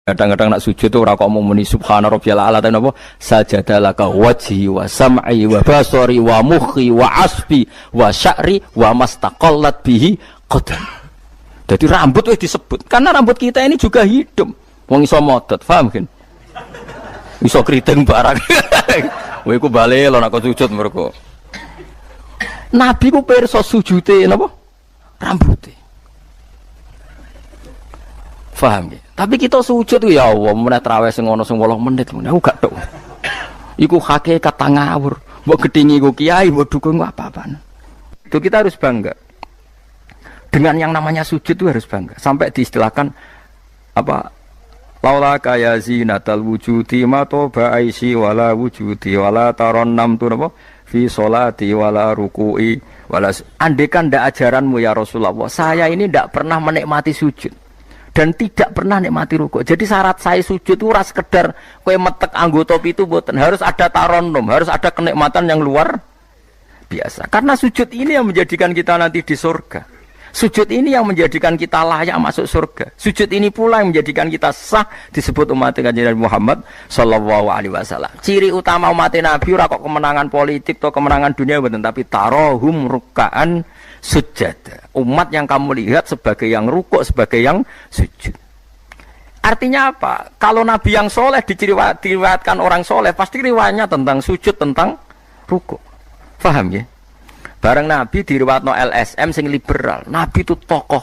Kadang-kadang nak sujud tuh ora kok muni subhana rabbiyal a'la ta napa sajadalaka wajhi wa sam'i wa basari wa mukhi wa asbi wa sya'ri wa mastaqallat bihi qadam. Jadi rambut wis disebut karena rambut kita ini juga hidup. Wong iso modot, paham kan? Iso kriting barang. Kowe iku bali lho nek sujud mergo. Nabi ku pirsa sujude napa? Rambuté. Paham ya? Tapi kita sujud tuh ya Allah, meneh traweh sing ana sing 8 menit ngene aku gak tok. Iku hakikat ngawur. Mbok gedhingi ku kiai, mbok dukung apa-apaan. Itu kita harus bangga. Dengan yang namanya sujud itu harus bangga. Sampai diistilahkan apa? Laula kaya zinatal wujudi ma toba aisi wala wujudi wala tarannam tu napa? Fi sholati wala ruku'i wala andekan ndak ajaranmu ya Rasulullah. Saya ini ndak pernah menikmati sujud. Dan tidak pernah nikmati rukuk. Jadi syarat saya sujud itu ora sekedar kowe metek anggota pitu mboten, harus ada taronnum, harus ada kenikmatan yang luar biasa. Karena sujud ini yang menjadikan kita nanti di surga. Sujud ini yang menjadikan kita layak masuk surga. Sujud ini pula yang menjadikan kita sah disebut umat Kanjeng Muhammad sallallahu alaihi wasallam. Ciri utama umat Nabi ora kok kemenangan politik atau kemenangan dunia mboten, tapi tarohum ruk'an sujud. Umat yang kamu lihat sebagai yang rukuk, sebagai yang sujud. Artinya apa? Kalau Nabi yang soleh diriwayatkan orang soleh, pasti riwayatnya tentang sujud, tentang rukuk. Paham ya? Bareng Nabi diriwayatno LSM sing liberal. Nabi itu tokoh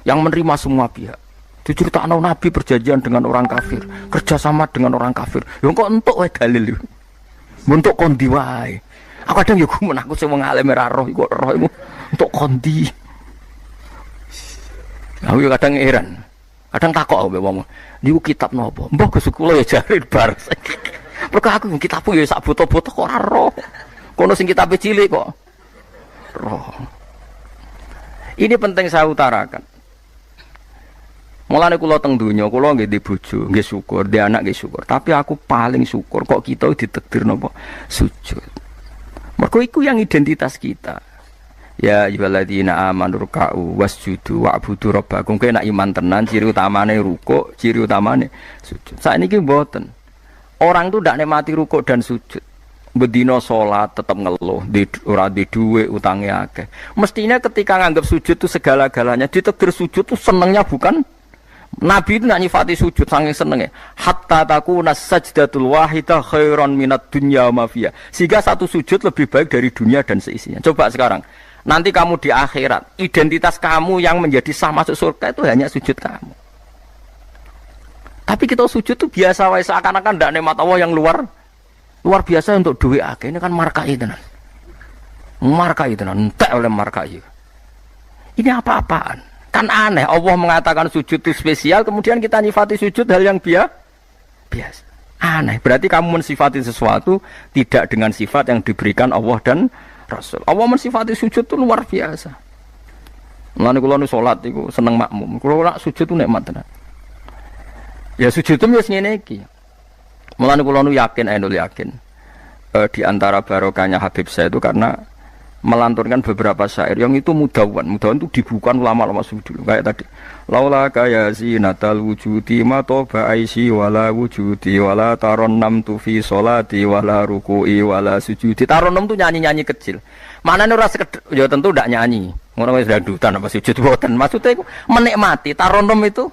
yang menerima semua pihak. Diceritakan Nabi perjanjian dengan orang kafir, kerjasama dengan orang kafir. Ya kok entuk wae dalil. Untuk kondi wae. Aku kadang ya gumun aku sing wong alim ora roh iku roh iku untuk kondi. Aku ya kadang heran. Kadang takok aku wong. Niku kitab napa? Mbah Gus kula ya jare bar. Mergo aku kitabku ya sak boto-boto kok ora roh. Kono sing kitabe cilik kok. Roh. Ini penting saya utarakan. Mulane kula teng donya, kula nggih di bojo, nggih syukur, di anak nggih syukur. Tapi aku paling syukur kok kita ditakdir napa sujud. Mergo iku yang identitas kita. Ya ayyuhalladzina amanu ruk'u wasjudu wa'budu rabbakum. Kowe nek iman tenan ciri utamane rukuk, ciri utamane sujud. Saiki mboten. Orang tuh ndak nikmati rukuk dan sujud. Bedino sholat tetap ngeluh, ora di duwe utangnya akeh. Mestinya ketika nganggap sujud itu segala-galanya, ditakdir sujud itu senengnya bukan Nabi itu nak nyifati sujud saking senengnya. Hatta takuna sajdatul wahidah khairan minad dunya wa ma fiha. Sehingga satu sujud lebih baik dari dunia dan seisinya. Coba sekarang, nanti kamu di akhirat, identitas kamu yang menjadi sah masuk surga itu hanya sujud kamu. Tapi kita sujud itu biasa wae seakan-akan ndak nikmat Allah yang luar biasa untuk duit akeh. Ini kan markai tenan. Markai tenan, entek oleh markai. Ini apa-apaan? Kan aneh, Allah mengatakan sujud itu spesial, kemudian kita nyifati sujud hal yang biasa. Aneh, berarti kamu mensifati sesuatu tidak dengan sifat yang diberikan Allah dan Rasul. Allah mensifati sujud itu luar biasa. Mulane kula nu salat iku seneng makmum. Kula nak sujud itu nikmat tenan. Ya sujud itu wis ngene iki. Mulane kula nu yakin, di antara barokahnya Habib saya itu karena melanturkan beberapa syair yang itu mudawan itu dibuka ulama-ulama dulu kayak tadi. Laula kaya zinatal wujudi ma toba aisi wala wujudi wala taronnam tu fi sholati wala ruku'i wala sujudi. Taronnam tu nyanyi-nyanyi kecil. Maknane ora sekedar ya tentu ndak nyanyi. Ngono wis dandutan apa sujud boten. Maksudnya iku menikmati taronnam itu.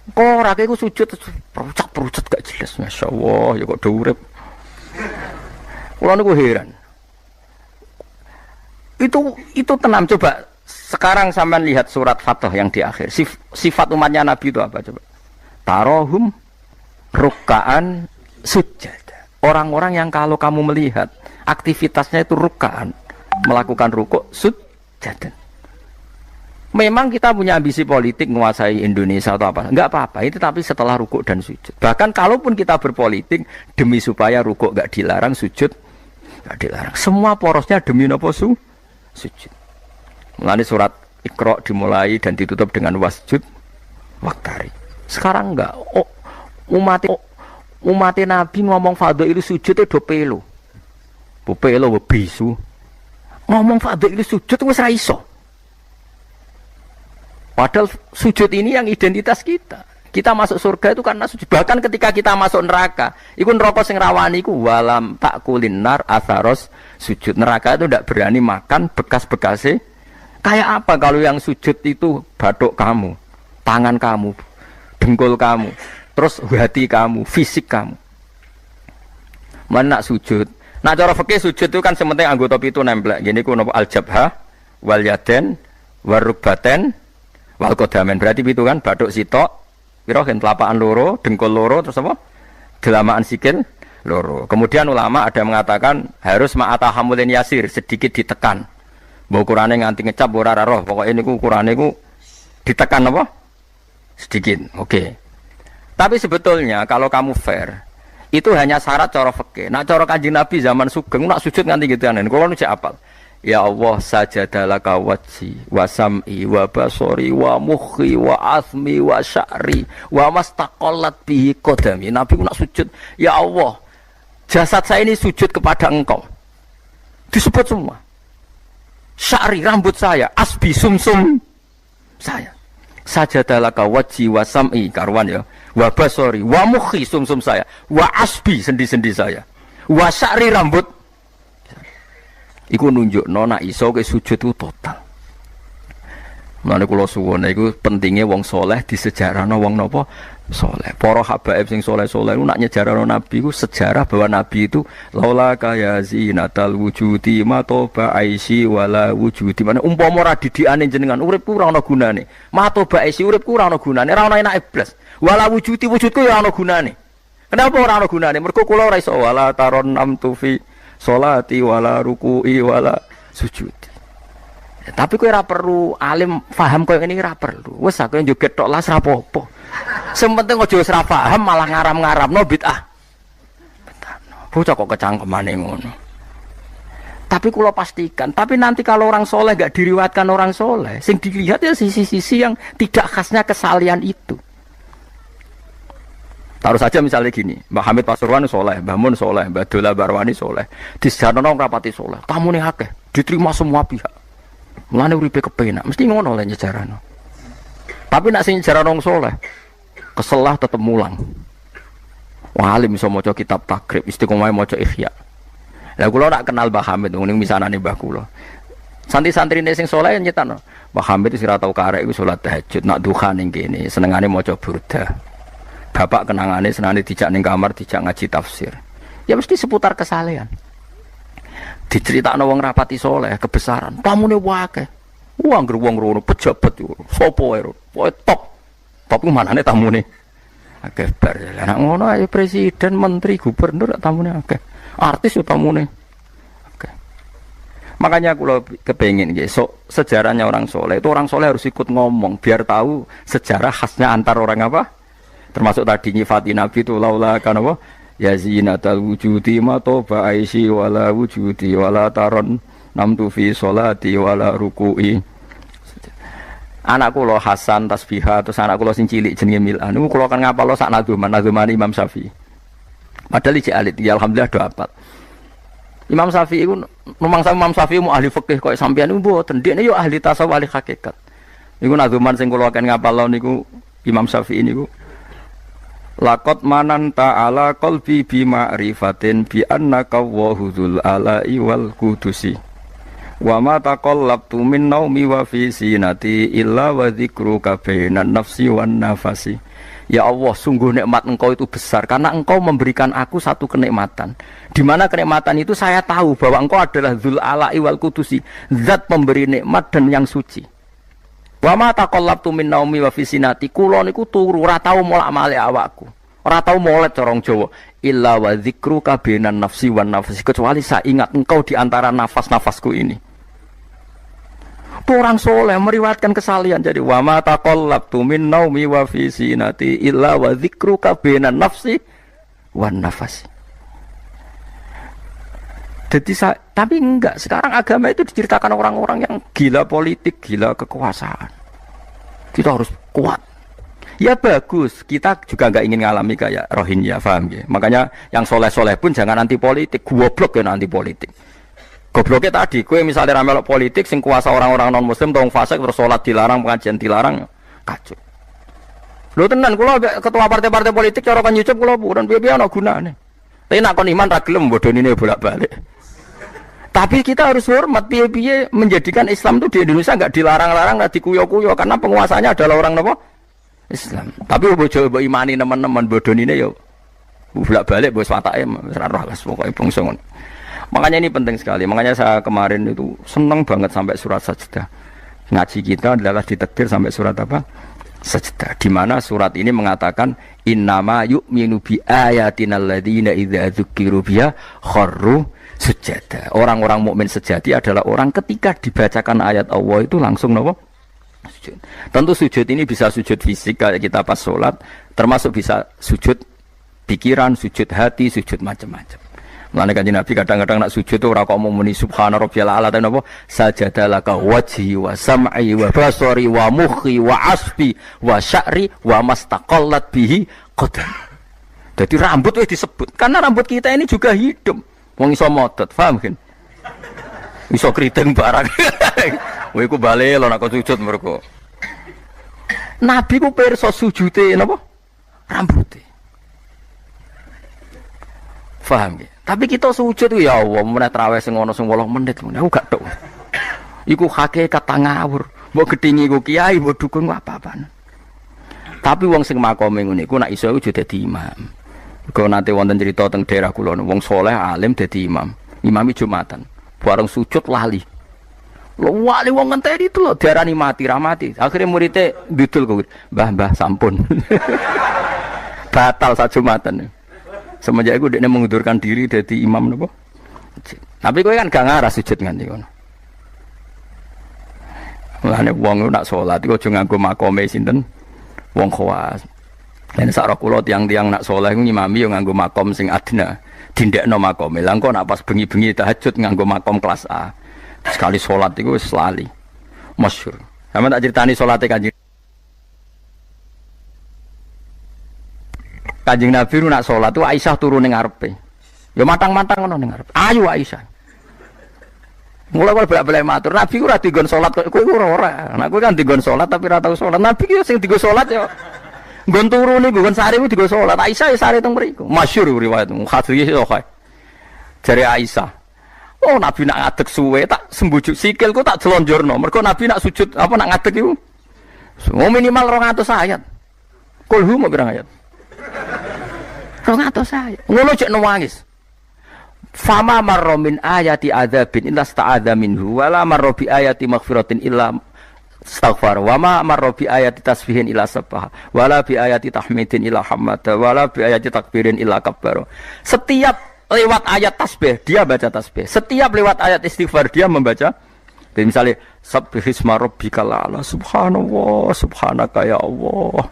Kok ora iku sujud perucat gak jelas. Masyaallah ya kok do urip. Kula niku heran. Itu tenang. Coba sekarang sampean lihat surat Fathah yang di akhir. Sifat umatnya Nabi itu apa coba? Tarohum ruk'an sujud. Orang-orang yang kalau kamu melihat aktivitasnya itu ruk'an, melakukan rukuk sujud. Memang kita punya ambisi politik menguasai Indonesia atau apa? Enggak apa-apa. Itu tapi setelah rukuk dan sujud. Bahkan kalaupun kita berpolitik demi supaya rukuk enggak dilarang, sujud enggak dilarang. Semua porosnya demi napa sujud. Mulane surat Iqra dimulai dan ditutup dengan wasjud waktari. Sekarang enggak. Umat Nabi ngomong fadhil sujud do pelo. Pelo bisu. Ngomong fadhil sujud wis ra iso. Padahal sujud ini yang identitas kita. Kita masuk surga itu karena sujud. Bahkan ketika kita masuk neraka, iku neraka sing rawani iku walam takulin nar atharos sujud. Neraka itu tidak berani makan bekas-bekasnya. Kayak apa kalau yang sujud itu bathuk kamu, tangan kamu, dengkul kamu, terus hati kamu, fisik kamu. Mana nak sujud? Nah cara fikih sujud itu kan sementing anggota pitu nempel. Gini ku napa al-jabhah wal yaden warukbaten wal qadamen. Berarti pitu kan bathuk sitok, pira gen telapakan loro, dengkul loro, terus apa? Delamaan sikil loro. Kemudian ulama ada yang mengatakan harus ma'atahamulin yasir, sedikit ditekan. Mbok ukurane nganti ngecap ora roh, pokoke niku ukurane ku ditekan apa? Sedikit. Oke. Tapi sebetulnya kalau kamu fair, itu hanya syarat cara fikih. Nah cara Kanjeng Nabi zaman sugeng nak sujud nganti gituan. Kulo nu cek apal. Ya Allah sajadalaka wajhi wa sam'i wa basori wa mukhi wa asmi wa sya'ri wa mastaqallat bihi qadami. Nabi nak sujud, ya Allah, jasad saya ini sujud kepada Engkau. Disebut semua. Sya'ri rambut saya, asbi sumsum saya. Sajadalaka wajhi wa sam'i karuan ya. Wa basori wa mukhi sumsum saya, wa asbi sendi-sendi saya. Wa sya'ri rambut. Iku nunjukno nek iso ke sujud itu total. Mulane kula suwun iku pentinge wong saleh disejarahno wong napa saleh. Para habaib sing saleh-saleh iku nak nyejarahno nabi iku sejarah bahwa nabi itu laula kaya zinatal wujudi matoba aisi wala wujudi. Mane umpama ora didikane jenengan uripku ora ana gunane. Matoba aisi uripku ora ana gunane, ora ana enake blas. Wala wujudi wujudku ya ana gunane. Kenapa ora ana gunane? Mergo kula ora iso wala taron namtu fi sholati wala ruku'i wala sujudi. Ya, tapi kowe ora perlu alim paham koyo ngene ora perlu. Wis aku joget tok las ra apa-apa. Sing penting aja wis ra paham malah ngaram-ngaramno bid'ah. Betano. Bocah kok kecangkemane ngono. Tapi kula pastikan, tapi nanti kalau orang soleh enggak diriwayatkan orang soleh, sing dilihat ya sisi-sisi yang tidak khasnya kesalian itu. Taruh saja misalnya gini, Mbah Hamid Pasuruan soleh, Mbah Mun soleh, Mbah Dola Barwani soleh, di sejarah nong rapati soleh, tamu nih akeh, diterima semua pihak, mulane uripe kepenak, mesti ngono lah sejarah nong. Tapi nak sing sejarah nong soleh, keselah tetep mulang. Wah alim bisa maca kitab takrib, istiqomah maca ikhya. Lah kula nak kenal Mbah Hamid, ning misanane Mbah kula. Santri-santri sing soleh nyetan, Mbah Hamid wis ora tau karek iku salat tahajud, nak duha ning kene, senengane maca burda. Bapak kenangannya senane dijak ning kamar dijak ngaji tafsir. Ya mesti seputar kesalehan. Diceritakno wong rapati soleh kebesaran. Tamune wae. Wong wong rono pejabat yo. Sopo wae. Pokoke top. Top ku manane tamune. Akeh bar. Lah nek ngono ae presiden, menteri, gubernur tamune akeh. Artis yo tamune. Akeh. Makanya kula kepengin nggih sejarahnya orang soleh. Itu orang soleh harus ikut ngomong biar tahu sejarah khasnya antar orang apa? Termasuk tadi nyifati Nabi itu laula kan apa ya zinatal wujudi matoba aisi wala wujudi wala taron namtu fi sholati wala ruku'i. Anak kula Hasan tasbihah terus anak kula sing cilik jenenge Milan niku kula kan ngapal sak nadzuman Imam Syafi'i. Padahal iki alit ya alhamdulillah do apal. Imam Syafi'i iku numangsa Imam Syafi'i mu ahli fikih kok sampeyan niku mboten dekne yo ahli tasawuf ahli hakikat. Niku nadzuman sing kula kan ngapal niku Imam Syafi'i niku laqad mananta ala qalbi bi ma'rifatin bi annaka wahudul ala'i wal qudusi wa ma taqallabtu min naumi wa fi sinati illa wa dzikruka bainan nafsi wan nafasi. Ya Allah, sungguh nikmat Engkau itu besar karena Engkau memberikan aku satu kenikmatan di mana kenikmatan itu saya tahu bahwa Engkau adalah dzul ala'i wal qudusi, zat pemberi nikmat dan yang suci. Wa ma taqallabtu min naumi wa fi sinati, kula niku turu ora tau molak-malik awakku. Ora tau molet corong Jawa. Illa wa dzikruka bainan nafsi wan nafsi, kecuali saya ingat Engkau di antara nafas-nafasku ini. Orang soleh meriwayatkan kesalian jadi wa ma taqallabtu min naumi wa fi sinati illa wa dzikruka bainan nafsi wan nafsi. Jadi tapi enggak, sekarang agama itu diceritakan orang-orang yang gila politik, gila kekuasaan. Kita harus kuat. Ya bagus, kita juga enggak ingin ngalami kayak Rohingya, paham ya? Makanya yang soleh-soleh pun jangan anti politik, goblok ya anti politik. Gobloknya tadi, kue misalnya ramelok politik, sing kuasa orang-orang non-muslim, tong fasik, terus sholat dilarang, pengajian dilarang, kacau. Lho tenan kula ketua partai-partai politik cara kan nyucup kula purun piye-piye ana gunane. Tapi nek kon iman ra gelem bodonine bolak-balik. Tapi kita harus hormat piye-piye menjadikan Islam itu di Indonesia enggak dilarang-larang, enggak dikuyo-kuyo karena penguasanya adalah orang napa? Islam. Tapi bojo mbok imani teman-teman bodonine yo bolak-balik bos watake ora roh wis pokoke bangsa ngono. Makanya ini penting sekali. Makanya saya kemarin itu senang banget sampai surat Sajdah. Ngaji kita adalah ditakdir sampai surat apa? Sajdah. Di mana surat ini mengatakan innama yu'minu bi ayatina alladziina idza dzukiru biha kharru sujada. Orang-orang mukmin sejati adalah orang ketika dibacakan ayat Allah itu langsung napa? Sujud. Tentu sujud ini bisa sujud fisik kayak kita pas sholat, termasuk bisa sujud pikiran, sujud hati, sujud macam-macam. Mulane Kanjeng Nabi kadang-kadang nak sujud ora kok mau muni subhana rabbiyal a'la ta napa sajadalaka wajhi wa sam'i wa basari wa mukhi wa asbi wa sya'ri wa mastaqallat bihi qadam. Jadi rambut wis disebut karena rambut kita ini juga hidup. Wong iso modot, paham kan? Iso kriting barang. Kowe iku bali lho nek sujud mergo. Nabi ku pirsa sujude napa? Rambute. Paham ya? Tapi kita sujud ya Allah, meneh traweh sing ana sing 8 menit ngono. Aku gak tok. Iku hakikat ngawur. Mbok gedhingi ku kiai, mbok dukun apa-apaan. Tapi wong sing makome ngene iku nek iso iku dadi imam. Kok nate wonten cerita teng daerah kula wong saleh alim dadi imam. Imami Jumatan. Bareng sujud lali. Lho wali wong ngenteni itu lho diarani mati ra mati. Akhire muridé ndudul kok. Mbah sampun. Batal sak Jumatan. Semenjak itu dia mengundurkan diri dari imam nopo. Tapi kowe kan gak ngarah sujud nganti ngono. Mulane wong nak salat iku aja nganggo makome sinten wong khawas. Lan sak kula tiang-tiang nak saleh iku ngimami yo nganggo makom sing adna. Dindekno makome. Lah engko nak pas bengi-bengi tahajud nganggo makom kelas A. Sekali salat iku wis lali. Masyhur. Sampe tak critani salate Kanjeng Nabi nak sholat tu Aisyah turun ning ngarepe. Ya matang-matang ngono ning ngarepe. Ayo Aisyah. Mulai bolak-balik matur, Nabi ora digon sholat kowe iku ora. Nek kowe kan digon sholat tapi ora tau sholat. Nabi ki sing digon sholat ya nggon turu niku nggon sare ku digon sholat. Aisyah ya sare teng mriku. Masyhur riwayat hadis iso kae. Jare Aisyah. Oh Nabi nak ngadeg suwe tak sembujuk sikilku tak jelonjorno. Mergo Nabi nak sujud apa nak ngadeg iku. Minimal 200 ayat. Kulhu mau berang ayat. 200 ayat. Ngono cek nangis. Fama marra min ayati adzabin illa sta'adza minhu wala marra bi ayati maghfiratin illa astaghfar wa ma marra bi ayati tasbihin illa sabbaha wala bi ayati tahmidin illa hamada wala bi ayati takbirin illa kabbara. Setiap lewat ayat tasbih dia baca tasbih. Setiap lewat ayat istighfar dia membaca. Jadi misalnya subbihisma rabbikal a'la subhanallah subhanaka ya Allah.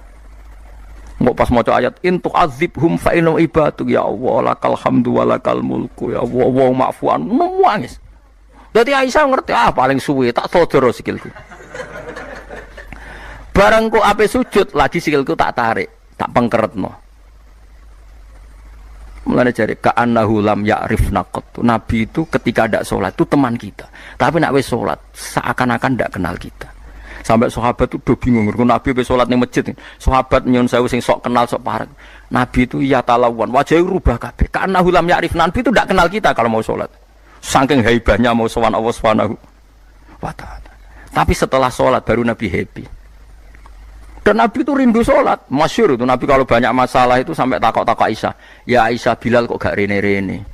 Mau pas maca ayat intu azibhum fa inna ibadu ya Allah lakal hamdu walakal mulku ya Allah wa ma'fuan nangis. Dadi Aisyah ngerti paling suwe tak sodoro sikilku. Barang kok ape sujud lagi sikilku tak tarik, tak pengkeretno. Mulane jare ka'annahu lam ya'rifna qat. Nabi itu ketika ndak salat itu teman kita. Tapi nek wis salat seakan-akan ndak kenal kita. Sampai sahabat itu udah bingung, Nabi be salat ning masjid. Sahabat nyun sewu sing sok kenal sok parek. Nabi itu ya talawan, wajahnya rubah kabeh. Karena hulam ya'rif Nabi itu tidak kenal kita kalau mau salat. Saking haibahnya mau sowan Allah Subhanahu wa taala. Tapi setelah salat baru Nabi happy. Dan Nabi itu rindu salat. Masyhur itu Nabi kalau banyak masalah itu sampai takok-takok Aisyah. Ya Aisyah Bilal kok gak rene-rene.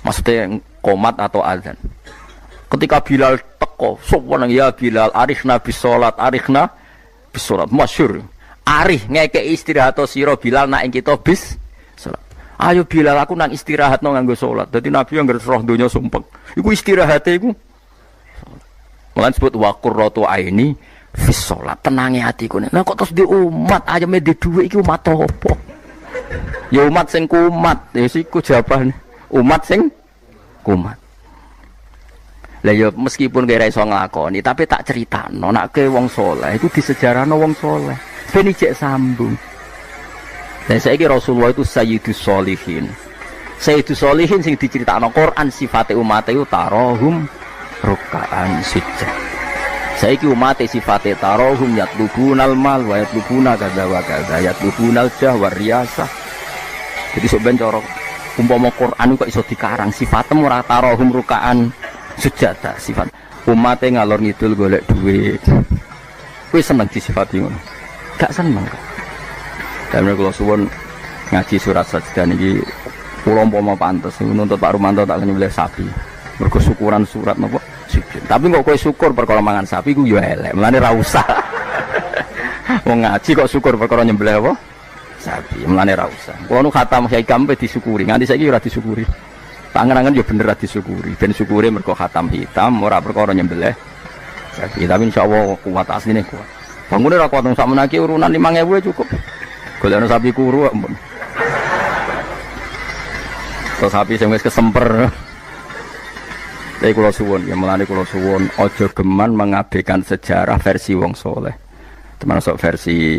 Maksudnya qomat atau azan. Ketika Bilal teko, sopan ya Bilal, arihna bis salat, arihna bis salat. Masyhur. Arih ngeke istirahat sira Bilal nak ing kita bis salat. Ayo Bilal aku nang istirahat no nganggo salat. Dadi Nabi yang roh donya sumpek. Iku istirahate iku. Mulane disebut wa qurratu aini fis salat. Tenange atiku. Lah kok terus di umat ayame di dhuwit iki umat apa? Ya umat sing kumat, ya siku jawabane. Umat sing kumat. Lah ya meskipun kira iso nglakoni tapi tak critakno nek ke wong saleh iku disejarahno wong saleh ben ijek sambung. Dan saiki Rasulullah itu sayyidus sholihin. Sayyidus sholihin sing diceritakno Quran sifate umat iku tarahum ruk'an sujud. Saiki umat sifate tarahum yatlubunal mal wa yatlubuna kadza wa kadza yatlubunal jah wa riyasah. Jadi sok ben cara umpama Quran kok iso dikarang sifatem ora tarahum rukaan sujada sifat umate ngalor ngidul golek duit. Kuwi seneng disifati ngono. Gak seneng kok. Dene kula suwun ngaji surat sajdah niki kula umpama pantes nuntut Pak Rumanto tak nyembelih sapi. Mergo syukuran surat napa sujud. Tapi kok kowe syukur perkara mangan sapi ku ya elek. Mulane ra usah. Wong ngaji kok syukur perkara nyembelih apa? Sapi. Mulane ra usah. Kula nu khatam Kyai Kampe disyukuri. Nganti saiki ora disyukuri. Tangan-tangan ya bener ra disyukuri. Ben syukure mergo khatam hitam ora perkara nyembelih sapi. Tapi insyaallah kuat asline kuat. Bangune ra kuat sak menaki urunan 5.000 cukup. Golekno sapi kuru ampun. Terus sapi sing wis kesemper. Tapi kula suwun, ya melane kula suwun aja geman mengabaikan sejarah versi wong soleh. Termasuk versi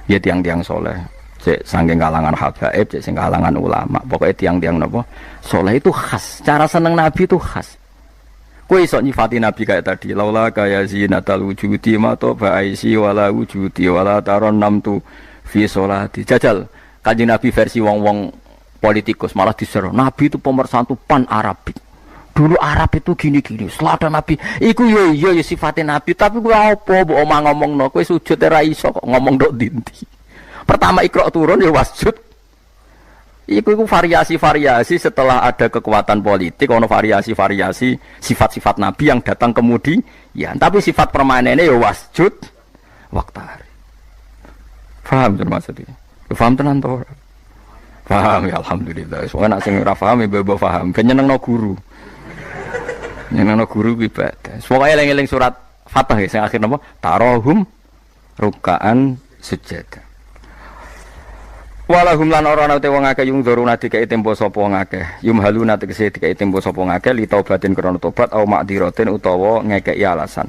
ya tiang-tiang soleh. Cek saking kalangan habaib, cek sing kalangan ulama. Pokoknya tiang-tiang napa soleh itu khas. Cara seneng Nabi itu khas. Kowe iso nyifati Nabi kayak tadi. Laula kaya zinatal wujudi ma to ba'aisi wala wujudi wala taron namtu fi sholati. Jajal Kanjeng Nabi versi wong-wong politikus malah diseru. Nabi itu pemersatu pan Arabik. Dulu Arab itu gini-gini, selada Nabi, iku yo iya sifatnya Nabi, tapi gue apa, bu omah ngomong no, gue sujud era iso kok ngomong dok dinti. Pertama Iqra turun ya wasjud, iku variasi-variasi setelah ada kekuatan politik, ono variasi-variasi sifat-sifat Nabi yang datang kemudian, ya, tapi sifat permanennya ya wasjud, waktari. Paham maksudnya? Paham tenan toh? Paham ya alhamdulillah. Soalnya nak sing ora paham ya bebo paham, ben nyenengno guru. Nyenengno guru ibadah. Pokoke eling-eling surat Fatah ya sing akhir napa? Tarahum rukaan sujada. Walahum lan ora ana te wong akeh yung dzuruna dikai tempo sapa wong akeh. Yumhaluna tegese dikai tempo sapa wong akeh li taubatin krana tobat au ma'diratin utawa ngekeki alasan.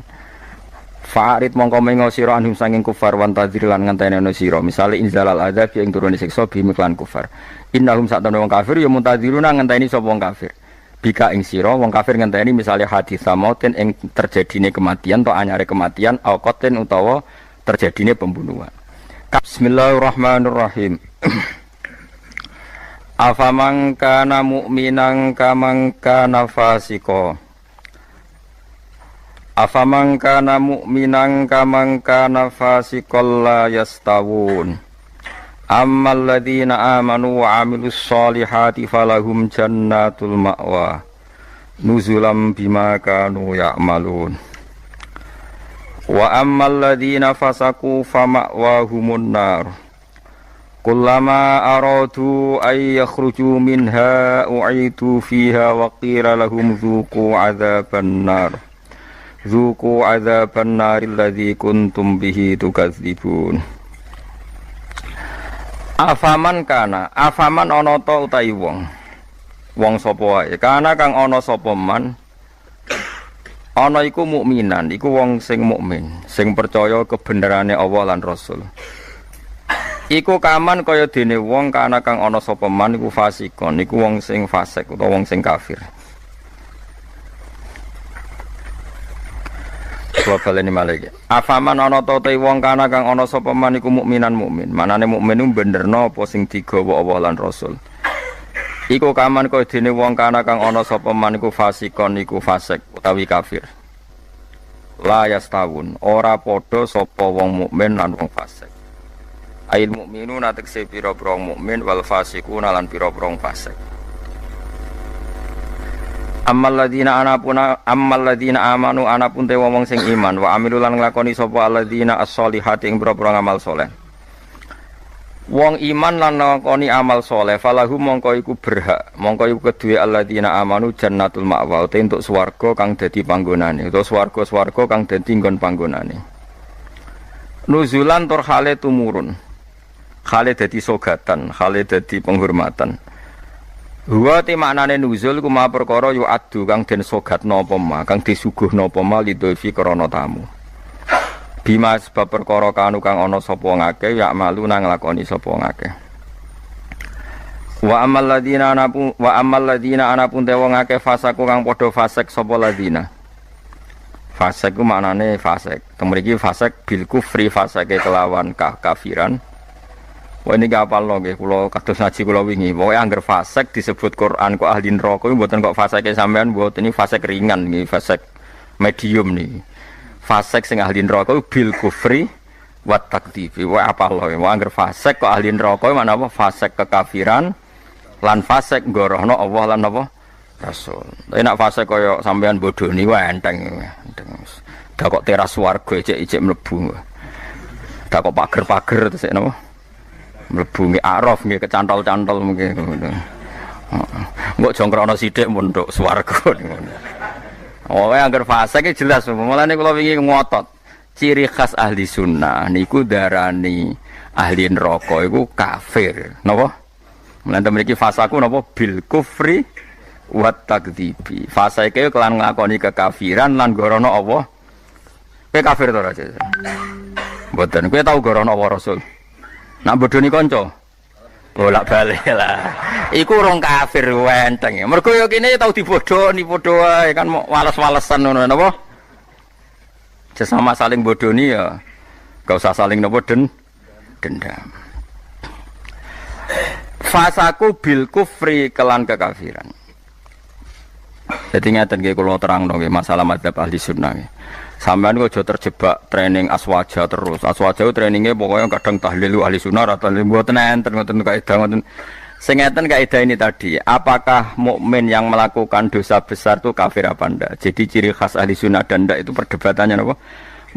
Fa'arid mongko mengo sira anhum sanging kufar wan tadzir lan ngenteni ana sira. Misale inzalal adzab ing turune siksa bimiklan kufar. Innahum satamne wong kafir ya muntadziruna ngenteni sapa wong kafir. Bika ing sira wong kafir ngenteni misale hadis samautin ing terjadine kematian atau anyare kematian au qatin utawa terjadine pembunuhan. Bismillahirrahmanirrahim. Afaman kana mu'minan kaman kana fasika. Afaman kana mu'minan kaman kana fasikal la yastawun. Ammal ladzina amanu wa 'amilus shalihati falahum jannatul ma'wa nuzulam bima kanu ya'malun. Wa ammal ladzina fasaqu fama'wahumun nar. Kullama aradu ay yakhruju minha u'idu fiha wa qila lahum dzuqu 'adzaban nar. Dzuqu 'adzaban nar alladzi kuntum bihi tukadzibun. Afaman kana, afaman ana ta utahi wong. Wong sapa wae? Kana kang ana sapa man. Ana iku mukminan, iku wong sing mukmin, sing percaya kebenerane Allah lan Rasul. Iku kaman kaya dene wong kana kang ana sapa man iku fasikon, iku wong sing fasik utawa wong sing kafir. Baleni malih. Afaman ana ta te wong kana kang ana sapa man iku mukminan mukmin. Manane mukmin ku benerno apa sing digawa Allah lan Rasul. Iku kaman kaya dene wong kana kang ana sapa man iku fasikon iku fasik utawi kafir. La yastawun, ora padha sapa wong mukmin lan wong fasik. Ail mukminuna tekse pira-pira mukmin wal fasikuna lan pira-pira fasik. Ammal ladzina amanu anapun te wong sing iman wa amilu lan nglakoni sapa alladzina as-sholihati ing boro-boro amal saleh. Wong iman lan nglakoni amal saleh falahu mongko iku berhak, mongko iku keduwe alladzina amanu jannatul ma'wa te entuk swarga kang dadi panggonane utawa swarga-swarga kang dadi nggon panggonane. Nuzulan tur hale tumurun. Hale dadi sogatan, hale dadi penghormatan. Huwa te maknane nuzul ku ma perkara yu adu kang den sogatna apa ma kang disuguhna apa ma lidulfi krana tamu. Bima sebab perkara kanu kang ana sapa ngake ya malu nang nglakoni sapa ngake. Wa ammal ladina anapun te wong akeh fasaku kang padha fasik sapa ladina. Fasik ku maknane fasik. Teng mriki fasik bil kufri fasike kelawan kafiran. Wah ini gak apal lho nggih kula kados ngaji kula wingi. Pokoke angger fasik disebut Quran kok ahli neraka iku mboten kok fasike sampean mboten ini fasik ringan nggih, fasik medium nih. Fasik sing ahli neraka bil kufri wa takdzibi. Wah apal lho. Wah angger fasik kok ahli neraka mana apa fasik kekafiran lan fasik ngorohno Allah lan apa Rasul. Tapi nak fasik kaya sampean bodoni wae enteng. Dak kok teras warga ijek-ijek mlebu. Dak kok pager-pager terus napa? Mlebu nggih araf nggih kecantol-cantol mungkin ngono. Heeh. Mbok jongkrono sithik munduk swarga ngono. Oh, angger fasik iki jelas. Mulane kula wingi ngotot. Ciri khas ahli sunnah niku darani ahli neraka iku kafir. Napa? Mulane mriki fasaku napa bil kufri wa takdzibi. Fasike kelan nglakoni kekafiran lan gorono Allah. Kowe kafir to ora? Mboten. Kowe tau gorono apa Rasul? Nak bodoni kanca. Bolak-balik lah. Iku urung kafir wenteng. Mergo yo kene tau dibodoni padha wae kan wales-walesan ngono napa? Sesama saling bodoni ya. Gak usah saling napa dendam. Fasaku bil kufri kelan kekafiran. Jadi ngeten nggih kula terangno nggih masalah madzhab ahli sunnah nggih. Sampeyan kok aja terjebak training aswaja terus. Aswaja itu trainingnya pokoknya kadang tahlil ahli sunnah atau mboten enten ngoten kaidah ngoten. Sing ngeten kaidah ini tadi, apakah mukmin yang melakukan dosa besar itu kafir apa ndak? Jadi ciri khas ahli sunnah dan ndak itu perdebatannya napa?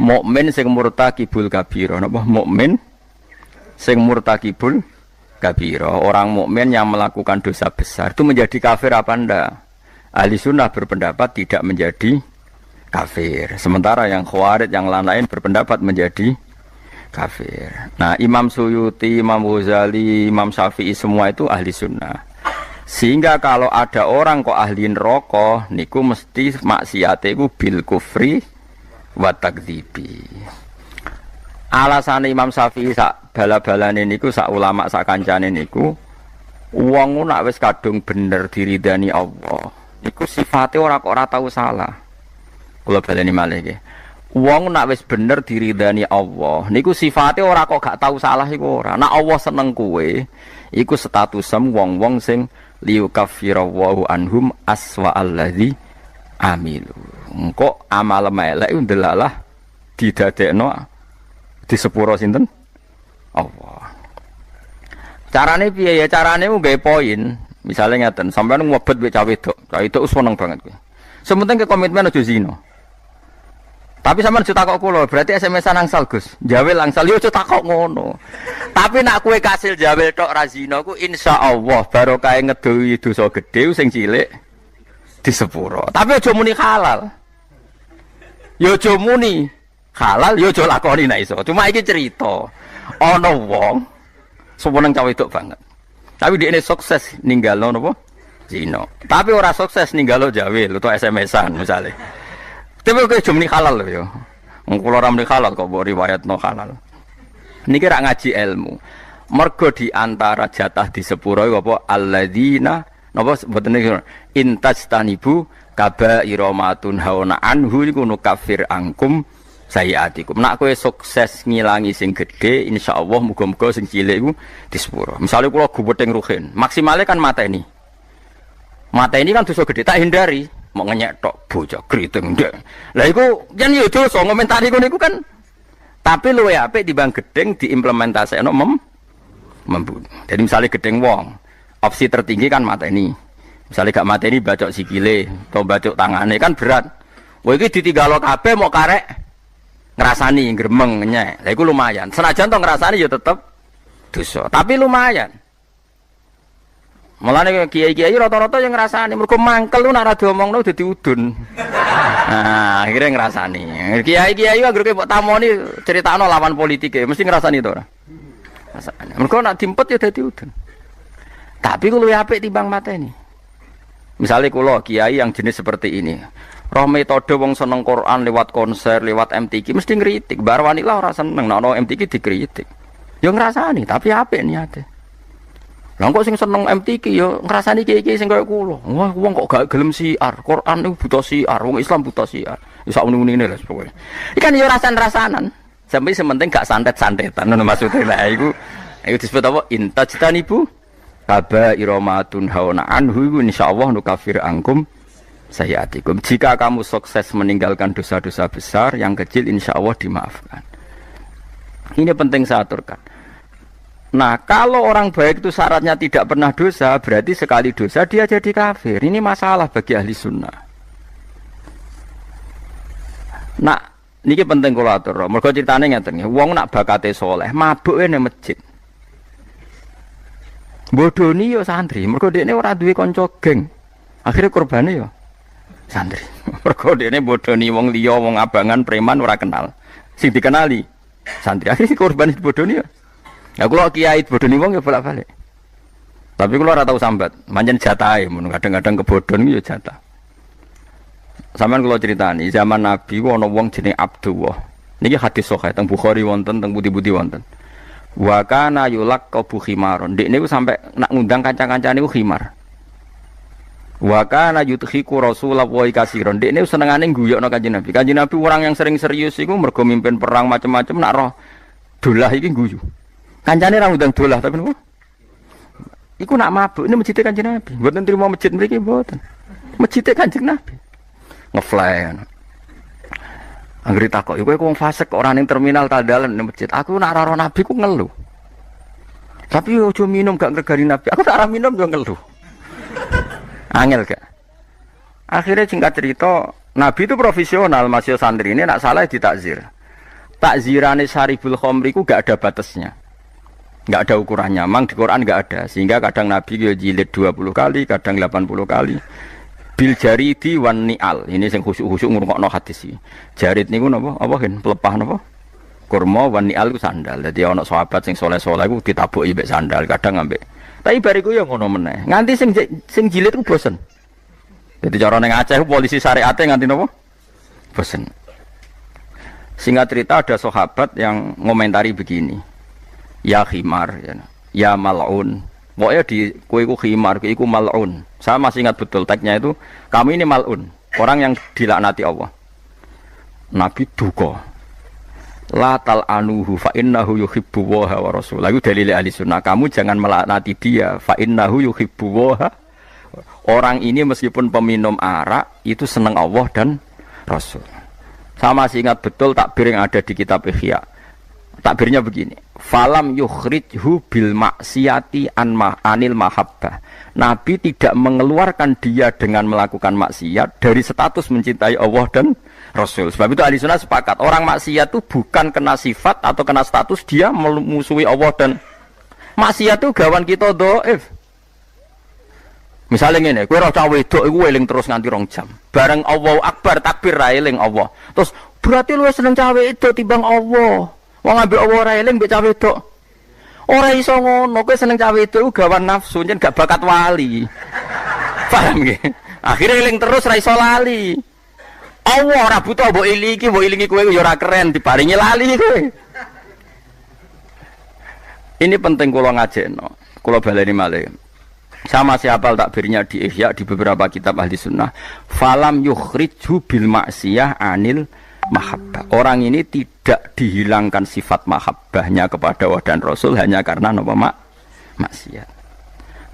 Mukmin sing murtakibul kabira napa? Mukmin sing murtakibul kabira. Orang mukmin yang melakukan dosa besar itu menjadi kafir apa ndak? Ahli sunnah berpendapat tidak menjadi kafir. Sementara yang khawarij yang lain berpendapat menjadi kafir. Nah, Imam Suyuti, Imam Ghazali, Imam Syafi'i semua itu ahli sunnah. Sehingga kalau ada orang kok ahli neraka, niku mesti maksiate iku bil kufri wa takdzibi. Alasan Imam Syafi'i sak bala-balane niku sak ulama sak kancane niku wong nek wis kadung bener diridani Allah, niku sifate ora kok ora tau salah. Kula baleni malih nggih. Wong nek wis bener diridani Allah, niku sifate ora kok gak tau salah iku ora. Nek Allah seneng kowe, iku statusem wong-wong sing liyukaffirallahu anhum aswa allazi amilu. Engko amal elek ndelalah didadekno di sepuro sinten? Allah. Carane piye ya? Carane ku gawe poin. Misale ngeten, sampeyan ngobet wek cah wedok. Cah wedok wis seneng banget kowe. Sementing ke komitmen aja zina. Tapi sampean aja takok kula, berarti SMS-an angsal Gus. Jawel angsal yo aja takok ngono. Tapi nak kowe kasil jawel tok ra zina ku insyaallah barokah ngedohi dosa gedhe sing cilik di sepuro. Tapi aja muni halal. Yo aja muni halal, yo aja lakoni nek iso. Cuma iki cerita. Ana wong seneng cah wedok banget. Tapi dia ini sukses ninggalno napa? Zina. Tapi ora sukses ninggalo jawil utawa SMS-an misale. Tapi kok jumni halal lho ya. Wong kula ora muni halal kok mbok riwayatno halal. Niki rak ngaji ilmu. Mergo di antara jatah di sepuro iku apa alladzina napa mboten niku intajtanibu kaba'ira matun hauna anhu iku nukafir angkum sayiatikum. Nak kowe sukses ngilangi sing gedhe insyaallah muga-muga sing cilik iku di sepuro. Misale kula guwething ruhin, maksimale kan mateni. Mata ini kan dosa gede tak hindari, mau ngenyek tok bocah kriting ndek. Lah iku yen yo dosa ngomentari niku kan. Tapi luwe apik timbang gedeng diimplementasekno membunuh. Jadi misalnya gedeng wong, opsi tertinggi kan mata ini. Misalnya gak mata ini bacok sikile atau bacok tangane kan berat. Wah iki ditinggalo kabeh mau karek ngrasani gremeng ngenyek. Lah iku lumayan. Senajan to ngrasani yo tetep dosa, tapi lumayan. Mulane kiai-kiai rata-rata yang ngrasani mergo mangkel lu nek ora diomongno dadi udun. Nah, akhire ngrasani. Kiai-kiai anggere mbok tamoni critakno lawan politike mesti ngrasani to ora? Ngrasani. Mergo nek dimpet ya dadi udun. Tapi ku luwih apik timbang mateni. Misale kula kiai yang jenis seperti ini. Roh metode wong seneng Quran lewat konser, lewat MTQ mesti ngritik. Bar wanita ora seneng nek ono MTQ dikritik. Ya ngrasani, tapi apik niate. Lah kok sing seneng MTQ ya ngrasani kiai-kiai sing kaya kula. Wah, wong kok gak gelem siar. Quran iku buta siar, wong Islam buta siar. Iso muni-munine lho pokoke. Ikan yo rasan-rasanan. Sampai sementing gak santet-santetan ngono maksudnya. Lah iku disebut apa? Intajtanibu kaba'ira ma tunhauna anhu insyaallah nukafir angkum sayyiatikum. Jika kamu sukses meninggalkan dosa-dosa besar, yang kecil insyaallah dimaafkan. Ini penting saya aturkan. Nah, kalau orang baik itu syaratnya tidak pernah dosa, berarti sekali dosa dia jadi kafir. Ini masalah bagi ahli sunnah. Nah, ini penting kalau atur. Mergo ceritane ngeten nggih, wong nak bakate saleh, mabuke nang masjid. Bodoni yo santri, mergo dekne ora duwe kanca geng. Akhire korbane yo santri. Mergo dekne bodoni wong liya, wong abangan, preman ora kenal. Sing dikenali santri. Akhire korban bodoni yo. Ya kula kiai bodoni wong ya bolak-balik. Tapi kula ora tau sambat, pancen jatahe mun kadang-kadang kebodhon yo jatah. Sampeyan kula critani, zaman Nabi ana wong jenenge Abdullah. Niki hadis sahih teng Bukhari wonten, teng pundi-pundi wonten. Wa kana yulaqabu khimaron. Ndek niku sampe nak ngundang kanca-kancane niku khimar. Wa kana yudhiku Rasulullah wa kasiron. Ndek niku senengane guyokno Kanjeng Nabi. Kanjeng Nabi orang yang sering serius iku mergo mimpin perang macam-macam nak roh dolah iki guyu. Kancane ra ngundang dolah tapi niku iku nak mabuk ini masjid Kanjeng Nabi. Mboten trimo masjid mriki mboten. Masjid Kanjeng Nabi. Ngefly. Anggere takok, kowe wong fasik kok ora ning terminal ta dalan ning masjid. Aku nak ora Nabi ku ngeluh. Tapi ojo minum gak ngregani Nabi. Aku tak ora minum yo ngeluh. Angel gak? Akhirnya singkat cerita, Nabi itu profesional, masih santri ini nak salah ditakzir. Takzirane Syaribul Khamri ku gak ada batasnya. Gak ada ukurannya, memang di Quran gak ada. Sehingga kadang Nabi yo jilid 20 kali, kadang 80 kali. Bil jaridi wan ni'al. Ini sing khusuk-khusuk ngrungokno hadis iki. Jarid niku napa? Apa kan pelepah napa? Kurma wan ni'al ku sandal. Dadi ana sahabat sing saleh-saleh ku ditabuki mbek sandal, kadang ambek. Tapi bariku ya ngono meneh. Nganti sing jilid ku bosen. Dadi cara ning Aceh polisi syariate nganti napa? Bosen. Singkat cerita ada sahabat yang ngomentari begini. Ya khimar ya mal'un. Pokoknya di kue ku khimar, iku mal'un. Saya masih ingat betul tagnya itu, kamu ini mal'un, orang yang dilaknati Allah. Nabi duka. La tal'anuhu fa innahu yuhibbu waha wa rasul. Lalu dalil ahli sunnah, kamu jangan melaknati dia, fa innahu yuhibbu waha. Orang ini meskipun peminum arak, itu senang Allah dan Rasul. Saya masih ingat betul takbir yang ada di kitab Ihya. Takbirnya begini, falam yukhrijhu bil maksiati anil mahabbah. Nabi tidak mengeluarkan dia dengan melakukan maksiat dari status mencintai Allah dan Rasul. Sebab itu ahli sunnah sepakat, orang maksiat itu bukan kena sifat atau kena status dia memusuhi Allah dan maksiat itu gawan kita dhaif. Misalnya ngene, kowe ora cah wedok iku eling terus nganti 2 jam. Bareng Allahu Akbar takbir ra eling Allah. Terus berarti lu seneng cah wedok timbang Allah. Wong ambek Allah ora eling mbek cah wedok. Ora iso ngono, kowe seneng cah wedok gawan nafsu yen gak bakat wali. Paham nggih? Akhire eling terus ra iso lali. Allah ora butuh mbok ilingi kowe ya ora keren diparingi lali kowe. Ini penting kula ngajekno. Kula baleni malih. Sama siapa takbirnya di Ihya di beberapa kitab ahli sunnah. Falam yukhrijhu bil maksiyah anil mahabbah. Orang ini tidak dihilangkan sifat mahabbahnya kepada Allah dan Rasul hanya karena apa maksiat.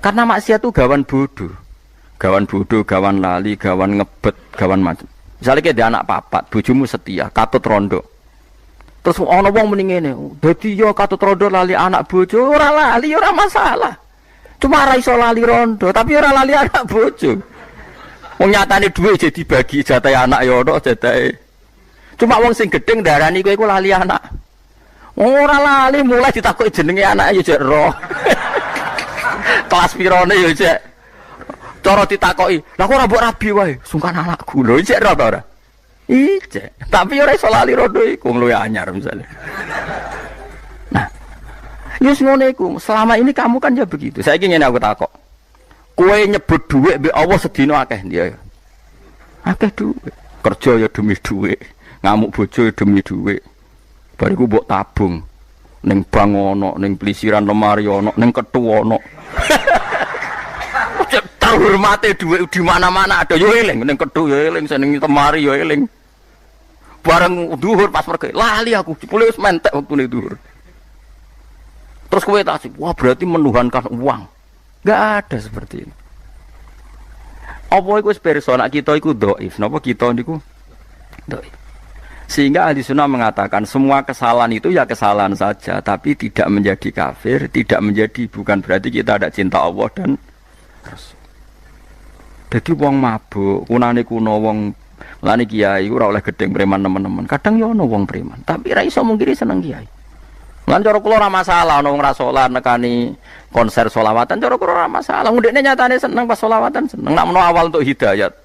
Karena maksiat itu gawan bodoh, gawan lali, gawan ngebet, gawan macam. Misalnya kayak dia anak papat, bojomu setia, katut rondo. Terus ana wong muni ngene, dadi yo katut rondo lali anak bojo, ora lali ora masalah. Cuma ora iso lali rondo, tapi ora lali anak bojo. Wong nyatane dhuwit jadi bagi jatah anak ya ono jatahe. Cuma wong sing gedeng darani kowe iku lali anak. Ora lali mulai ditakoki jenenge anake ya jek roh. Kelas pirone ya jek. Cara ditakoki, "Lah kok ora mbok rabi wae?" Sungkan anakku. Lho jek roh ta ora? Ijek. Tapi ora iso lali rondo iku luwe anyar misale. Nah, yus ngono iku. Selama ini kamu kan ya begitu. Saiki ngene aku takok. Kowe nyebut dhuwit mbek Allah sedina akeh dia. Akeh dhuwit. Kerja ya demi dhuwit. Ngamuk bojo demi dhuwit. Bariku mbok tabung ning bank ono, ning plisiran lemari ono, ning kethu ono. Terhormate dhuwit di mana-mana ada yo eling, ning kethu yo eling, ning lemari yo eling. Bareng duhur pas pergi, lali aku, jebule wis mentek waktune duhur. Terus kowe tasik, wah berarti menuhankan uang. Enggak ada seperti ini. Apa iku wis pirsa nek kita iku dhaif, napa kita niku dhaif. Sehingga ahli sunnah mengatakan semua kesalahan itu ya kesalahan saja, tapi tidak menjadi kafir, tidak menjadi, bukan berarti kita ada cinta Allah dan Rasul. Jadi wong mabuk, kunane kuno wong lani kiai ora oleh gedeng preman teman-teman. Kadang yo ono wong preman, tapi ra iso mungkiri seneng kiai. Lan cara kula ora masalah ono wong ra salat nekani konser selawatan, cara kula ora masalah. Ndekne nyatane seneng pas selawatan, seneng nak menawa awal untuk hidayat.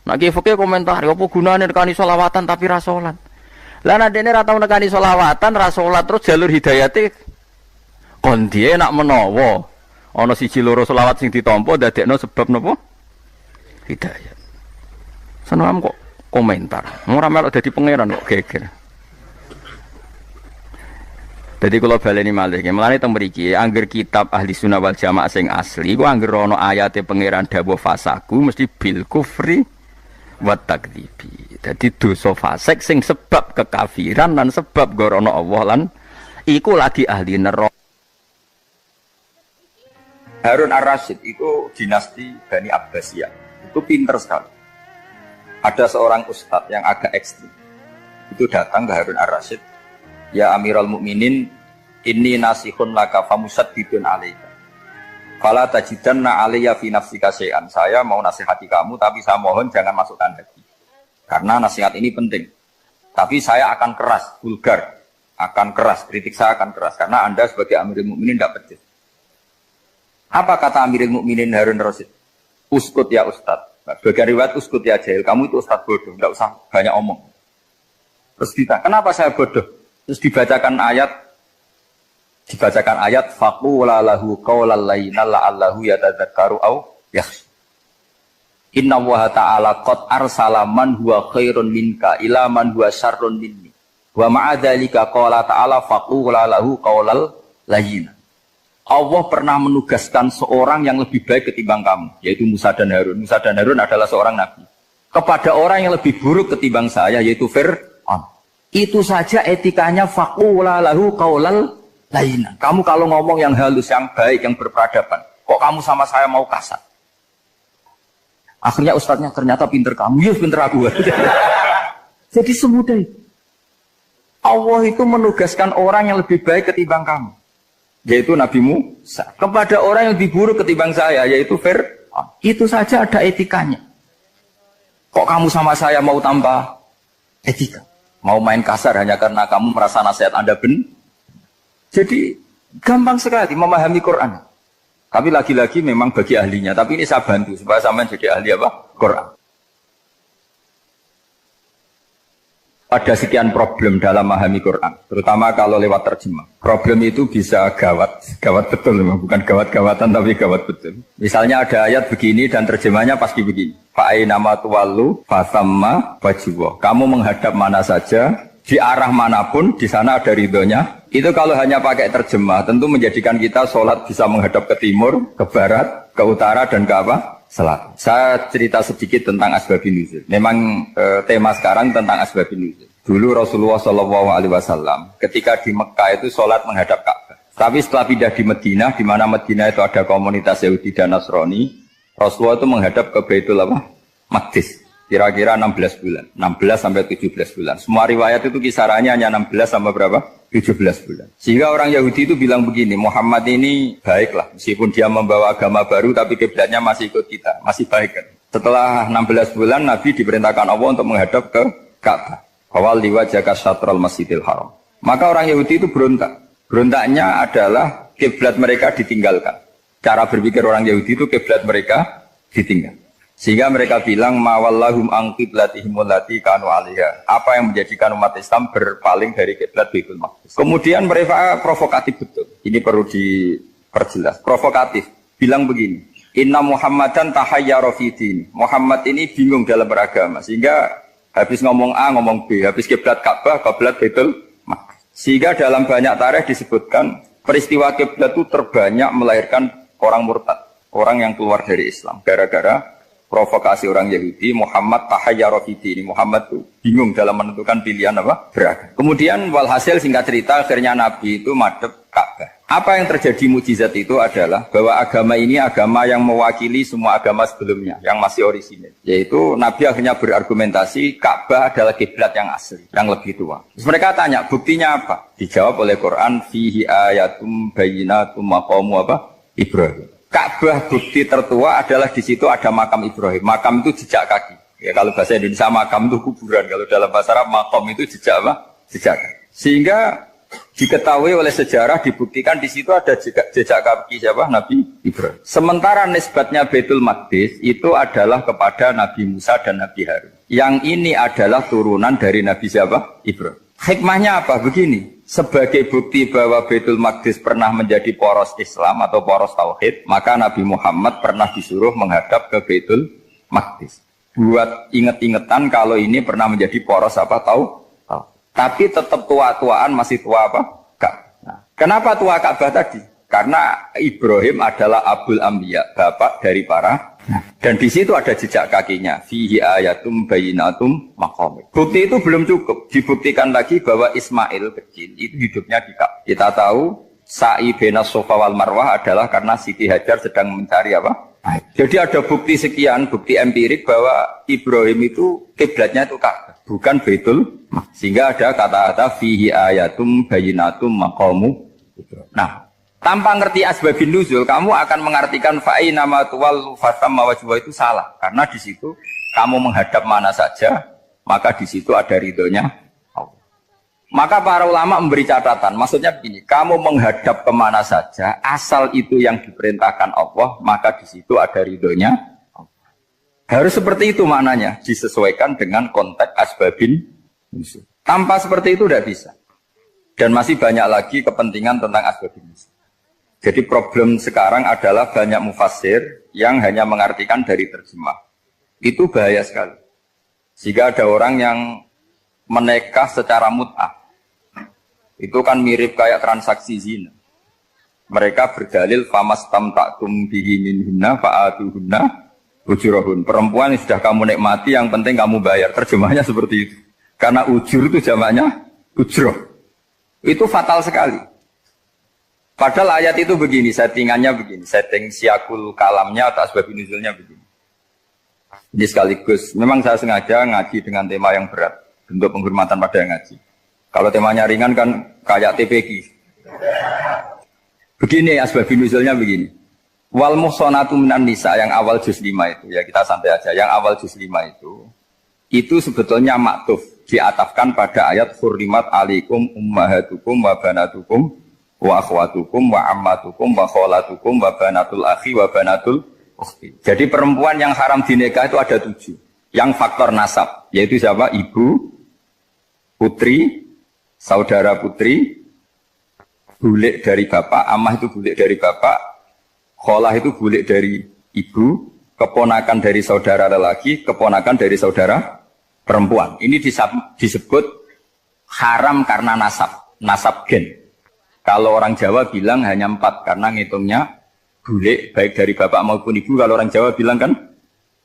Nak ki fikih komentar, apa gunane nekani selawatan tapi ra salat. Lah nek dene ra tau nekani selawatan, ra salat terus jalur hidayate kon diye nak menawa ana siji loro selawat sing ditampa dadekno sebab napa? Hidayat. Seneng kok komentar. Ora melok dadi pangeran kok geger. Jadi kalau baleni malih, mulane teng mriki angger kitab ahli sunnah wal jamaah sing asli, ku angger ana ayate pangeran dawuh fasaku mesti bil kufri wa takdzibi. Dadi dosa fasik sing sebab kekafiran dan sebab gorono Allah lan iku lagi ahli neraka. Harun ar-Rasyid itu dinasti Bani Abbasiyah. Itu pinter sekali. Ada seorang ustadz yang agak ekstrim. Itu datang ke Harun ar-Rasyid. Ya Amirul Mukminin, inni nasihun laka famusaddidun alaika. Fala tajidanna alayya fi nafsika syai'an. Saya mau nasihati kamu, tapi saya mohon jangan masukkan hati. Karena nasihat ini penting. Tapi saya akan keras, vulgar. Akan keras, kritik saya akan keras. Karena Anda sebagai Amirul Mukminin tidak pedes. Apa kata Amirul Mukminin Harun ar-Rasyid? Uskut ya Ustadz. Sebagai riwayat uskut ya jahil. Kamu itu Ustadz bodoh, tidak usah banyak omong. Terus ditanya, kenapa saya bodoh? Terus dibacakan ayat faqula lahu qaulal layyina la'allahu yatadzakkaru aw yakhsha. Inna Allaha ta'ala qad arsala man huwa khairun minka ila man huwa syarrun minni. Wa ma'a dzalika qala ta'ala faqula lahu qaulal layyina. Allah pernah menugaskan seorang yang lebih baik ketimbang kamu, yaitu Musa dan Harun. Musa dan Harun adalah seorang nabi. Kepada orang yang lebih buruk ketimbang saya, yaitu Fir'aun. Itu saja etikanya faqula lahu qaulal layyina. Kamu kalau ngomong yang halus, yang baik, yang berperadaban, kok kamu sama saya mau kasar? Akhirnya ustadznya ternyata pinter kamu, ya pinter aku. Jadi semudah itu. Allah itu menugaskan orang yang lebih baik ketimbang kamu, yaitu Nabi Musa. Kepada orang yang lebih buruk ketimbang saya, yaitu Fir'aun. Itu saja ada etikanya. Kok kamu sama saya mau tambah etika? Mau main kasar hanya karena kamu merasa nasihat Anda benar. Jadi gampang sekali memahami Quran. Tapi lagi-lagi memang bagi ahlinya. Tapi ini saya bantu supaya sampean jadi ahli apa? Quran. Ada sekian problem dalam memahami Quran, terutama kalau lewat terjemah. Problem itu bisa gawat betul, bukan gawat-gawatan tapi gawat betul. Misalnya ada ayat begini dan terjemahnya pasti begini. Fa'ainama tuwallu fasamma wajhullah. Kamu menghadap mana saja, di arah manapun, di sana ada ridhonya. Itu kalau hanya pakai terjemah, tentu menjadikan kita sholat bisa menghadap ke timur, ke barat, ke utara, dan ke apa? Selatan. Saya cerita sedikit tentang asbabun nuzul. Memang tema sekarang tentang asbabun nuzul. Dulu Rasulullah SAW ketika di Mekah itu sholat menghadap Ka'bah. Tapi setelah pindah di Madinah, di mana Madinah itu ada komunitas Yahudi dan Nasrani, Rasulullah itu menghadap ke Baitul Maqdis. Kira-kira 16 bulan, 16 sampai 17 bulan. Semua riwayat itu kisarannya hanya 16 sampai berapa? 17 bulan. Sehingga orang Yahudi itu bilang begini, Muhammad ini baiklah, meskipun dia membawa agama baru, tapi kiblatnya masih ikut kita, masih baik kan. Setelah 16 bulan, Nabi diperintahkan Allah untuk menghadap ke Ka'bah. Awal liwajaka syatrul masjidil haram. Maka orang Yahudi itu berontak. Berontaknya adalah kiblat mereka ditinggalkan. Cara berpikir orang Yahudi itu kiblat mereka ditinggal. Sehingga mereka bilang mawallahum an qiblatihim allati kanu 'alaiha. Apa yang menjadikan umat Islam berpaling dari kiblat Baitul Maqdis. Kemudian mereka provokatif betul. Ini perlu diperjelas. Provokatif. Bilang begini, "Inna Muhammadan tahayyara fi din." Muhammad ini bingung dalam beragama sehingga habis ngomong A ngomong B, habis kiblat Ka'bah, kiblat Baitul Maqdis. Sehingga dalam banyak tarikh disebutkan peristiwa kiblat itu terbanyak melahirkan orang murtad, orang yang keluar dari Islam gara-gara provokasi orang Yahudi, Muhammad tahayyara fi dini. Muhammad tuh bingung dalam menentukan pilihan apa? Beragama. Kemudian walhasil singkat cerita akhirnya Nabi itu madhep Ka'bah. Apa yang terjadi mukjizat itu adalah bahwa agama ini agama yang mewakili semua agama sebelumnya yang masih orisinil. Yaitu Nabi akhirnya berargumentasi Ka'bah adalah kiblat yang asli, yang lebih tua. Terus mereka tanya, buktinya apa? Dijawab oleh Quran, fihi ayatum bayyinatum maqamu apa? Ibrahim. Ka'bah bukti tertua adalah di situ ada makam Ibrahim. Makam itu jejak kaki. Ya, kalau bahasa Indonesia makam itu kuburan. Kalau dalam bahasa Arab makam itu jejak apa? Jejak kaki. Sehingga diketahui oleh sejarah dibuktikan di situ ada jejak kaki siapa? Nabi Ibrahim. Sementara nisbatnya Baitul Maqdis itu adalah kepada Nabi Musa dan Nabi Harun. Yang ini adalah turunan dari Nabi siapa? Ibrahim. Hikmahnya apa? Begini. Sebagai bukti bahwa Baitul Maqdis pernah menjadi poros Islam atau poros Tauhid, maka Nabi Muhammad pernah disuruh menghadap ke Baitul Maqdis. Buat inget-ingetan kalau ini pernah menjadi poros apa tahu? Tapi tetap tua-tuaan masih tua apa? Nah, kenapa tua Ka'bah tadi? Karena Ibrahim adalah Abul Anbiya, bapak dari para. Dan di situ ada jejak kakinya. Fihi ayatum bayyinatum maqam. Bukti itu belum cukup. Dibuktikan lagi bahwa Ismail kecil itu hidupnya di Ka'bah. Kita tahu sa'i bainas Safa wal Marwah adalah karena Siti Hajar sedang mencari apa? Jadi ada bukti sekian, bukti empirik bahwa Ibrahim itu kiblatnya itu Ka'bah, bukan Baitul. Sehingga ada kata-kata fihi ayatum bayyinatum maqamu. Nah, tanpa ngerti asbabun nuzul, kamu akan mengartikan fa'ina ma tuwallu fatamma wajhuhu itu salah. Karena di situ kamu menghadap mana saja, maka di situ ada ridhonya Allah. Maka para ulama memberi catatan, maksudnya begini, kamu menghadap kemana saja, asal itu yang diperintahkan Allah, maka di situ ada ridhonya Allah. Harus seperti itu maknanya, disesuaikan dengan konteks asbabun nuzul. Tanpa seperti itu tidak bisa. Dan masih banyak lagi kepentingan tentang asbabun nuzul. Jadi problem sekarang adalah banyak mufassir yang hanya mengartikan dari terjemah. Itu bahaya sekali. Jika ada orang yang menikah secara mut'ah, itu kan mirip kayak transaksi zina. Mereka berdalil famastamta'tum bihi minhunna fa'atuhunna ujurahun. Perempuan yang sudah kamu nikmati, yang penting kamu bayar. Terjemahnya seperti itu. Karena ujur itu jamaknya ujroh. Itu fatal sekali. Padahal ayat itu begini, settingannya begini, setting siakul kalamnya atau asbabun nuzulnya begini. Ini sekaligus, memang saya sengaja ngaji dengan tema yang berat, bentuk penghormatan pada yang ngaji. Kalau temanya ringan kan kayak TPG. Begini asbabun nuzulnya begini. Wal muhsanatu minan nisa yang awal juz 5 itu, ya kita santai aja, yang awal juz 5 itu sebetulnya maktuf, diatafkan pada ayat hurrimat alaikum ummahatukum wa banatukum wa akhwatukum wa ammatukum wa kholatukum wa banatul akhi wa banatul ukhti. Jadi perempuan yang haram dinikah itu ada 7. Yang faktor nasab, yaitu siapa? Ibu, putri, saudara putri, bulik dari bapak, ammah itu bulik dari bapak, kholah itu bulik dari ibu, keponakan dari saudara lelaki, keponakan dari saudara perempuan. Ini disebut haram karena nasab gen. Kalau orang Jawa bilang hanya 4 karena ngitungnya bule baik dari bapak maupun ibu. Kalau orang Jawa bilang kan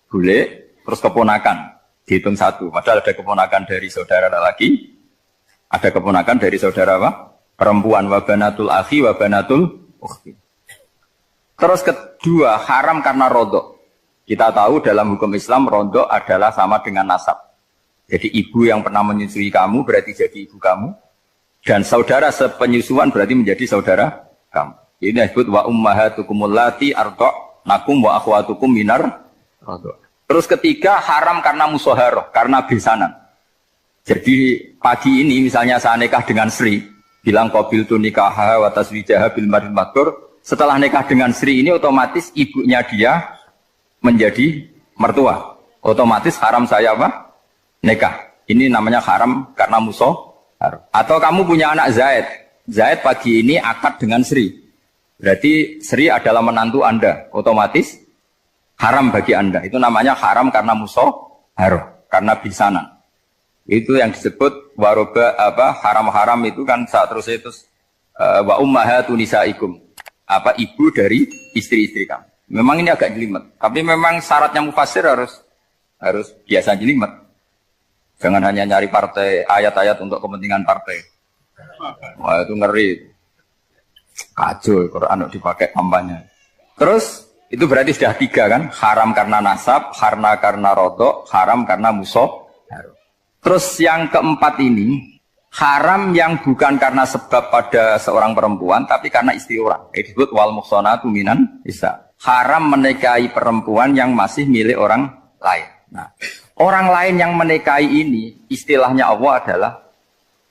bule terus keponakan dihitung 1. Padahal ada keponakan dari saudara lelaki, ada keponakan dari saudara apa? Perempuan. Wabanatul akhi wabanatul ukhti. Terus kedua haram karena rodok. Kita tahu dalam hukum Islam rodok adalah sama dengan nasab. Jadi ibu yang pernah menyusui kamu berarti jadi ibu kamu. Dan saudara sepenyusuan berarti menjadi saudara kamu. Ini disebut wa ummahatukumul lati arda'nakum wa akhwatukum minar radha'. Terus ketiga haram karena musaharah, karena besanan. Jadi pagi ini misalnya saya nikah dengan Sri, bilang qabiltu nikaha wa taswijaha bil mar'il maghfur. Setelah nikah dengan Sri ini otomatis ibunya dia menjadi mertua. Otomatis haram saya apa? Nikah. Ini namanya haram karena musaharah. Atau kamu punya anak Zaid. Zaid pagi ini akad dengan Sri. Berarti Sri adalah menantu Anda. Otomatis haram bagi Anda. Itu namanya haram karena musaharah, karena bisanan. Itu yang disebut waroba apa haram-haram itu kan saat terus wa ummahatu nisaikum. Apa ibu dari istri-istri kamu. Memang ini agak jelimet, tapi memang syaratnya mufassir harus biasa jelimet. Jangan hanya nyari partai ayat-ayat untuk kepentingan partai. Wah itu ngeri. Kacau Quran dipakai kampanye. Terus itu berarti sudah 3 kan? Haram karena nasab, karena rodok, haram karena musuh. Terus yang keempat ini haram yang bukan karena sebab pada seorang perempuan, tapi karena istri orang. Disebut wal muhsanatu minan nisa. Haram menikahi perempuan yang masih milik orang lain. Nah, orang lain yang menikahi ini, istilahnya Allah adalah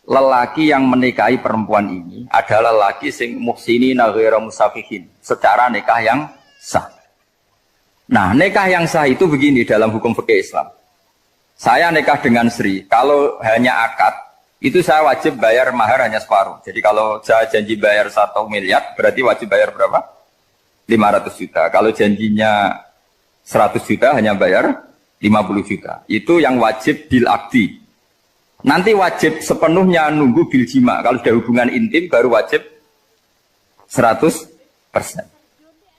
lelaki yang menikahi perempuan ini adalah lelaki sing muhsinina ghairu musafihin, secara nikah yang sah. Nah, nikah yang sah itu begini dalam hukum fikih Islam. Saya nikah dengan Sri, kalau hanya akad, itu saya wajib bayar mahar hanya separuh. Jadi kalau saya janji bayar 1 miliar, berarti wajib bayar berapa? 500 juta. Kalau janjinya 100 juta hanya bayar 50 juta. Itu yang wajib bil akdi. Nanti wajib sepenuhnya nunggu bil jima. Kalau sudah hubungan intim baru wajib 100%.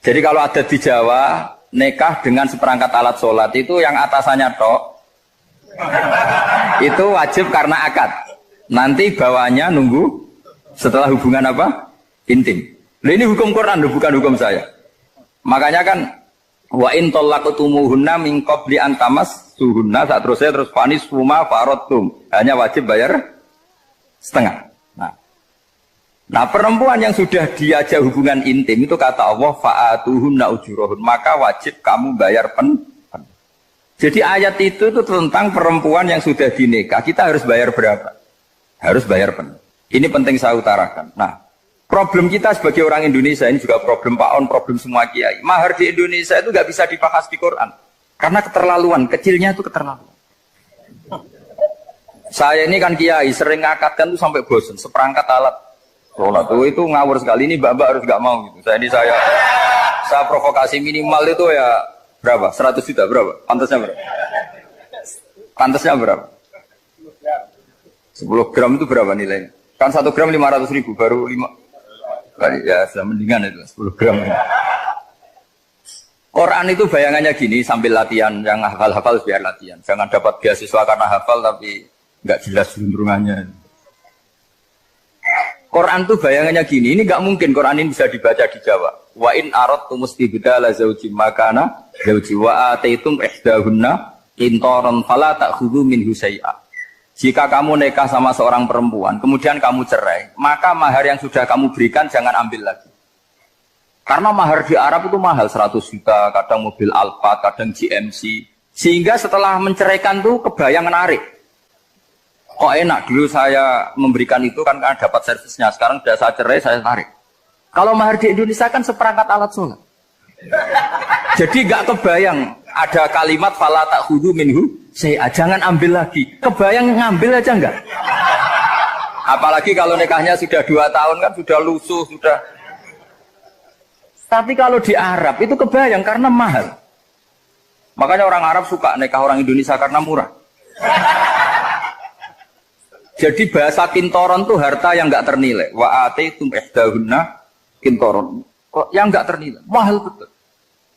Jadi kalau ada di Jawa nikah dengan seperangkat alat sholat itu yang atasannya tok itu wajib karena akad. Nanti bawahnya nunggu setelah hubungan apa? Intim. Nah, ini hukum Quran bukan hukum saya. Makanya kan wa in talaqtumuhunna min qabli an tamassuhunna terus fanis huma faradtum. Hanya wajib bayar setengah. Nah, perempuan yang sudah diajak hubungan intim itu kata Allah fa'atuhunna ujurahun, maka wajib kamu bayar pen. Jadi ayat itu tentang perempuan yang sudah dinikah, kita harus bayar berapa? Harus bayar pen. Ini penting saya utarakan. Nah, problem kita sebagai orang Indonesia, ini juga problem Pak On, problem semua kiai. Mahar di Indonesia itu nggak bisa dibahas di Quran. Karena keterlaluan, kecilnya itu keterlaluan. Saya ini kan kiai, sering ngakatkan itu sampai bosan, seperangkat alat sholat itu ngawur sekali. Ini mbak-mbak harus nggak mau gitu. Saya provokasi minimal itu ya berapa? 100 juta berapa? Pantasnya berapa? Pantasnya berapa? 10 gram itu berapa nilainya? Kan 1 gram 500.000 baru 5. Ya sudah mendingan itu 10 gram. Quran itu bayangannya gini sambil latihan, yang hafal-hafal biar latihan. Jangan dapat beasiswa karena hafal tapi nggak jelas juntrungannya. Quran itu bayangannya gini, ini nggak mungkin Quran ini bisa dibaca di Jawa. Wa in aradtum istibdala zaujin makana zauji wa ataitum ihdahunna qintaran fala ta'khudhu minhu syai'a. Jika kamu nikah sama seorang perempuan, kemudian kamu cerai, maka mahar yang sudah kamu berikan jangan ambil lagi. Karena mahar di Arab itu mahal, 100 juta, kadang mobil Alphard, kadang GMC. Sehingga setelah menceraikan tuh kebayang menarik. Kok enak, dulu saya memberikan itu kan karena dapat servisnya, sekarang sudah saya cerai, saya tarik. Kalau mahar di Indonesia kan seperangkat alat sholat. Jadi gak kebayang ada kalimat fala ta'khudhu minhu syai'a, jangan ambil lagi. Kebayang ngambil aja enggak? Apalagi kalau nikahnya sudah 2 tahun kan sudah lusuh, sudah. Tapi kalau di Arab itu kebayang karena mahal. Makanya orang Arab suka nikah orang Indonesia karena murah. Jadi bahasa kintoron itu harta yang enggak ternilai. Wa ataitum ihdahunna kintoron. Kok yang enggak ternilai? Mahal betul.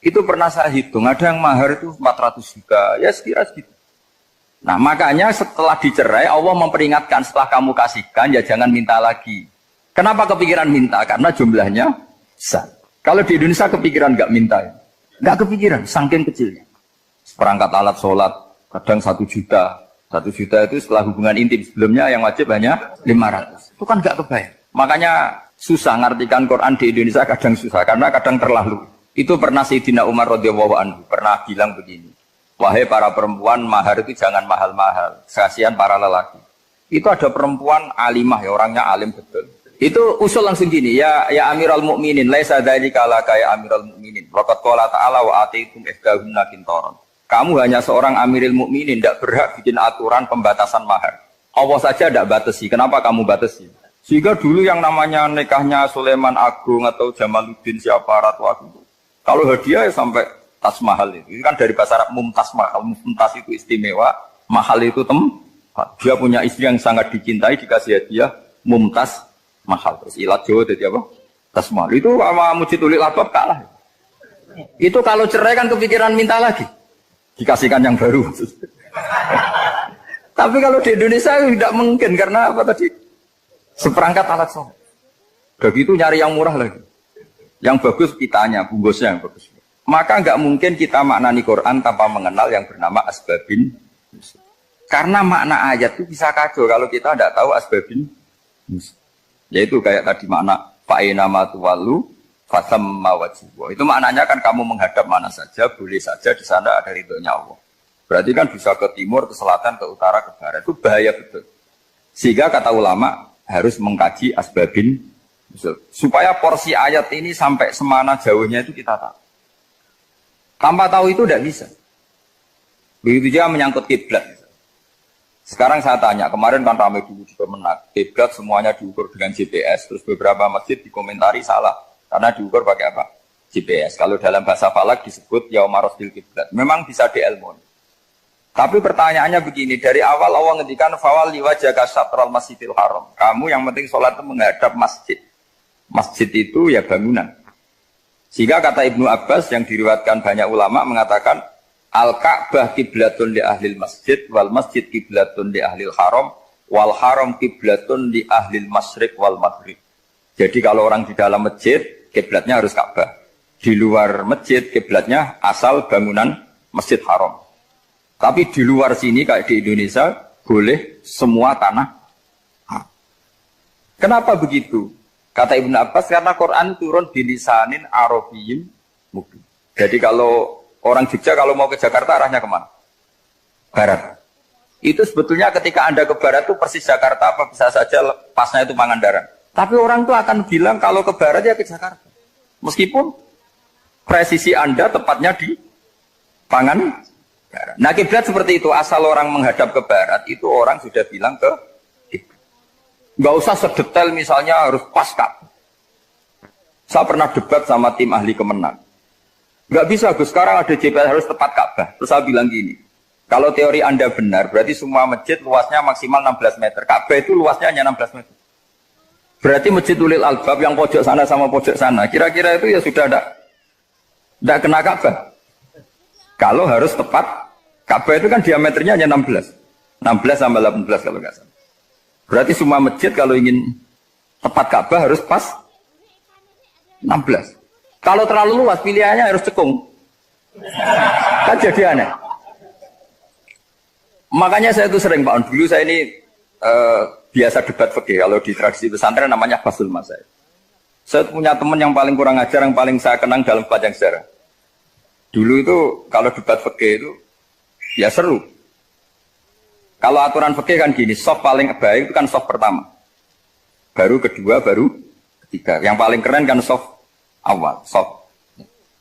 Itu pernah saya hitung, ada yang mahar itu 400 juta, ya sekira segitu. Nah makanya setelah dicerai, Allah memperingatkan setelah kamu kasihkan, ya jangan minta lagi. Kenapa kepikiran minta? Karena jumlahnya besar. Kalau di Indonesia kepikiran nggak minta ya? Nggak kepikiran, saking kecilnya. Perangkat alat sholat, kadang 1 juta. 1 juta itu setelah hubungan intim, sebelumnya yang wajib hanya 500. Itu kan nggak kebayang. Makanya susah ngartikan Quran di Indonesia, kadang susah, karena kadang terlalu. Itu pernah Sayyidina Umar radhiyallahu anhu pernah bilang begini, wahai para perempuan, mahar itu jangan mahal-mahal, kasihan para lelaki. Itu ada perempuan alimah, ya orangnya alim betul. Itu usul langsung gini, ya Amirul Mukminin, laisa dzalika laka ya Amirul Mukminin. Waqad qala ta'ala wa atiitum ihdahunna qintaran. Kamu hanya seorang Amirul Mukminin, tidak berhak bikin aturan pembatasan mahar. Allah saja tidak batasi, kenapa kamu batasi? Sehingga dulu yang namanya nikahnya Sulaiman Agung atau Jamaluddin siapa Ratu Agung, kalau hadiah ya sampai tas mahal itu kan dari bahasa Arab mumtaz mahal, mumtaz itu istimewa, mahal itu tempat. Dia punya istri yang sangat dicintai, dikasih hadiah mumtaz mahal. Terus ilat Jawa jadi apa? Tas mahal itu sama Mujid Ulil Albab kalah. Itu kalau cerai kan kepikiran minta lagi. Dikasihkan yang baru. Tapi kalau di Indonesia tidak mungkin karena apa tadi? Seperangkat alat sholat. Begitu nyari yang murah lagi. Yang bagus kitanya, bungkusnya yang bagus. Maka nggak mungkin kita maknani Quran tanpa mengenal yang bernama asbabin. Karena makna ayat itu bisa kacau kalau kita tidak tahu asbabin. Yaitu kayak tadi makna fa'ina ma tuwallu fasamma wajhu. Itu maknanya kan kamu menghadap mana saja, boleh saja di sana ada ridhonya Allah. Berarti kan bisa ke timur, ke selatan, ke utara, ke barat. Itu bahaya betul. Sehingga kata ulama harus mengkaji asbabin supaya porsi ayat ini sampai semana jauhnya itu kita tahu. Tanpa tahu itu tidak bisa. Begitu juga menyangkut kiblat. Sekarang saya tanya, kemarin kan ramai dulu di Kemenak, kiblat semuanya diukur dengan GPS, terus beberapa masjid dikomentari salah karena diukur pakai apa? GPS. Kalau dalam bahasa falak disebut yaumarosdil kiblat. Memang bisa diilmoni. Tapi pertanyaannya begini, dari awal Allah ngendikan fawal liwajhaka syatral masjidil haram. Kamu yang penting sholat itu menghadap masjid. Masjid itu ya bangunan. Sehingga kata Ibnu Abbas yang diriwayatkan banyak ulama mengatakan Al-Ka'bah kiblatun li ahlil masjid wal masjid kiblatun li ahlil haram wal haram kiblatun li ahlil masyriq wal maghrib. Jadi kalau orang di dalam masjid kiblatnya harus Ka'bah. Di luar masjid kiblatnya asal bangunan Masjid Haram. Tapi di luar sini kayak di Indonesia boleh semua tanah. Kenapa begitu? Kata Ibnu Abbas karena Quran turun bilisanin arabiyyin mubin. Jadi kalau orang Jogja kalau mau ke Jakarta arahnya kemana? Barat. Itu sebetulnya ketika Anda ke barat itu persis Jakarta apa bisa saja pasnya itu Pangandaran. Tapi orang itu akan bilang kalau ke barat ya ke Jakarta. Meskipun presisi Anda tepatnya di Pangandaran. Nah kiblat seperti itu, asal orang menghadap ke barat itu orang sudah bilang ke kiblat. Nggak usah sedetail misalnya harus pas Ka'bah. Saya pernah debat sama tim ahli Kemenak. Nggak bisa Gus, sekarang ada GPS harus tepat Ka'bah. Terus saya bilang gini, kalau teori Anda benar, berarti semua masjid luasnya maksimal 16 meter. Ka'bah itu luasnya hanya 16 meter. Berarti Masjid Ulil Albab yang pojok sana sama pojok sana, kira-kira itu ya sudah tidak kena Ka'bah. Kalau harus tepat, Ka'bah itu kan diameternya hanya 16. 16 sampai 18 kalau nggak salah. Berarti semua masjid kalau ingin tepat Ka'bah harus pas 16. Kalau terlalu luas pilihannya harus cekung. Kan jadi aneh. Makanya saya itu sering Pak, dulu saya ini biasa debat fikih. Kalau di tradisi pesantren namanya Basul Masail. Saya punya teman yang paling kurang ajar, yang paling saya kenang dalam panjang sejarah. Dulu itu kalau debat fikih itu ya seru. Kalau aturan fikih kan gini, soft paling baik itu kan soft pertama. Baru kedua, baru ketiga. Yang paling keren kan soft awal, soft.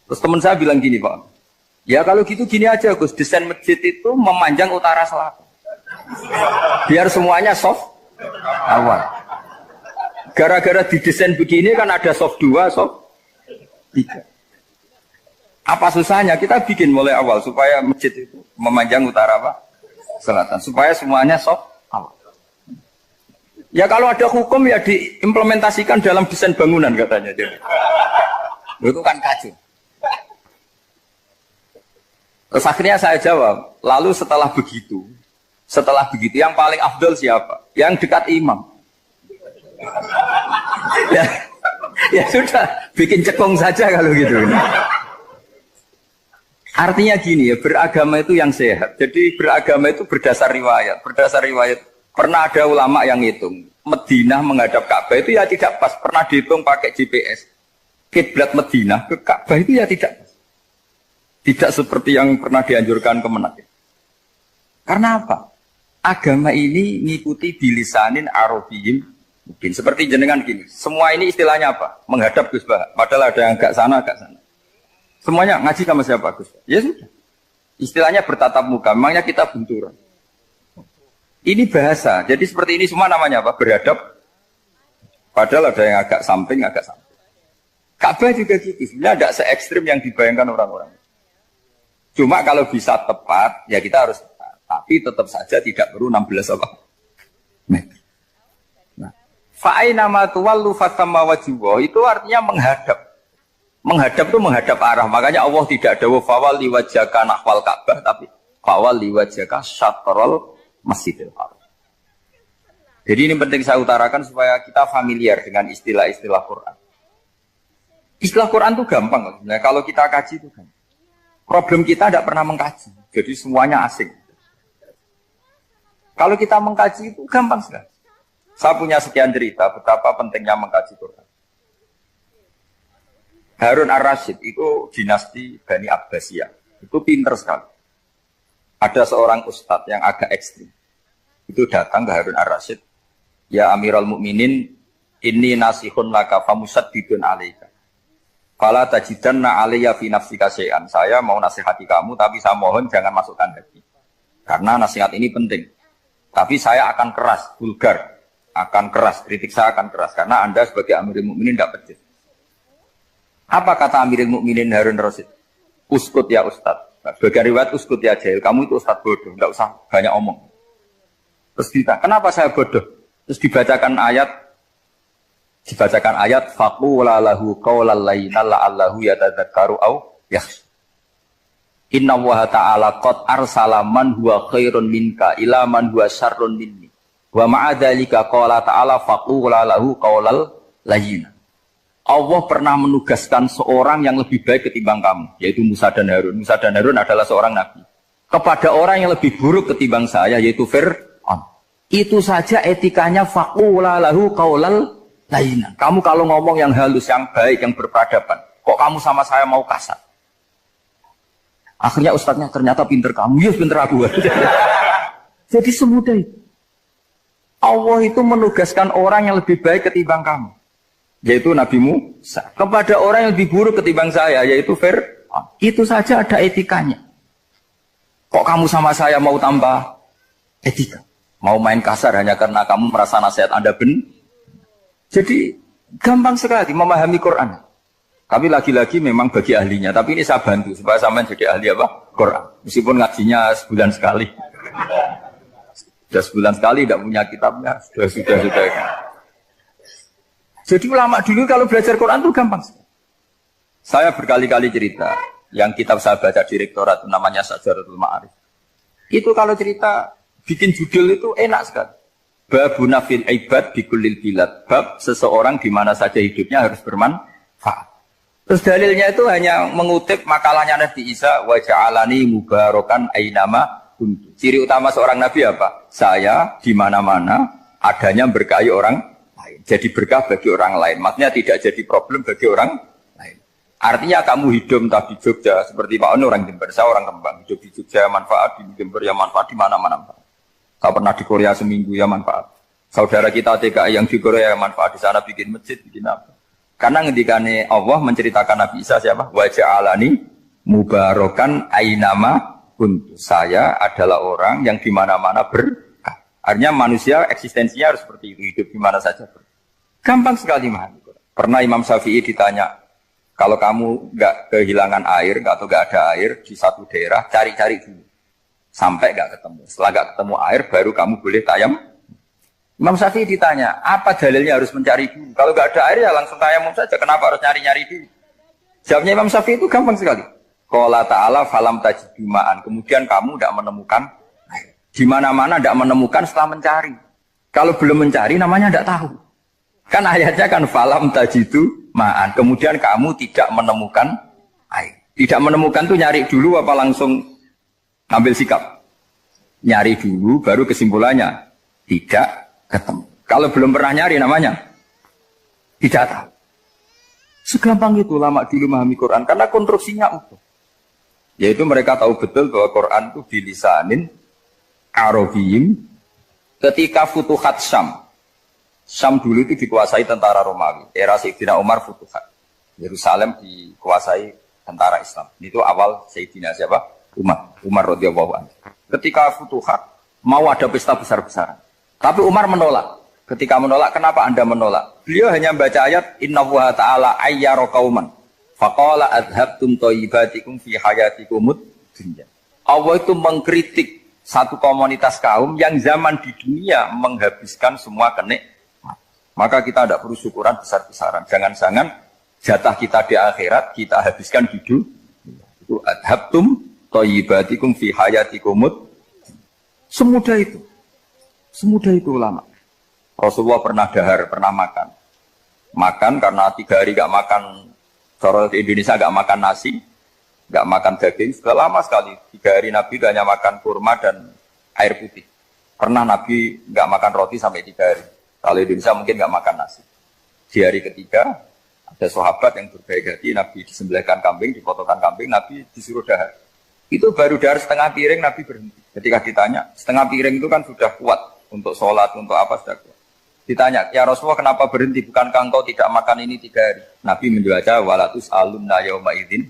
Terus teman saya bilang gini Pak, ya kalau gitu gini aja Gus, desain masjid itu memanjang utara selatan. Biar semuanya soft awal. Gara-gara didesain begini kan ada soft 2, soft 3. Apa susahnya? Kita bikin mulai awal supaya masjid itu memanjang utara apa? Selatan. Supaya semuanya soft awal. Ya kalau ada hukum ya diimplementasikan dalam desain bangunan katanya. Itu kan kacau. Terus akhirnya saya jawab, lalu setelah begitu yang paling afdol siapa? Yang dekat imam. Ya sudah, bikin cekung saja kalau gitu. Artinya gini ya, beragama itu yang sehat. Jadi beragama itu berdasar riwayat. Berdasar riwayat, pernah ada ulama yang hitung. Madinah menghadap Ka'bah itu ya tidak pas. Pernah dihitung pakai GPS. Kiblat Madinah ke Ka'bah itu ya tidak pas. Tidak seperti yang pernah dianjurkan Kemenak. Karena apa? Agama ini ngikuti bilisanin arabiyyin mungkin. Seperti jenengan gini. Semua ini istilahnya apa? Menghadap Gus Bah. Padahal ada yang agak sana, agak sana. Semuanya ngaji sama siapa Gus? Ya sudah. Istilahnya bertatap muka. Memangnya kita benturan. Ini bahasa. Jadi seperti ini semua namanya apa? Berhadap. Padahal ada yang agak samping, agak samping. Ka'bah juga gitu. Sebenarnya tidak se-ekstrim yang dibayangkan orang-orang. Cuma kalau bisa tepat, ya kita harus tepat. Tapi tetap saja tidak perlu 16 apa? Meter. Nah, fa'ainama tuwallu fatamma wajhuwa itu artinya menghadap. Menghadap itu menghadap arah. Makanya Allah tidak dawuh fawalli wajhaka nahwal Ka'bah, tapi fawalli wajhaka syatrul Masjidil Haram. Jadi ini penting saya utarakan supaya kita familiar dengan istilah-istilah Quran. Istilah Quran itu gampang. Nah, kalau kita kaji itu kan. Problem kita tidak pernah mengkaji. Jadi semuanya asing. Kalau kita mengkaji itu gampang sekali. Saya punya sekian cerita betapa pentingnya mengkaji Quran. Harun ar-Rasyid itu dinasti Bani Abbasiyah. Itu pinter sekali. Ada seorang ustadz yang agak ekstrim. Itu datang ke Harun ar-Rasyid. Ya Amirul Mukminin, inni nasihun laka famusaddidun alaika. Fala tajidanna alayya fi nafsika syai'an. Saya mau nasihati kamu, tapi saya mohon jangan masukkan hati. Karena nasihat ini penting. Tapi saya akan keras, vulgar. Akan keras, kritik saya akan keras. Karena Anda sebagai Amirul Mukminin tidak pedes. Apa kata Amirul Mukminin Harun ar-Rasyid? Uskut ya Ustadz. Sebagai riwayat uskut ya jahil. Kamu itu Ustadz bodoh, tidak usah banyak omong. Terus ditanya, kenapa saya bodoh? Terus dibacakan ayat faqula lahu qaulal layyina la'allahu yatadzakkaru aw yakhsha. Inna Allaha ta'ala qad arsala man huwa khairun minka ila man huwa syarrun minni. Wa ma'a dzalika qala ta'ala faqula lahu qaulal layyina. Allah pernah menugaskan seorang yang lebih baik ketimbang kamu, yaitu Musa dan Harun. Musa dan Harun adalah seorang nabi. Kepada orang yang lebih buruk ketimbang saya, yaitu Fir'aun. Itu saja etikanya faqula lahu qaulal layyina. Kamu kalau ngomong yang halus, yang baik, yang berperadaban, kok kamu sama saya mau kasar? Akhirnya ustadznya ternyata pinter kamu, ya pinter aku. Jadi semudah itu. Allah itu menugaskan orang yang lebih baik ketimbang kamu, yaitu Nabi Musa, kepada orang yang lebih buruk ketimbang saya, yaitu Fir'aun. Itu saja ada etikanya. Kok kamu sama saya mau tambah etika? Mau main kasar hanya karena kamu merasa nasihat Anda benar? Jadi gampang sekali memahami Quran. Tapi lagi-lagi memang bagi ahlinya. Tapi ini saya bantu supaya sampean jadi ahli apa? Quran. Meskipun ngajinya sebulan sekali. Sudah sebulan sekali tidak punya kitabnya. Sudah. Jadi ulama dulu kalau belajar Quran itu gampang. Saya berkali-kali cerita. Yang kitab saya baca di rektorat namanya Sajaratul Ma'arif. Itu kalau cerita bikin judul itu enak sekali. Babuna fil ibad bikulil bilad. Bab seseorang di mana saja hidupnya harus bermanfaat. Terus dalilnya itu hanya mengutip makalahnya Nabi Isa, wa ja'alani mubarakan ainama kuntu. Ciri utama seorang nabi apa? Saya di mana-mana adanya berkahi orang lain. Jadi berkah bagi orang lain. Maksudnya tidak jadi problem bagi orang lain. Artinya kamu hidup entah di Jogja seperti Pak Ono orang Jember, saya orang Rembang. Hidup di Jogja manfaat, di Jember ya manfaat, di mana-mana. Saya pernah di Korea seminggu ya manfaat. Saudara kita TKI yang di Korea manfaat, di sana bikin masjid, bikin apa. Karena ngendikane Allah menceritakan Nabi Isa siapa? Wa ja'alani mubarakan ainama kuntu. Saya adalah orang yang di mana-mana berkah. Artinya manusia eksistensinya harus seperti itu, hidup di mana saja. Gampang sekali memahami. Pernah Imam Syafi'i ditanya, kalau kamu nggak kehilangan air atau nggak ada air di satu daerah, cari-cari dulu. Sampai nggak ketemu. Setelah nggak ketemu air, baru kamu boleh tayam. Imam Syafi'i ditanya, apa dalilnya harus mencari dulu? Kalau nggak ada air ya langsung tayamum saja. Kenapa harus nyari-nyari dulu? Jawabnya Imam Syafi'i itu gampang sekali. Qala ta'ala falam tajidu ma'an. Kemudian kamu tidak menemukan air. Di mana-mana tidak menemukan setelah mencari. Kalau belum mencari namanya tidak tahu. Kan ayatnya kan falam tajidu ma'an. Kemudian kamu tidak menemukan air. Tidak menemukan itu nyari dulu apa langsung ambil sikap? Nyari dulu baru kesimpulannya tidak ketemu. Kalau belum pernah nyari namanya tidak tahu. Segampang itu ulama dulu memahami Quran karena konstruksinya utuh. Yaitu mereka tahu betul bahwa Quran itu bilisanin Arabiyyin. Ketika Futuhat Syam. Syam dulu itu dikuasai tentara Romawi. Era Sayyidina Umar Futuhat. Yerusalem dikuasai tentara Islam. Itu awal Sayyidina siapa? Umar radhiyallahu anhu. Ketika Futuhat mau ada pesta besar-besaran. Tapi Umar menolak. Ketika menolak, kenapa Anda menolak? Beliau hanya baca ayat Inna Allaha ta'ala ayyara qauman faqala adhabtum thayyibatikum fi hayatikumud dunya. Allah itu mengkritik satu komunitas kaum yang zaman di dunia menghabiskan semua kenikmatan. Maka kita tidak perlu syukuran besar-besaran. Jangan-jangan Jatah kita di akhirat kita habiskan di dunia. Itu adhabtum thayyibatikum fi hayatikumut. Semudah itu. Semudah itu ulama. Rasulullah pernah dahar, pernah makan. Makan karena 3 hari gak makan, cara di Indonesia gak makan nasi, gak makan daging, sudah lama sekali. 3 hari Nabi hanya makan kurma dan air putih. Pernah Nabi gak makan roti sampai 3 hari. Kalau Indonesia mungkin gak makan nasi. Di hari ketiga, ada sahabat yang berbaik hati, Nabi disembelihkan kambing, dipotongkan kambing, Nabi disuruh dahar. Itu baru dahar setengah piring, Nabi berhenti. Ketika ditanya, setengah piring itu kan sudah kuat untuk sholat, untuk apa sudah kuat. Ditanya, ya Rasulullah kenapa berhenti? Bukankah engkau tidak makan ini 3 hari? Nabi menjawab, walatus alumna yauma idzin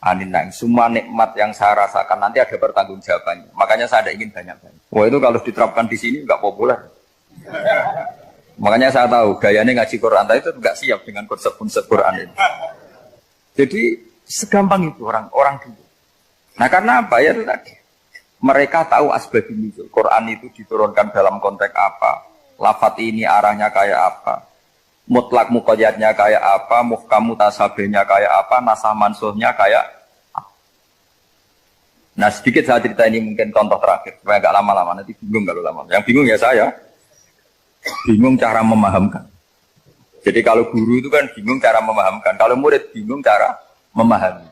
anin naim. Semua nikmat yang saya rasakan nanti ada pertanggungjawabannya. Makanya saya ada ingin banyak-banyak. Wah itu kalau diterapkan di sini nggak populer. Makanya saya tahu gayanya ngaji Quran itu nggak siap dengan konsep-konsep Quran ini. Jadi segampang itu orang dulu. Nah karena apa ya itu tadi? Mereka tahu asbabun nuzul. Quran itu diturunkan dalam konteks apa? Lafat ini arahnya kayak apa? Mutlak muqayyadnya kayak apa, muhkam mutasabihnya kayak apa, nasah mansuhnya kayak apa. Nah sedikit saya cerita ini mungkin contoh terakhir, supaya agak lama-lama, nanti bingung kalau lama. Yang bingung ya saya, bingung cara memahamkan. Jadi kalau guru itu kan bingung cara memahamkan, kalau murid bingung cara memahami.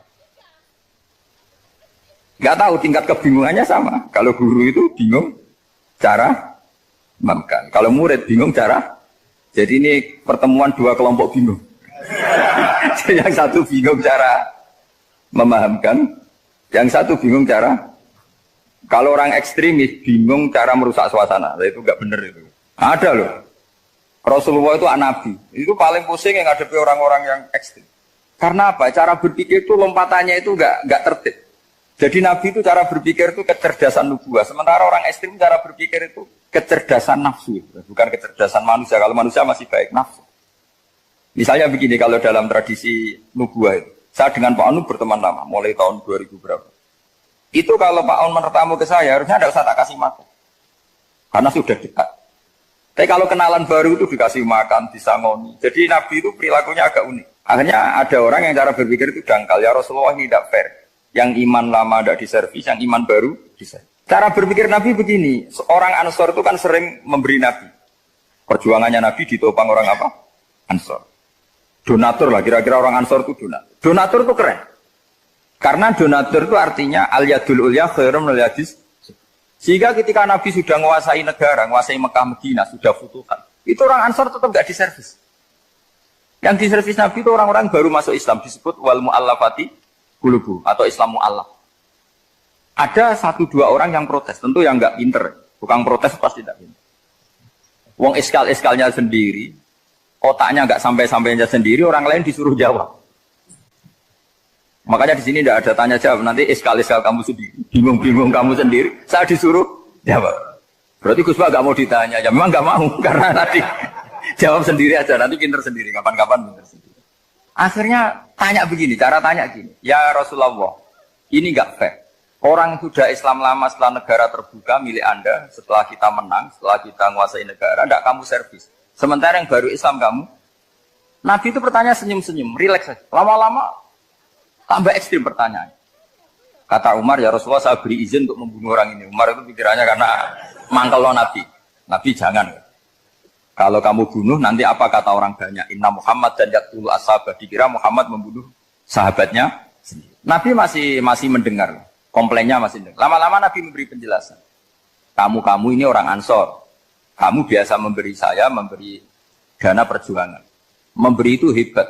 Nggak tahu tingkat kebingungannya sama, kalau guru itu bingung cara memahamkan, kalau murid bingung cara. Jadi ini pertemuan 2 kelompok bingung. Yang satu bingung cara memahamkan, yang satu bingung cara. Kalau orang ekstremis bingung cara merusak suasana, itu nggak benar itu. Ada loh. Rasulullah itu nabi, itu paling pusing yang ngadepi orang-orang yang ekstrim. Karena apa? Cara berpikir itu lompatannya itu nggak tertib. Jadi nabi itu cara berpikir itu kecerdasan nubuah. Sementara orang ekstrim cara berpikir itu kecerdasan nafsu, bukan kecerdasan manusia. Kalau manusia masih baik nafsu. Misalnya begini, kalau dalam tradisi nubuah itu, saya dengan Pak Anu berteman lama, mulai tahun 2000 berapa. Itu kalau Pak Anu bertamu ke saya, harusnya tidak usah tak kasih makan, karena sudah dekat. Tapi kalau kenalan baru itu dikasih makan, disangoni. Jadi Nabi itu perilakunya agak unik. Akhirnya ada orang yang cara berpikir itu dangkal, ya Rasulullah ini tidak fair. Yang iman lama tidak diservis, yang iman baru diservis. Cara berpikir Nabi begini, seorang Ansor itu kan sering memberi Nabi. Perjuangannya Nabi ditopang orang apa? Ansor. Donatur lah, kira-kira orang Ansor itu donatur. Donatur itu keren. Karena donatur itu artinya al-yadul ulya khairum minal yadis. Sehingga ketika Nabi sudah menguasai negara, menguasai Mekah Madinah, sudah futuhan, itu orang Ansor tetap tidak diservis. Yang diservis Nabi itu orang-orang baru masuk Islam, disebut wal mu'allafati qulubuhum atau Islam mu'allaf. Ada 1-2 orang yang protes, tentu yang nggak pinter, bukan protes pasti tidak pinter. Wong iskal-iskalnya sendiri, otaknya nggak sampai-sampainya sendiri, orang lain disuruh jawab. Makanya di sini tidak ada tanya jawab, nanti iskal-iskal kamu sendiri, bingung-bingung kamu sendiri, saya disuruh jawab. Berarti Gus Pak nggak mau ditanya, ya memang nggak mau, karena tadi jawab sendiri aja, nanti pinter sendiri, kapan-kapan pinter sendiri. Akhirnya tanya begini, cara tanya gini, ya Rasulullah, ini nggak fair. Orang sudah Islam lama setelah negara terbuka milik Anda, setelah kita menang, setelah kita menguasai negara, tidak kamu servis. Sementara yang baru Islam kamu, Nabi itu pertanyaan senyum-senyum, rileks saja. Lama-lama tambah ekstrim pertanyaan. Kata Umar, ya Rasulullah saya beri izin untuk membunuh orang ini. Umar itu pikirannya karena mangkel lo Nabi. Nabi jangan. Kalau kamu bunuh, nanti apa kata orang banyak? Inna Muhammad dan yaqtulu ashabah. Dikira Muhammad membunuh sahabatnya sendiri. Nabi masih mendengar. Komplainnya masih dengar. Lama-lama Nabi memberi penjelasan. Kamu ini orang Ansor. Kamu biasa memberi saya, memberi dana perjuangan. Memberi itu hebat.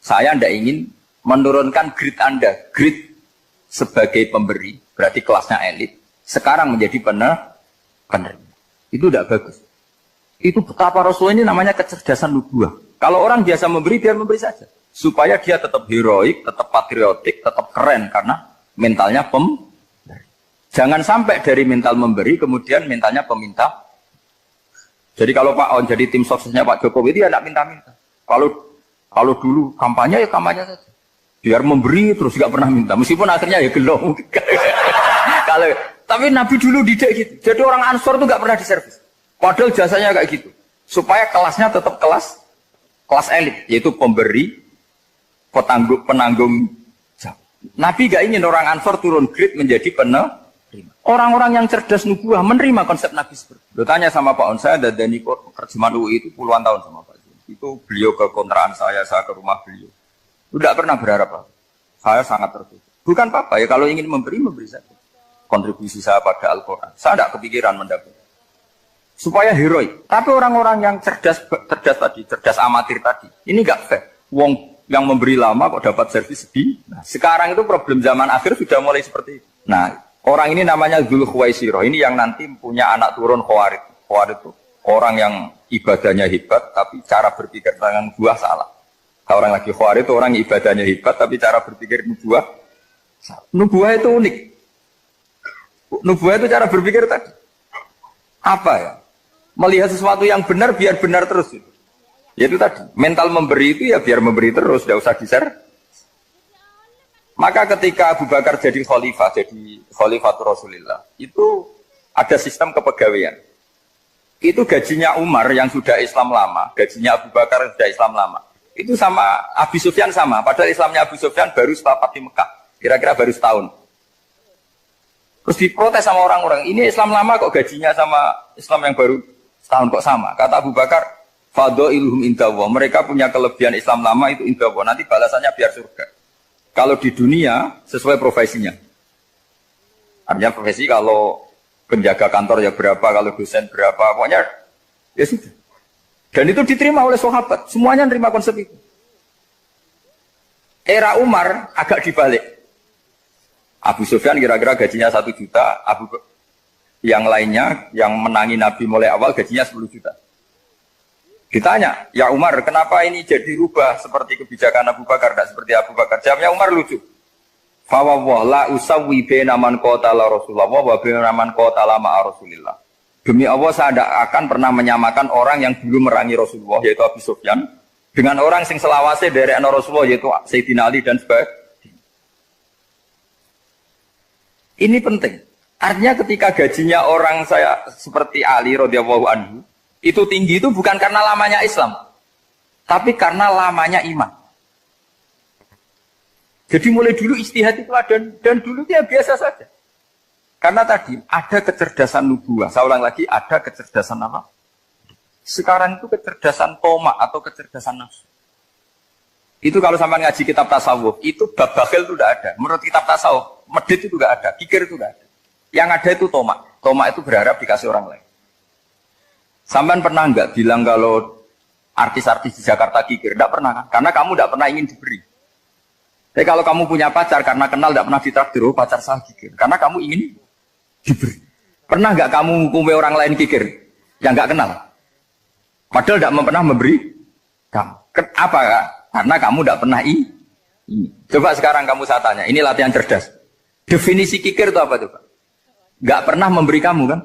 Saya tidak ingin menurunkan grade Anda. Grade sebagai pemberi, berarti kelasnya elit. Sekarang menjadi penerima. Itu tidak bagus. Itu betapa Rasul ini namanya kecerdasan nubuah. Kalau orang biasa memberi, biar memberi saja. Supaya dia tetap heroik, tetap patriotik, tetap keren. Karena mentalnya pemberi. Jangan sampai dari mental memberi, kemudian mentalnya peminta. Jadi kalau Pak On jadi tim suksesnya Pak Jokowi itu ya tidak minta-minta. Kalau dulu kampanye ya kampanye saja. Biar memberi terus nggak pernah minta. Meskipun akhirnya ya gelong. Tapi Nabi dulu didik gitu. Jadi orang Ansor itu nggak pernah diservis. Padahal jasanya kayak gitu. Supaya kelasnya tetap kelas elit. Yaitu pemberi penanggung jawab. Nabi gak ingin orang Ansor turun grade menjadi penerima. Orang-orang yang cerdas nubuah menerima konsep Nabi seperti itu. Tanya sama Pak On, saya dadani terjemahan UI itu puluhan tahun sama Pak. Itu beliau ke kontrakan saya ke rumah beliau. Tidak pernah berharap apa. Saya sangat tertutup. Bukan apa-apa ya, kalau ingin memberi saja. Kontribusi saya pada Al-Quran. Saya tidak kepikiran mendapat. Supaya heroik. Tapi orang-orang yang cerdas tadi, cerdas amatir tadi, ini nggak fair. Wong yang memberi lama kok dapat servis sedih. Nah, sekarang itu problem zaman akhir sudah mulai seperti itu. Nah, orang ini namanya Dzul Khuwaisirah. Ini yang nanti punya anak turun Khawarij. Khawarij itu orang yang ibadahnya hebat, tapi cara berpikir dengan buah salah. Kalau orang lagi Khawarij itu orang ibadahnya hebat, tapi cara berpikir nubuah salah. Nubuah itu unik. Nubuah itu cara berpikir tadi. Apa ya? Melihat sesuatu yang benar biar benar terus. Yaitu tadi, mental memberi itu ya biar memberi terus, tidak usah di-share. Maka ketika Abu Bakar jadi Khalifatul Rasulillah, itu ada sistem kepegawaian. Itu gajinya Umar yang sudah Islam lama, gajinya Abu Bakar yang sudah Islam lama. Itu sama Abu Sufyan sama, padahal Islamnya Abu Sufyan baru setelah Fatih Mekah, kira-kira baru setahun. Terus diprotes sama orang-orang, ini Islam lama kok gajinya sama Islam yang baru setahun kok sama. Kata Abu Bakar, fadhailuhum indallah, mereka punya kelebihan Islam lama itu indallah, nanti balasannya biar surga. Kalau di dunia sesuai profesinya. Artinya profesi kalau penjaga kantor ya berapa, kalau dosen berapa, pokoknya ya sudah. Dan itu diterima oleh sahabat, semuanya nerima konsep itu. Era Umar agak dibalik. Abu Sufyan kira-kira gajinya 1 juta, yang lainnya yang menangi Nabi mulai awal gajinya 10 juta. Ditanya, ya Umar, kenapa ini jadi rubah seperti kebijakan Abu Bakar, tidak seperti Abu Bakar? Jawabnya Umar lucu. Fawwah la usawwi baina man qatala Rasulullah wa baina man qatala ma'a Rasulillah. Demi Allah saya tidak akan pernah menyamakan orang yang dulu merangi Rasulullah yaitu Abu Sufyan dengan orang sing selawase dari Rasulullah yaitu Sayyidina Ali dan sebagainya. Ini penting. Artinya ketika gajinya orang saya seperti Ali radhiyallahu anhu itu tinggi itu bukan karena lamanya Islam, tapi karena lamanya iman. Jadi mulai dulu istihad itu ada dan dulu dia biasa saja. Karena tadi ada kecerdasan nubuah. Saya ulang lagi, ada kecerdasan apa? Sekarang itu kecerdasan tomak atau kecerdasan nafsu. Itu kalau sampai ngaji kitab tasawuf, itu bab bakhil itu tidak ada. Menurut kitab tasawuf, medit itu tidak ada, kikir itu tidak ada. Yang ada itu tomak. Tomak itu berharap dikasih orang lain. Sampean pernah nggak bilang kalau artis-artis di Jakarta kikir? Tidak pernah kan? Karena kamu tidak pernah ingin diberi. Tapi kalau kamu punya pacar karena kenal tidak pernah ditraktir, oh pacar saya kikir. Karena kamu ingin diberi. Pernah nggak kamu hukumi orang lain kikir yang nggak kenal? Padahal tidak pernah memberi kamu. Apa kak? Karena kamu tidak pernah ini. Coba sekarang kamu saya tanya, ini latihan cerdas. Definisi kikir itu apa tuh Pak? Nggak pernah memberi kamu kan?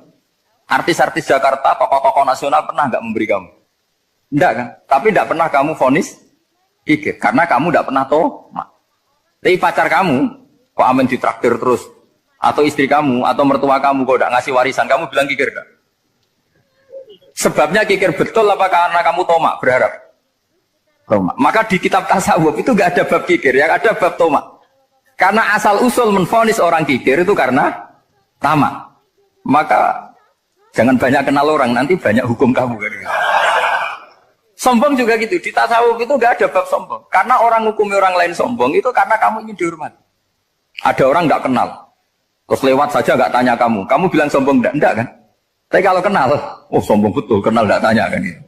Artis-artis Jakarta, tokoh-tokoh nasional pernah nggak memberi kamu? Enggak kan? Tapi tidak pernah kamu vonis kikir. Karena kamu tidak pernah tomak. Tapi pacar kamu, kok amin ditraktir terus? Atau istri kamu, atau mertua kamu, kok tidak ngasih warisan, kamu bilang kikir enggak? Sebabnya kikir betul apa karena kamu tomak, berharap? Tomak. Maka di kitab tasawuf itu enggak ada bab kikir, yang ada bab tomak. Karena asal usul menvonis orang kikir itu karena tamak. Maka jangan banyak kenal orang, nanti banyak hukum kamu. Sombong juga gitu, di tasawuf itu enggak ada bab sombong. Karena orang hukumi orang lain sombong itu karena kamu ingin dihormati. Ada orang enggak kenal, terus lewat saja enggak tanya kamu bilang sombong enggak kan? Tapi kalau kenal, oh sombong betul, kenal enggak tanya kan itu.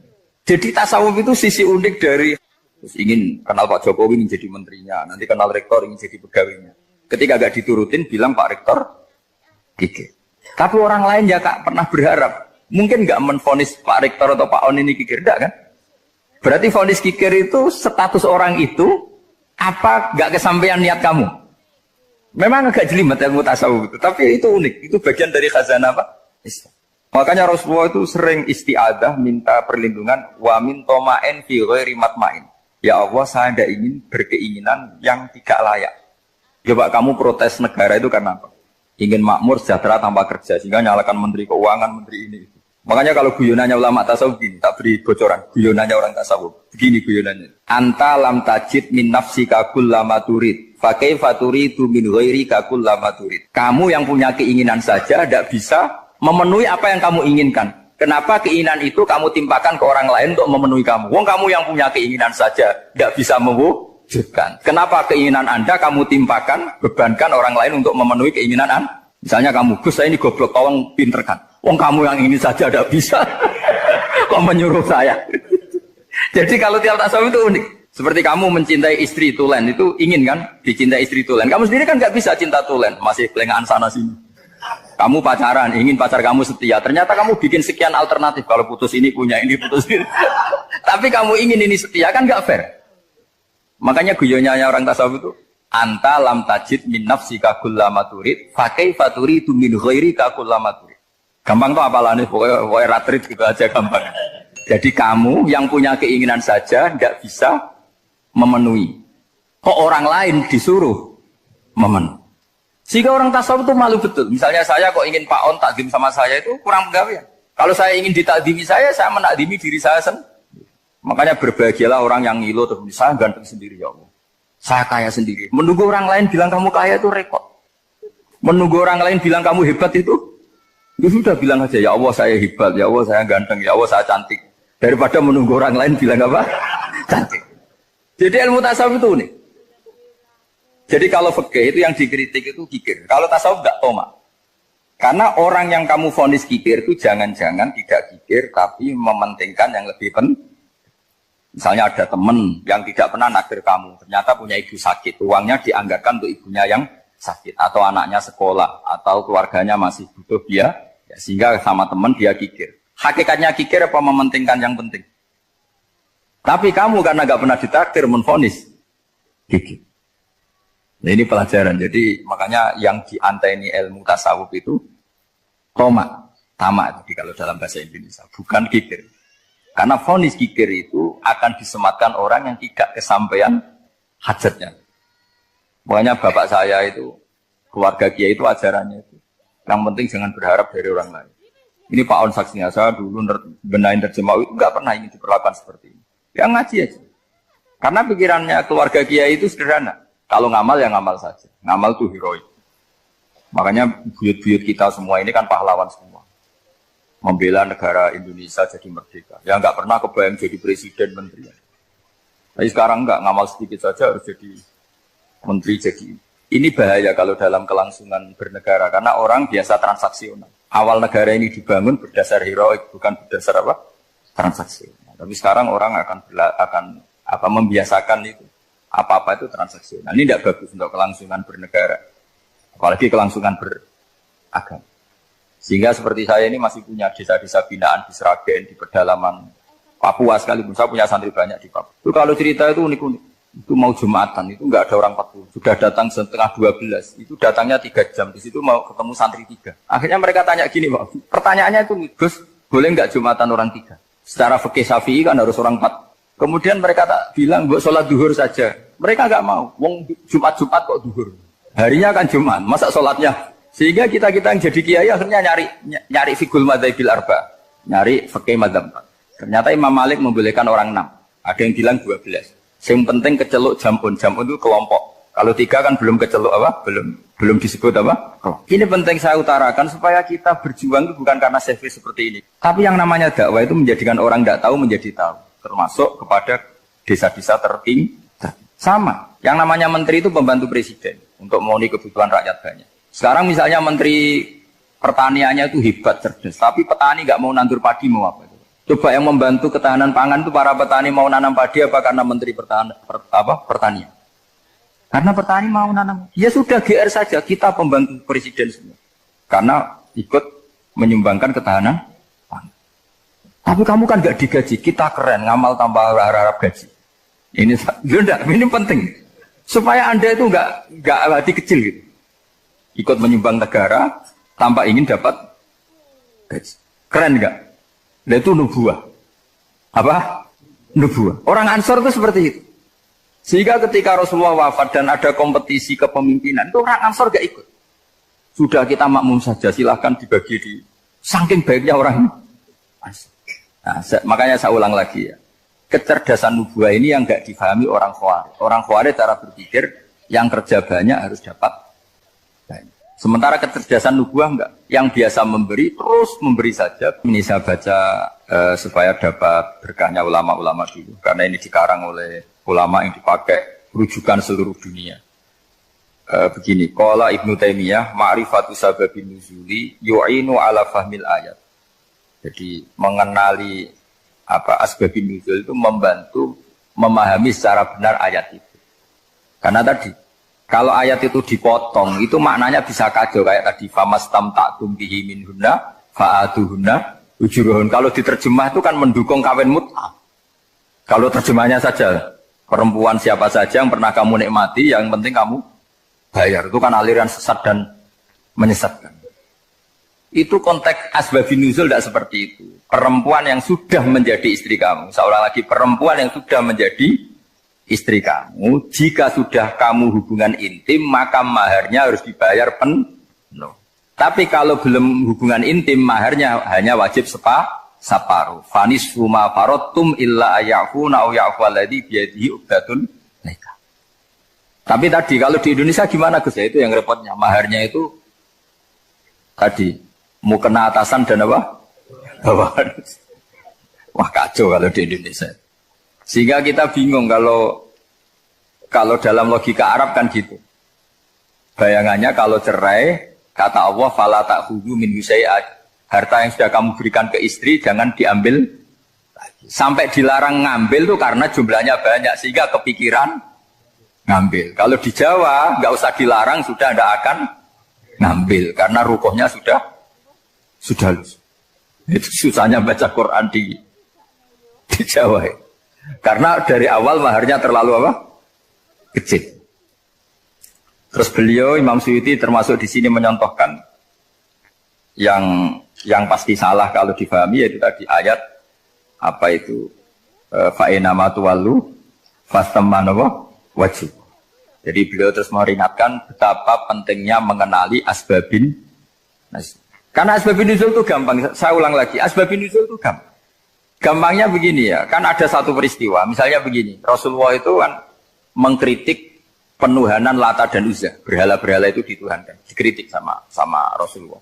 Jadi tasawuf itu sisi unik dari terus ingin kenal Pak Jokowi ingin jadi menterinya, nanti kenal rektor ingin jadi pegawainya. Ketika enggak diturutin bilang Pak Rektor kikir. Tapi orang lain ya kak pernah berharap, mungkin enggak menvonis Pak Rektor atau Pak On ini kikir, enggak kan? Berarti vonis kikir itu status orang itu apa enggak kesampaian niat kamu? Memang agak jelimet ilmu tasawuf itu, tapi itu unik, itu bagian dari khazanah apa? Islam. Makanya Rasulullah itu sering isti'adah minta perlindungan wa min toma'in fi ghairi matma'in. Ya Allah, saya tidak ingin berkeinginan yang tidak layak. Coba kamu protes negara itu karena apa? Ingin makmur sejahtera tanpa kerja, sehingga nyalakan menteri keuangan, menteri ini. Makanya kalau guyonannya ulama tasawuf gini, tak beri bocoran. Guyonannya orang tasawuf. Begini guyonannya. Anta lam tajid min nafsika kullama turid. Fa kaifa turidu min ghairika kullama turid. Kamu yang punya keinginan saja tidak bisa memenuhi apa yang kamu inginkan. Kenapa keinginan itu kamu timpakan ke orang lain untuk memenuhi kamu? Wong kamu yang punya keinginan saja tidak bisa mewujudkan. Kenapa keinginan Anda kamu timpakan, bebankan orang lain untuk memenuhi keinginan Anda? Misalnya kamu, Gus saya ini goblok, tolong pinterkan. Wong kamu yang ini saja tidak bisa. Kok menyuruh saya? Jadi kalau tiap tasawuf itu unik. Seperti kamu mencintai istri tulen, itu ingin kan dicintai istri tulen. Kamu sendiri kan nggak bisa cinta tulen, masih pelengahan sana sini. Kamu pacaran, ingin pacar kamu setia. Ternyata kamu bikin sekian alternatif. Kalau putus ini punya ini, putus ini. Tapi kamu ingin ini setia, kan nggak fair. Makanya guyonanya orang tasawuf itu, anta lam tajid min nafsika kullama turid fa kaifa turidu min ghairika kullama turid. Gampang tuh apalane pokoknya ratrit gitu aja gampang. Jadi kamu yang punya keinginan saja tidak bisa memenuhi. Kok orang lain disuruh memenuhi. Sehingga orang tasawuf itu malu betul. Misalnya saya kok ingin Pak On takdim sama saya itu kurang pegawai. Kalau saya ingin ditakdimi saya menakdimi diri saya sendiri. Makanya berbahagialah orang yang ngilu terus saya ganteng sendiri ya Allah. Saya kaya sendiri. Menunggu orang lain bilang kamu kaya itu repot. Menunggu orang lain bilang kamu hebat itu, ya sudah bilang aja ya Allah saya hebat, ya Allah saya ganteng, ya Allah saya cantik. Daripada menunggu orang lain bilang apa? Cantik. Jadi ilmu tasawuf itu nih. Jadi kalau fikih itu yang dikritik itu kikir. Kalau tasawuf enggak toma. Karena orang yang kamu vonis kikir itu jangan-jangan tidak kikir tapi mementingkan yang lebih penting. Misalnya ada teman yang tidak pernah naksir kamu, ternyata punya ibu sakit, uangnya dianggarkan untuk ibunya yang sakit, atau anaknya sekolah, atau keluarganya masih butuh dia, ya, sehingga sama teman dia kikir. Hakikatnya kikir apa mementingkan yang penting? Tapi kamu karena nggak pernah ditakdir menvonis kikir. Nah ini pelajaran. Jadi makanya yang dianteni ilmu tasawuf itu tamak jadi kalau dalam bahasa Indonesia, bukan kikir. Karena vonis kikir itu akan disematkan orang yang tidak kesampaian hajatnya. Makanya bapak saya itu, keluarga kiai itu ajarannya itu. Yang penting jangan berharap dari orang lain. Ini Pak On saksinya, saya dulu benahin terjemah itu nggak pernah ini diperlakukan seperti ini. Ya ngaji aja. Karena pikirannya keluarga kiai itu sederhana. Kalau ngamal ya ngamal saja. Ngamal itu heroik. Makanya buyut-buyut kita semua ini kan pahlawan semua. Membela negara Indonesia jadi merdeka. Ya nggak pernah kebayang jadi presiden menteri. Tapi sekarang nggak, ngamal sedikit saja harus jadi menteri jadi. Ini bahaya kalau dalam kelangsungan bernegara karena orang biasa transaksional. Awal negara ini dibangun berdasar heroik bukan berdasar apa? Transaksional. Tapi sekarang orang akan membiasakan itu apa-apa itu transaksional. Ini tidak bagus untuk kelangsungan bernegara. Apalagi kelangsungan beragama. Sehingga seperti saya ini masih punya desa-desa binaan di Sragen, di pedalaman Papua sekalipun. Saya punya santri banyak di Papua. Itu kalau cerita itu unik-unik. Itu mau Jumatan, itu nggak ada orang 40. Sudah datang setengah 12. Itu datangnya 3 jam. Di situ mau ketemu santri 3. Akhirnya mereka tanya gini, Pak. Pertanyaannya itu, Gus, boleh nggak Jumatan orang 3? Secara fikih Syafi'i kan harus orang 4. Kemudian mereka tak bilang, buat sholat duhur saja. Mereka nggak mau. Wong Jumat-Jumat kok duhur. Harinya kan Jumat, masa sholatnya? Sehingga kita yang jadi kiai akhirnya nyari fikul madzhabil arba, nyari fikih madzhab 4. Ternyata Imam Malik membolehkan orang 6. Ada yang bilang 12. Yang penting keceluk jamun itu kelompok. Kalau 3 kan belum keceluk apa? Belum disebut apa? Ini penting saya utarakan supaya kita berjuang itu bukan karena selfish seperti ini. Tapi yang namanya dakwah itu menjadikan orang tidak tahu menjadi tahu. Termasuk kepada desa-desa tertinggal. Sama. Yang namanya menteri itu pembantu presiden untuk memenuhi kebutuhan rakyat banyak. Sekarang misalnya menteri pertaniannya itu hebat, cerdas, tapi petani nggak mau nandur padi mau apa? Coba yang membantu ketahanan pangan itu para petani mau nanam padi apa karena menteri pertanian? Karena petani mau nanam. Ya sudah GR saja, kita pembantu presiden semua. Karena ikut menyumbangkan ketahanan pangan. Tapi kamu kan nggak digaji, kita keren, ngamal tanpa harap gaji. Ini penting supaya Anda itu nggak hati kecil gitu. Ikut menyumbang negara tanpa ingin dapat gaji. Keren nggak? Nah itu nubuah. Apa? Nubuah. Orang Ansor itu seperti itu. Sehingga ketika Rasulullah wafat dan ada kompetisi kepemimpinan, itu orang Ansor gak ikut. Sudah kita makmum saja, silahkan dibagi di. Saking baiknya orang ini. Nah, makanya saya ulang lagi ya. Kecerdasan nubuah ini yang nggak difahami orang Khawarij. Orang Khawarij cara berpikir yang kerja banyak harus dapat banyak. Sementara kecerdasan nubuah enggak. Yang biasa memberi terus memberi saja. Ini saya baca supaya dapat berkahnya ulama-ulama dulu. Karena ini dikarang oleh ulama yang dipakai rujukan seluruh dunia. Begini, qala Ibnu Taimiyah ma'rifatu sababin nuzuli yu'inu ala fahmil ayat. Jadi mengenali asbabin nuzul itu membantu memahami secara benar ayat itu. Karena tadi kalau ayat itu dipotong itu maknanya bisa kacau kayak tadi famastam ta'tum bihi minhunna fa'atuhunna ujurun. Kalau diterjemah itu kan mendukung kawin mut'ah. Kalau terjemahnya saja perempuan siapa saja yang pernah kamu nikmati yang penting kamu bayar, itu kan aliran sesat dan menyesatkan. Itu konteks asbabun nuzul tidak seperti itu. Perempuan yang sudah menjadi istri kamu, seorang lagi perempuan yang sudah menjadi istri kamu, jika sudah kamu hubungan intim maka maharnya harus dibayar penuh. Tapi kalau belum hubungan intim maharnya hanya wajib separuh. Fanis huma farotum illa ayafuna au yafu alladhi biyadihi uqdatun nikah. Tapi tadi kalau di Indonesia gimana Gus? Itu yang repotnya. Maharnya itu tadi mau kena atasan dan apa? Bawahan. Wah kacau kalau di Indonesia. Sehingga kita bingung kalau dalam logika Arab kan gitu. Bayangannya kalau cerai kata Allah fala ta'khudhu min syai'at. Harta yang sudah kamu berikan ke istri jangan diambil lagi. Sampai dilarang ngambil tuh karena jumlahnya banyak sehingga kepikiran ngambil. Kalau di Jawa nggak usah dilarang sudah tidak akan ngambil karena rukuhnya sudah lusuh. Itu susahnya baca Quran di Jawa ya. Karena dari awal maharnya terlalu apa? Kecil. Terus beliau Imam Suyuti termasuk di sini menyontohkan yang pasti salah kalau difahami yaitu tadi ayat apa itu fa'inama tuwallu fastamanawa wajib. Jadi beliau terus meringatkan betapa pentingnya mengenali asbabin. Karena asbabin nuzul itu gampang. Saya ulang lagi, asbabin nuzul itu gampang. Gampangnya begini ya, kan ada satu peristiwa. Misalnya begini, Rasulullah itu kan mengkritik penuhanan Lata dan Uzza. Berhala-berhala itu dituhankan, dikritik sama Rasulullah.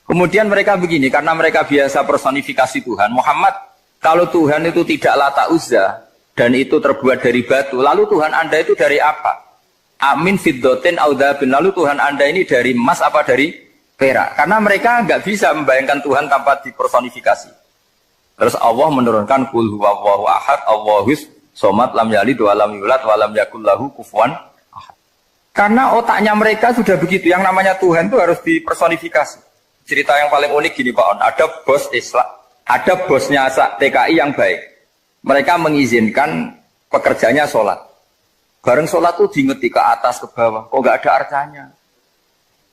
Kemudian mereka begini, karena mereka biasa personifikasi Tuhan. Muhammad, kalau Tuhan itu tidak Lata Uzza dan itu terbuat dari batu, lalu Tuhan Anda itu dari apa? Amin fiddotin audabin, lalu Tuhan Anda ini dari emas apa dari perak? Karena mereka nggak bisa membayangkan Tuhan tanpa dipersonifikasi. Terus Allah menurunkan qul huwallahu ahad, Allahus somad lam yalid wa lam yulad wa lam yakul lahu kufuwan ahad. Karena otaknya mereka sudah begitu, yang namanya Tuhan itu harus dipersonifikasi. Cerita yang paling unik gini Pak On, ada bos Islam, ada bosnya TKI yang baik. Mereka mengizinkan pekerjanya sholat. Bareng sholat tuh diingeti ke atas ke bawah, kok nggak ada arcanya.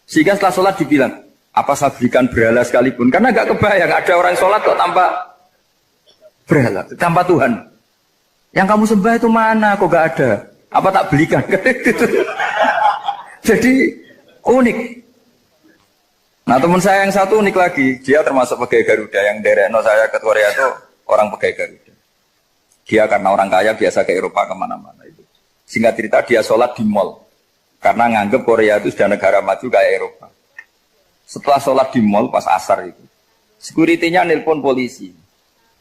Sehingga setelah sholat dibilang, apa saya berikan berhala sekalipun? Karena nggak kebayang ada orang sholat kok tanpa berhala, tanpa Tuhan. Yang kamu sembah itu mana? Kok nggak ada? Apa tak belikan? Jadi unik. Nah teman saya yang satu unik lagi, dia termasuk pegawai Garuda yang derekno saya ke Korea itu orang pegawai Garuda. Dia karena orang kaya biasa ke Eropa kemana-mana itu. Singkat cerita dia sholat di mall karena nganggep Korea itu sudah negara maju kayak Eropa. Setelah sholat di mall pas asar itu, security-nya nelpon polisi.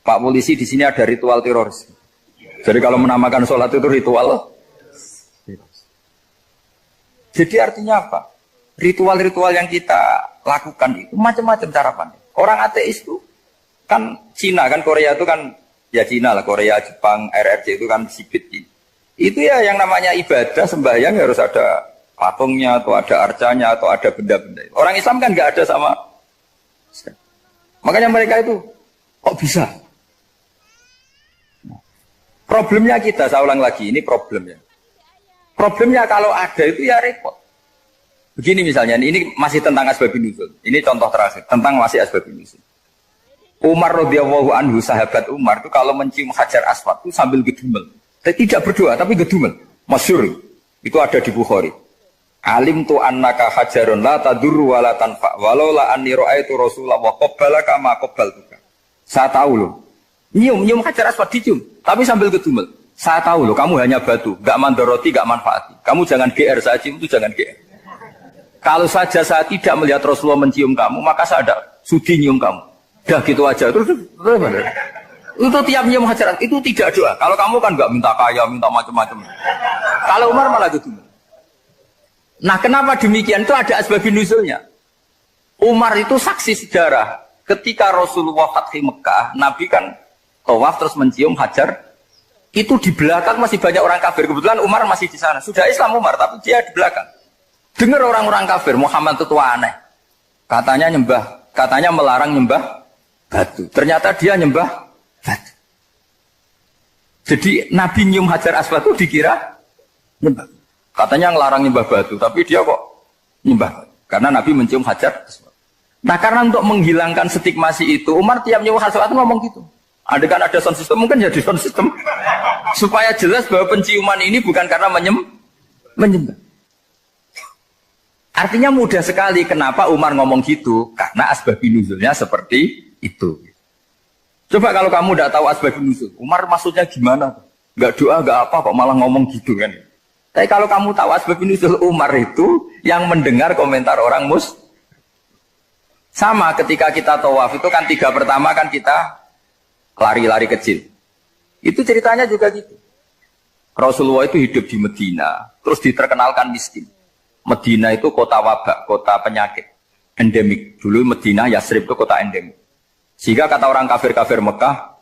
Pak polisi di sini ada ritual teroris. Jadi kalau menamakan sholat itu ritual. Jadi artinya apa? Ritual-ritual yang kita lakukan itu macam-macam cara pandang. Orang ateis itu kan Cina kan Korea itu kan ya Cina lah, Korea, Jepang, RRC itu kan sipit. Itu ya yang namanya ibadah sembahyang harus ada patungnya atau ada arcanya atau ada benda-benda. Orang Islam kan nggak ada sama. Makanya mereka itu kok bisa? Problemnya kita, saya ulang lagi, ini problemnya. Problemnya kalau ada itu ya repot. Begini misalnya, ini masih tentang asbabun nuzul. Ini contoh terakhir, tentang masih asbabun nuzul. Umar radhiyallahu anhu, sahabat Umar itu kalau mencium hajar aswad itu sambil gedumel. Tidak berdoa, tapi gedumel. Masyhur. Itu ada di Bukhari. Alim tu annaka hajarun la tadurru wa la tanfa walau la anni ra'aitu Rasulullah wa qabbalaka ma qabbaltuka. Saya tahu loh. Nyium Hajar Aswad dicium, tapi sambil gedumel. Saya tahu loh, kamu hanya batu, gak mandoroti, gak manfaati. Kamu jangan GR, saya cium itu jangan GR. Kalau saja saya tidak melihat Rasulullah mencium kamu, maka saya ada sudi nyium kamu. Dah gitu aja. Terus itu tiap nyium Hajar Aswad, itu tidak doa. Kalau kamu kan gak minta kaya, minta macam-macam. Kalau Umar malah gedumel. Nah kenapa demikian? Itu ada asbabun nuzulnya. Umar itu saksi sejarah. Ketika Rasulullah Fathi Mekah, Nabi kan tawaf terus mencium Hajar. Itu di belakang masih banyak orang kafir. Kebetulan Umar masih di sana. Sudah Islam Umar, tapi dia di belakang. Dengar orang-orang kafir, Muhammad itu tua aneh. Katanya melarang nyembah batu. Ternyata dia nyembah batu. Jadi Nabi nyium Hajar Aswad itu dikira nyembah. Katanya ngelarang nyembah batu, tapi dia kok nyembah batu. Karena Nabi mencium Hajar Aswad. Nah karena untuk menghilangkan stigmasi itu, Umar tiap nyium Hajar Aswad ngomong gitu. Kan ada sound system, mungkin jadi sound system. Supaya jelas bahwa penciuman ini bukan karena menyembah. Artinya mudah sekali kenapa Umar ngomong gitu. Karena asbabun nuzulnya seperti itu. Coba kalau kamu tidak tahu asbabun nuzul, Umar maksudnya gimana? Gak doa, gak apa kok malah ngomong gitu kan. Tapi kalau kamu tahu asbabun nuzul Umar itu yang mendengar komentar orang sama ketika kita tawaf itu kan 3 pertama kan kita lari-lari kecil. Itu ceritanya juga gitu. Rasulullah itu hidup di Medina, terus diterkenalkan miskin. Medina itu kota wabak, kota penyakit, endemik. Dulu Medina, Yasrib itu kota endemik. Sehingga kata orang kafir-kafir Mekah,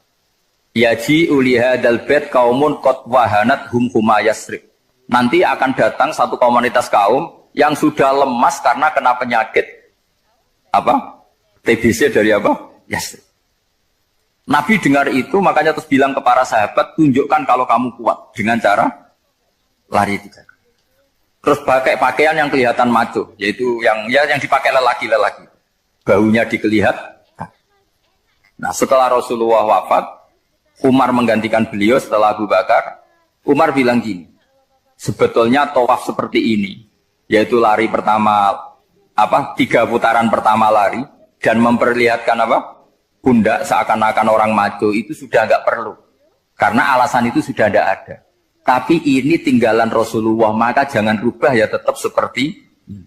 yaji uliha dalbet kaumun kot wahanat huma Yasrib. Nanti akan datang satu komunitas kaum yang sudah lemas karena kena penyakit TBC dari Yasrib. Nabi dengar itu, makanya terus bilang ke para sahabat, tunjukkan kalau kamu kuat dengan cara lari 3. Terus pakai pakaian yang kelihatan maco, yaitu yang dipakai lelaki-lelaki. Baunya dikelihat. Nah, setelah Rasulullah wafat, Umar menggantikan beliau setelah Abu Bakar. Umar bilang gini, sebetulnya tawaf seperti ini, yaitu lari pertama 3 putaran pertama lari dan memperlihatkan pundak seakan-akan orang maco itu sudah nggak perlu. Karena alasan itu sudah tidak ada. Tapi ini tinggalan Rasulullah, maka jangan rubah ya tetap seperti ini.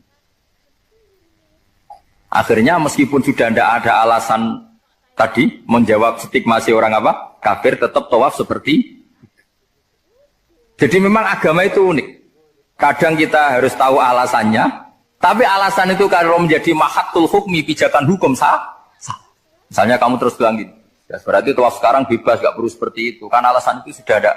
Akhirnya meskipun sudah tidak ada alasan tadi menjawab stigmasi orang kafir, tetap tawaf seperti itu. Jadi memang agama itu unik. Kadang kita harus tahu alasannya, tapi alasan itu kalau menjadi mahatul hukmi, pijakan hukum sah. Misalnya kamu terus bilang gini, ya berarti tawaf sekarang bebas, gak perlu seperti itu. Kan alasan itu sudah ada.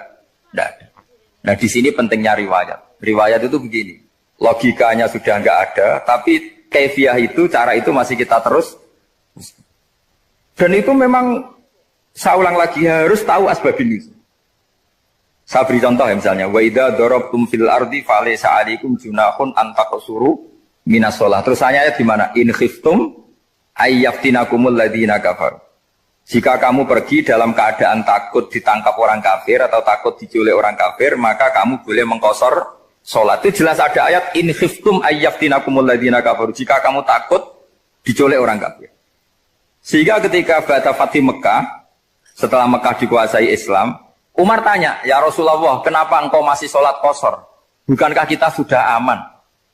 Nah di sini pentingnya riwayat. Riwayat itu begini, logikanya sudah nggak ada, tapi kaifiah itu, cara itu masih kita terus. Dan itu memang, saya ulang lagi, harus tahu asbabun nuzul. Saya beri contoh ya misalnya, wa idza darabtum fil ardi falaysa 'alaikum junahun an taqsuru minas shalah. Terus ayatnya di mana? In khiftum ayyaftinakumul ladzina kafaru. Jika kamu pergi dalam keadaan takut ditangkap orang kafir atau takut diculik orang kafir, maka kamu boleh mengqasar salat. Itu jelas ada ayat in khiftum ayyaftinakumul ladzina kafaru. Jika kamu takut diculik orang kafir. Sehingga ketika Ba'da Fathi Mekah, setelah Mekah dikuasai Islam, Umar tanya, ya Rasulullah, kenapa engkau masih sholat qasar? Bukankah kita sudah aman?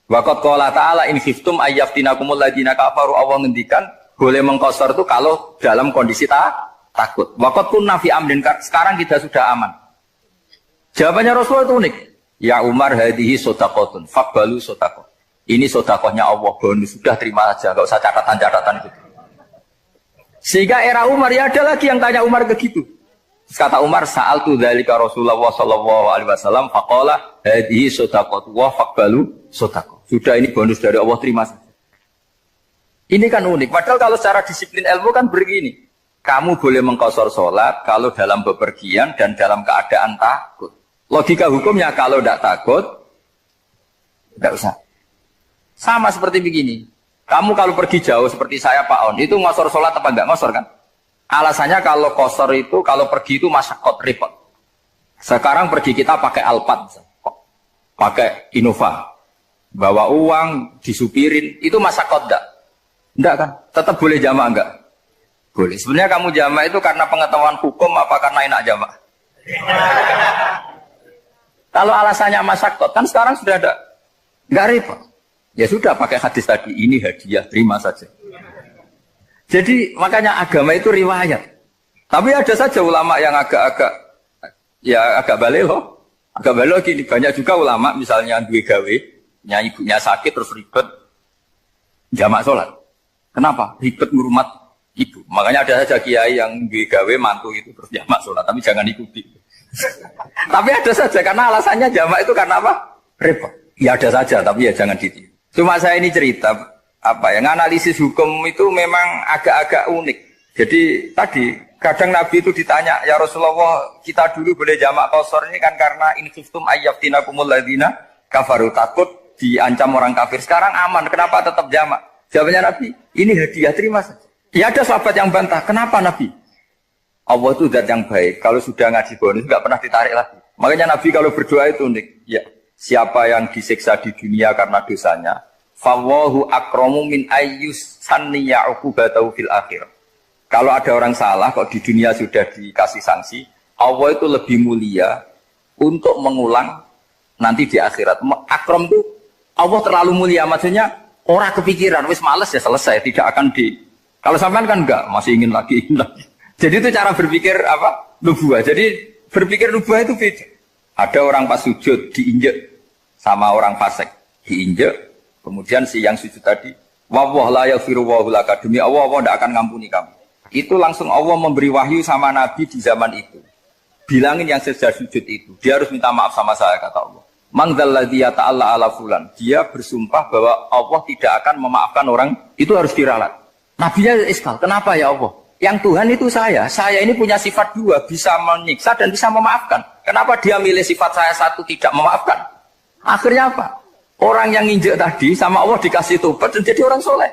Waqad qala ta'ala in khiftum ayyaftinakumul ladzina kafaru. Allah ngendikan boleh mengqasar itu kalau dalam kondisi takut. Waqad kunna fi amrin, sekarang kita sudah aman. Jawabannya Rasulullah itu unik. Ya Umar, hadihi shadaqatun faqbalu shadaqah. Ini sedekahnya Allah, bonus, sudah terima aja, enggak usah catatan-catatan gitu. Sehingga era Umar ya ada lagi yang tanya Umar begitu. Kata Umar, sa'altu dzalika Rasulullah sallallahu alaihi wasallam faqala hadhihi shadaqatu wa faqbalu shadaqah. Sudah ini bonus dari Allah, terima saja. Ini kan unik. Padahal kalau secara disiplin ilmu kan begini. Kamu boleh mengqasar sholat kalau dalam bepergian dan dalam keadaan takut. Logika hukumnya kalau tidak takut, tidak usah. Sama seperti begini. Kamu kalau pergi jauh seperti saya Pak On, itu ngosor sholat apa enggak ngosor kan? Alasannya kalau kosor itu, kalau pergi itu masyakot, repot. Sekarang pergi kita pakai Alphard, pakai Innova, bawa uang, disupirin, itu masyakot enggak? Enggak kan? Tetap boleh jamaah enggak? Boleh. Sebenarnya kamu jamak itu karena pengetahuan hukum apa karena enak jamak? Kalau alasannya masyakot kan sekarang sudah ada, nggak repot. Ya sudah pakai hadis tadi, ini hadiah, terima saja. Jadi makanya agama itu riwayat. Tapi ada saja ulama yang agak balik loh. Agak balik gini, banyak juga ulama misalnya duwe gawe, ibunya sakit terus ribet jamak sholat. Kenapa? Ribet ngurumat ibu. Makanya ada saja kiai yang duwe gawe mantu itu terus jamak sholat, tapi jangan ikuti. Tapi ada saja karena alasannya jamak itu karena apa? Repot. Ya ada saja, tapi ya jangan ditiru. Cuma saya ini cerita analisis hukum itu memang agak-agak unik. Jadi tadi kadang Nabi itu ditanya, ya Rasulullah kita dulu boleh jamak qasar ini kan karena in khiftum ayyafinakumul ladzina kafaru, takut diancam orang kafir. Sekarang aman, kenapa tetap jamak? Jawabannya Nabi, ini hadiah, terima saja. Ya ada sahabat yang bantah, kenapa Nabi? Allah itu zat yang baik, kalau sudah ngaji bonus nggak pernah ditarik lagi. Makanya Nabi kalau berdoa itu unik. Ya, siapa yang disiksa di dunia karena dosanya, fawahu akramu min ayyus sanniya uqubatahu fil akhir. Kalau ada orang salah kok di dunia sudah dikasih sanksi, Allah itu lebih mulia untuk mengulang nanti di akhirat. Akram itu Allah terlalu mulia, maksudnya orang kepikiran wis males ya selesai, tidak akan di. Kalau sampean kan enggak, masih ingin lagi. Jadi itu cara berpikir nubuah. Jadi berpikir nubuah itu beda. Ada orang pas sujud diinjek sama orang fasik, diinjek. Kemudian si yang sujud tadi, wawah la yaghfiru wallahu laka, demi Allah tidak akan ngampuni kamu. Itu langsung Allah memberi wahyu sama Nabi di zaman itu. Bilangin yang sedang sujud itu, dia harus minta maaf sama saya, kata Allah. Mangdalladzi yata'alla ala fulan. Dia bersumpah bahwa Allah tidak akan memaafkan orang, itu harus diralat. Nabinya iskal, kenapa ya Allah? Yang Tuhan itu saya ini punya sifat dua, bisa menyiksa dan bisa memaafkan. Kenapa dia milih sifat saya satu tidak memaafkan? Akhirnya apa? Orang yang nginjek tadi sama Allah dikasih tobat dan jadi orang soleh.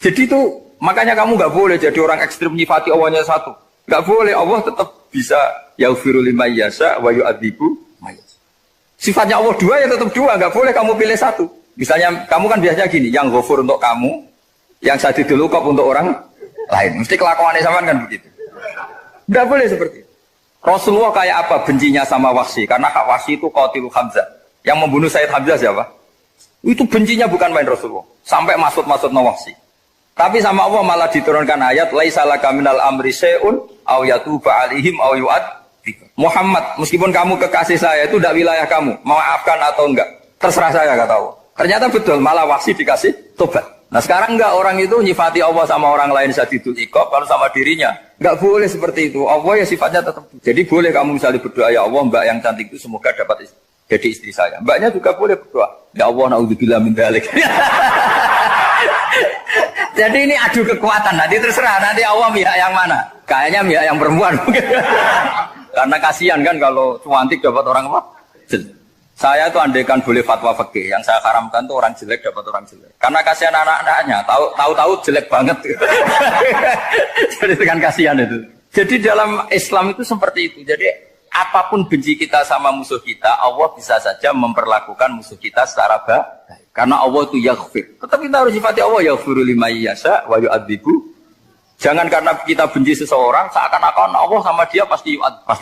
Jadi itu makanya kamu nggak boleh jadi orang ekstrim nyifati Allahnya satu. Nggak boleh, Allah tetap bisa yaghfiru liman yasha wa yu'adzibu may yasha. Sifatnya Allah dua ya tetap dua, nggak boleh kamu pilih satu. Misalnya kamu kan biasanya gini, yang ghafur untuk kamu, yang sadidul uqab untuk orang lain. Mesti kelakuannya sama kan begitu. Nggak boleh seperti itu. Rasulullah kayak apa bencinya sama Wahsy? Karena Wahsy itu qatilul Hamzah. Yang membunuh Sayyid Hamzah siapa? Itu bencinya bukan main Rasulullah. Sampai maksud-maksud Wahsy. Tapi sama Allah malah diturunkan ayat laisa laka minal amri syai'un aw yatuba alaihim aw yu'adzib. Muhammad, meskipun kamu kekasih saya itu tidak wilayah kamu, maafkan atau enggak, terserah saya, kata Allah. Ternyata betul, malah Wahsy dikasih tobat. Nah sekarang enggak, orang itu nyifati Allah sama orang lain sadidul iqab, kalau sama dirinya enggak boleh seperti itu. Allah ya sifatnya tetap. Jadi boleh kamu misalnya berdoa, ya Allah mbak yang cantik itu semoga dapat jadi istri saya. Mbaknya juga boleh berdoa, ya Allah naudzubillah min dzalik. Jadi ini adu kekuatan, nanti terserah, nanti Allah pihak yang mana? Kayaknya pihak yang perempuan. Karena kasihan kan kalau cantik dapat orang apa? Saya tuh andaikan boleh fatwa fikih, yang saya haramkan tuh orang jelek dapat orang jelek. Karena kasihan anak-anaknya, tahu-tahu jelek banget. Jadi kan kasihan itu. Jadi dalam Islam itu seperti itu. Jadi apapun benci kita sama musuh kita, Allah bisa saja memperlakukan musuh kita secara baik. Karena Allah itu yaghfir. Tetapi kita harus sifati Allah yaghfiru liman yasha wa yu'adzibu. Jangan karena kita benci seseorang seakan-akan Allah sama dia pasti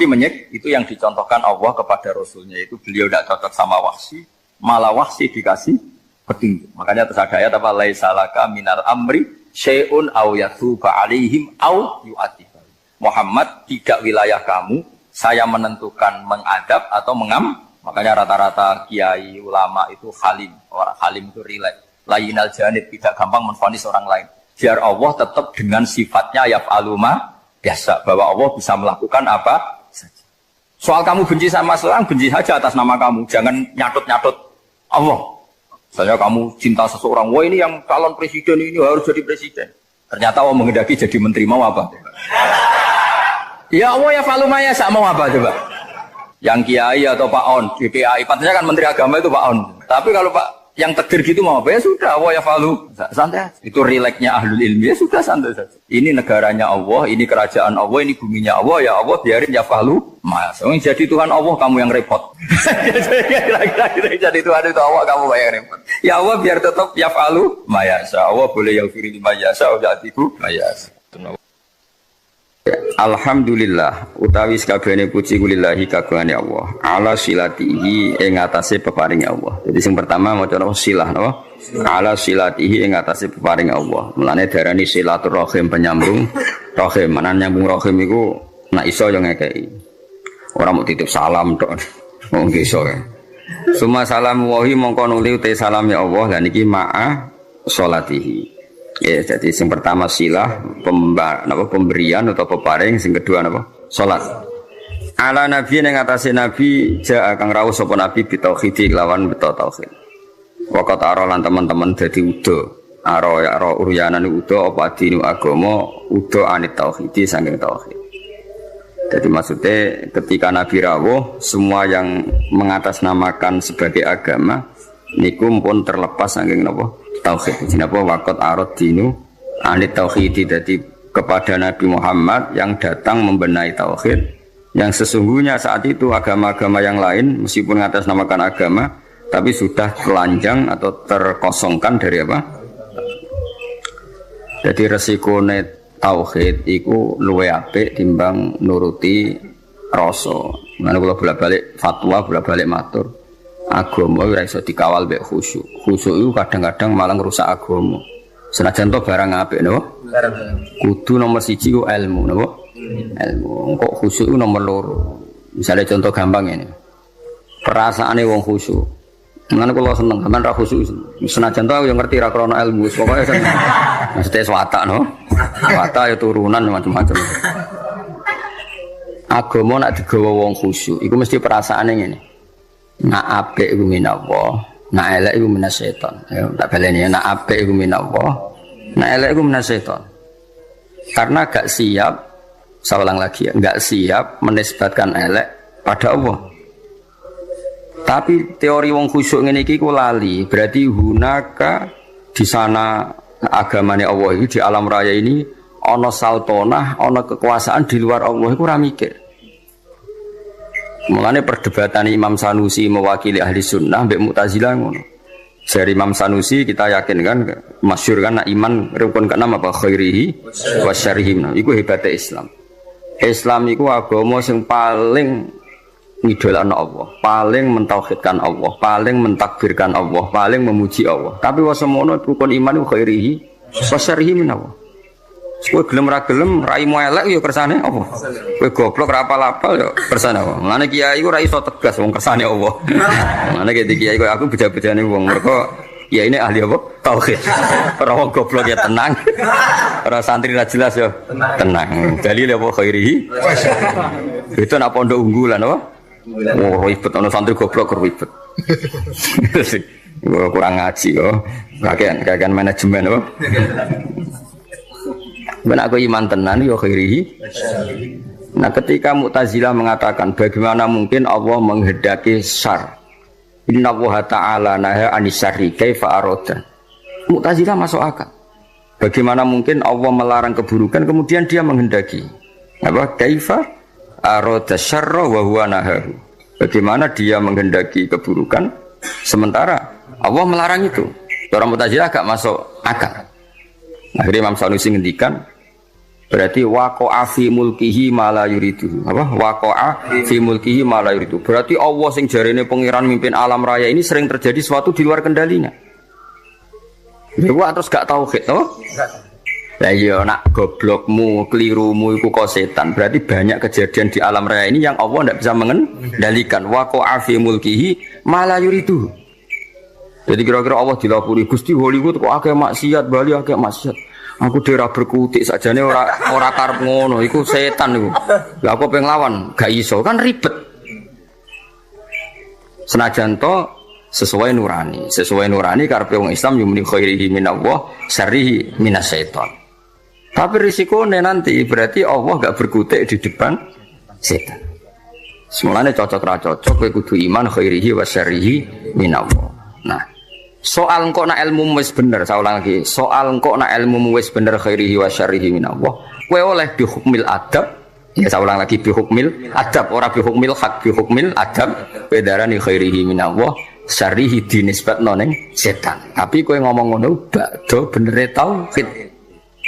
menyek. Itu yang dicontohkan Allah kepada Rasulnya, itu beliau tidak cocok sama Wahsy, malah Wahsy dikasih petunjuk. Makanya terus ada ayat apa? Laisa laka minal amri syai'un aw yatuba alaihim aw yu'adzib. Muhammad, tidak wilayah kamu, saya menentukan mengadab atau mengam. Makanya rata-rata kiai ulama itu halim. Orang halim itu rileks. Layinal janib, tidak gampang menvonis orang lain. Biar Allah tetap dengan sifatnya yaf'alu ma biasa, bahwa Allah bisa melakukan apa saja. Soal kamu benci sama seorang, benci saja atas nama kamu. Jangan nyatut-nyatut Allah. Misalnya kamu cinta seseorang, wah ini yang calon presiden ini harus jadi presiden. Ternyata Allah menghendaki jadi menteri, mau apa? Ya Allah yaf'alu ma biasa, mau apa coba? Yang kiai atau Pak On, DPAI, patutnya kan Menteri Agama itu Pak On. Tapi kalau Pak yang tegir gitu mau apa ya sudah, Allah ya falu, santai. Itu rileksnya ahlul ilmi, ya sudah santai saja. Ini negaranya Allah, ini kerajaan Allah, ini buminya Allah, ya Allah biarin ya falu. Mas, jadi Tuhan Allah kamu yang repot. Jadi Tuhan itu Allah kamu yang repot. Ya Allah biar tetap ya falu, mayasa. Allah boleh yaghfir liman yasha wa yu'adzibu mayasa. Alhamdulillah utawi sakabehane puji kulillahi kagungane Allah ala silatihi ing atase peparinge Allah. Jadi sing pertama maca silah napa? Ala silatihi ing atase peparinge Allah. Mulane darani silaturahim penyambung rahim. Menan nyambung rahim iku nek iso yo ngekeki. Ora mau titip salam tok. Wong iso. Suma salam wahi mongko nuli te salam ya Allah lan iki ma'a sholatihi. Ya, jadi yang pertama silah pemberian atau peparing, yang kedua apa? Salat. Ala nabi yang ngatasi nabi ja kang rawuh sapa nabi bitauhid lawan beto tauhid. Waqat arolan teman-teman dadi udo. Aro uryanan udo apa dinu agama udo anit tauhid saking tauhid. Jadi maksudnya ketika nabi rawuh semua yang mengatasnamakan sebagai agama niku pun terlepas saking napa? Tauhid. Jenapa waqat arad dinu anit tauhid, jadi kepada Nabi Muhammad yang datang membenahi tauhid yang sesungguhnya saat itu agama-agama yang lain meskipun mengatasnamakan agama tapi sudah telanjang atau terkosongkan dari apa? Jadi resikone tauhid iku luwih apik timbang nuruti rasa. Mana kula bolak-balik fatwa bolak-balik matur. Agama ora iso dikawal mek khusyuk. Khusyuk itu kadang-kadang malah ngrusak agama. Senajan to barang apik napa? Kudu nomor 1 ku ilmu napa? Ilmu. Kok khusyuk itu nomor 2. Misalnya contoh gampang ini. Perasaane wong khusyuk. Mulane kula seneng sampean ra khusyuk. Senajan to aku yo ngerti ra krana ilmu, pokoke seneng. Mesti watak no. Watak ya turunan macam-macam. Agama nak digawa wong khusyuk, iku mesti perasaane ngene. Nak apik iku minallah, nak elek iku minasyaiton. Ya tak baleni nak apik iku minallah, nak elek iku minasyaiton. Karena gak siap, saya ulang lagi ya, gak siap menisbatkan elek pada Allah. Tapi teori wong khusyuk ngene iki ku lali, berarti hunaka di sana agamane Allah iki di alam raya ini ana saltonah, ana kekuasaan di luar Allah iku ora mikir. Mulane perdebatan Imam Sanusi mewakili ahli sunnah mbek Mu'tazilah ngono. Dari Imam Sanusi kita yakin kan masyhur kan iman rukun ke-6 apa khairihi wa syarrihi. Iku hebate Islam. Islam iku agama sing paling ngidolakno Allah, paling mentauhidkan Allah, paling mentakbirkan Allah, paling memuji Allah. Tapi wasemono rukun iman iku khairihi wa syarrihi min Allah. Kowe gelem ra gelem raimu elek ya kersane apa? Kowe goblok ra apal-apal ya kersane apa? Mulane kiai ku ra iso tegas wong kersane apa. Mulane kiai koyo aku beja-bejane wong mergo ya ini ahli apa? Tauhid. Ora wong goblok ya tenang. Ora santri ra jelas ya tenang. Dalil apa khairihi? Itu nak pondok unggulan apa? Oh, ribet ana santri goblok ribet. Kurang ngaji kok. Kakean manajemen apa? Benar aku iman tenan ya khairihi. Nah ketika Mu'tazilah mengatakan bagaimana mungkin Allah menghendaki syar. Inna Allah ta'ala naha anis syarri kaifa arada. Mu'tazilah masuk akal. Bagaimana mungkin Allah melarang keburukan kemudian dia menghendaki. Apa? Kaifa arada syarra wa huwa nahahu. Bagaimana dia menghendaki keburukan sementara Allah melarang itu. Orang Mu'tazilah agak masuk akal. Akhirnya Imam Sanusi ngendikan berarti waqa'a fi mulkihi ma la yuridu. Apa? Waqa'a fi mulkihi ma la yuridu. Berarti Allah sing jarene pangeran mimpin alam raya ini sering terjadi sesuatu di luar kendalinya. Dewa terus gak tauhid, toh? Lah iya nak goblokmu, kelirumu iku kok setan. Berarti banyak kejadian di alam raya ini yang Allah tidak bisa mengendalikan. Waqa'a fi mulkihi ma la yuridu. Jadi kira-kira Allah dilapuri Gusti Hollywood kok akeh maksiat, Bali akeh maksiat. Aku daerah berkutik sajane ora karep ngono, iku setan iku. Lah aku pengen lawan, gak iso, kan ribet. Senajan to sesuai nurani karepe wong Islam yumni khairihi minallah, syarrihi minasyaiton. Tapi risikonya nanti berarti Allah gak berkutik di depan setan. Semulanya cocok ra cocok kowe kudu iman khairihi wa syarrihi minallah. Nah, soal engkau nak ilmu wis bener, saya ulang lagi. Soal engkau nak ilmu wis bener khairihi wa syarrihi minallah. Kowe oleh bi hukmil adab. Ya saya ulang lagi bi hukmil adab, ora bi hukmil hak, bi hukmil adab. Kowe darani khairihi minallah, syarrihi dinisbatno ning setan. Tapi kowe ngomong ngono bakdo benere tauhid.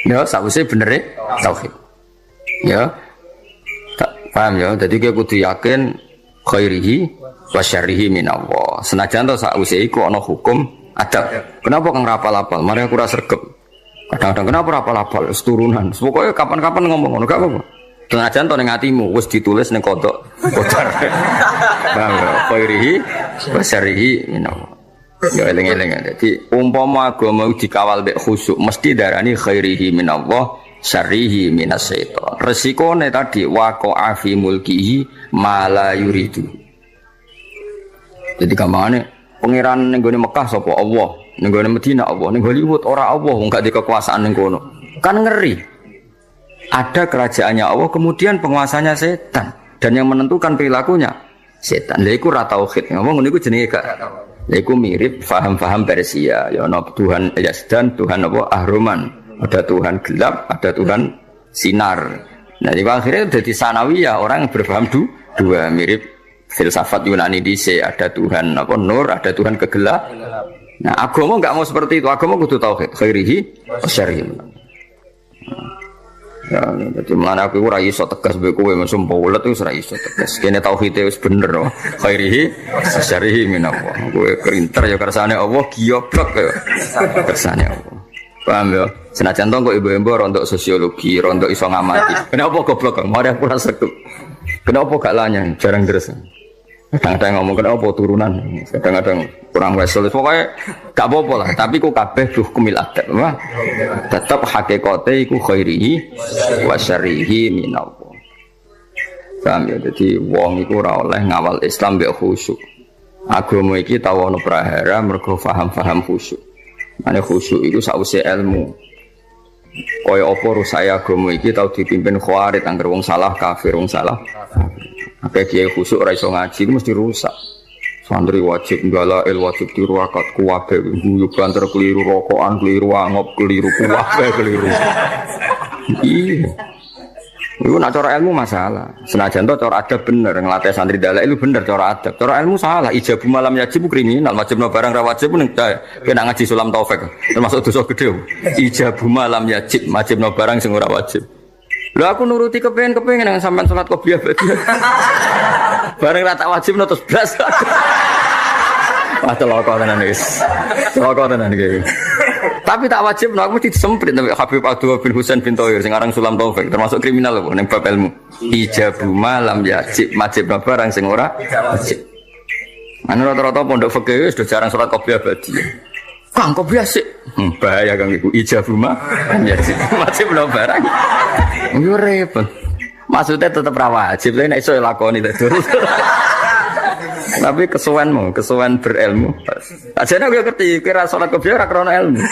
Ya sawise benere tauhid. Ya. Tak paham ya. Jadi kita kudu yakin khairihi wa syarrihi minallah. Senajan to sakwise iku ana hukum adab. Kenapa kang rapal-apal? Mari aku ora sregep. Kadang-kadang kenapa rapal-apal? Turunan. Pokoke kapan-kapan ngomong ngono gak apa-apa. Senajan to ning atimu wis ditulis ning kodok. Kodar. Paham ya? Khairihi wa syarrihi minallah. Ya eling-eling. Jadi umpama agama dikawal mek khusyuk mesti darani khairihi minallah syarrihi minasyaiton. Resikone tadi waqa'a fi mulkihi ma la yuridu. Jadi gampangane pangeran ning gone Mekah sapa Allah, ning gone Madinah Allah, ning Hollywood ora Allah wong gak di kekuasaan ning kono. Kan ngeri. Ada kerajaannya Allah kemudian penguasanya setan dan yang menentukan perilakunya setan. Lha iku ra tauhid. Ngomong ngono iku jenenge gak. Lha iku mirip faham-faham Persia. Ya ana Tuhan Yazdan, Tuhan apa Ahroman. Ada Tuhan gelap, ada Tuhan sinar. Nah, itu akhirnya jadi sanawiyah, orang yang berpaham dua mirip filsafat Yunani dhisik, ada Tuhan apa nur, ada Tuhan kegelap. Nah, agama enggak mau seperti itu. Agama kudu tauhid, khairihi wa syarrihi. Ya, jadi mulane aku ora iso tegas mbek kowe mesum paulet wis ora iso tegas. Kene tauhide wis bener kok. Khairihi wa syarrihi minallah. Kowe kerinter ya kersane Allah, giyoblok ya. Kersane Allah. Paham ya? Senajan to kok ibu-ibu rontok sosiologi, rontok iso ngamati. Kenapa goblok? Mari aku rasa sekut. Kenapa gak lanya? Jarang deres. Kadang-kadang ngomong kenapa turunan. Kadang-kadang kurang wesel. Pokoknya gak apa-apa lah. Tapi ku kabeh hukumil adab. Tetap hakikate iku khairihi wa syarrihi minallah. Paham ya? Jadi wong iku ora oleh ngawal Islam mbek khusyuk. Agama iki tau ana prahara mergo paham-paham khusyuk. Ane khusyuk itu sausé ilmu. Kaya apa rusak agama iki tau dipimpin khawarij angger wong salah kafir wong salah. Akeh kiai khusyuk ora iso ngaji mesti rusak. Santri wajib ngalail wajib diruakat kuwabe guyu banter keliru rokokan keliru angop keliru kuwabe keliru. Iya. Itu nak cara ilmu masalah. Senajan to cara adab bener nglatih santri dalek itu bener cara adab. Cara ilmu salah. Ijabu malam yajib kriminal, wajibno barang ra wajib ning kena ngaji sulam taufik. Termasuk dosa gede. Ijabu malam yajib, wajibno barang sing ora wajib. Lho aku nuruti kepengin nang sampean salat qobliyah berarti. Barang ra tak wajibno terus blas. Wah celaka tenan wis. Celaka tenan iki. Tapi tak wajib, aku mesti disemprit sampai Habib Abdullah bin Husain bin Thohir sing aran Sulam Taufik termasuk kriminal lho ning bab ilmu. Ijabu malam yajib wajibna barang sing ora wajib. Anu rata-rata pondok fikih wis jarang salat qobliyah badi. Kang qobliyah sik. Bahaya Kang iku ijabu malam yajib wajibna barang. Yo repot. Maksudnya tetep ra wajib, nek iso lakoni terus. Tapi kesuwen berilmu. Ajane aku ngerti kira salat qobliyah ora krana ilmu.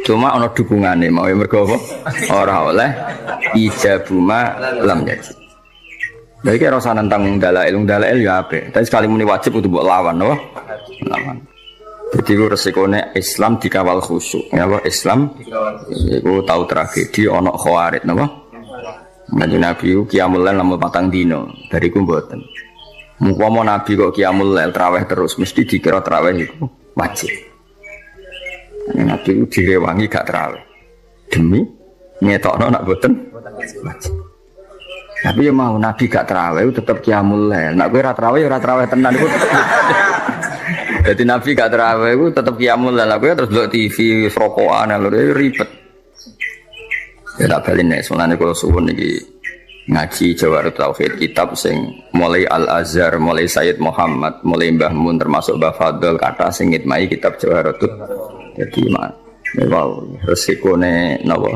Cuma ana dukungane mau mergo apa? Ora oleh ijabu ma lam yajib. Lha iki ora usah nentang dalail ya apik. Tapi sekali muni wajib kudu mbok lawan, no? Lawan. Jadi ku resikone Islam dikawal khusyuk. Ya apa Islam iku tau tragedi ana khawarij, napa? Kanjeng Nabi qiyamul lail namung 4 dina, bariku mboten. Mumpama Nabi kok qiyamul lail traweh terus mesti dikira traweh itu wajib. Nabi itu direwangi gak traweh. Demi ngetokno nak boten wajib. Tapi ya mau Nabi gak traweh tetep qiyamul lail. Nak kowe ora traweh ya ora traweh tenan iku. Jadi Nabi gak traweh iku tetep qiyamul lail. Kowe terus delok TV rokokan lho ribet. Ya tak balen nek sunane kula suwun iki ngaji Jawarut Tauhid kitab sing mulai Al-Azhar, mulai Sayyid Muhammad, mulai Mbah Mun termasuk Mbah Fadl kata sing ngitmai kitab Jawarut. Jadi memang resikone napa?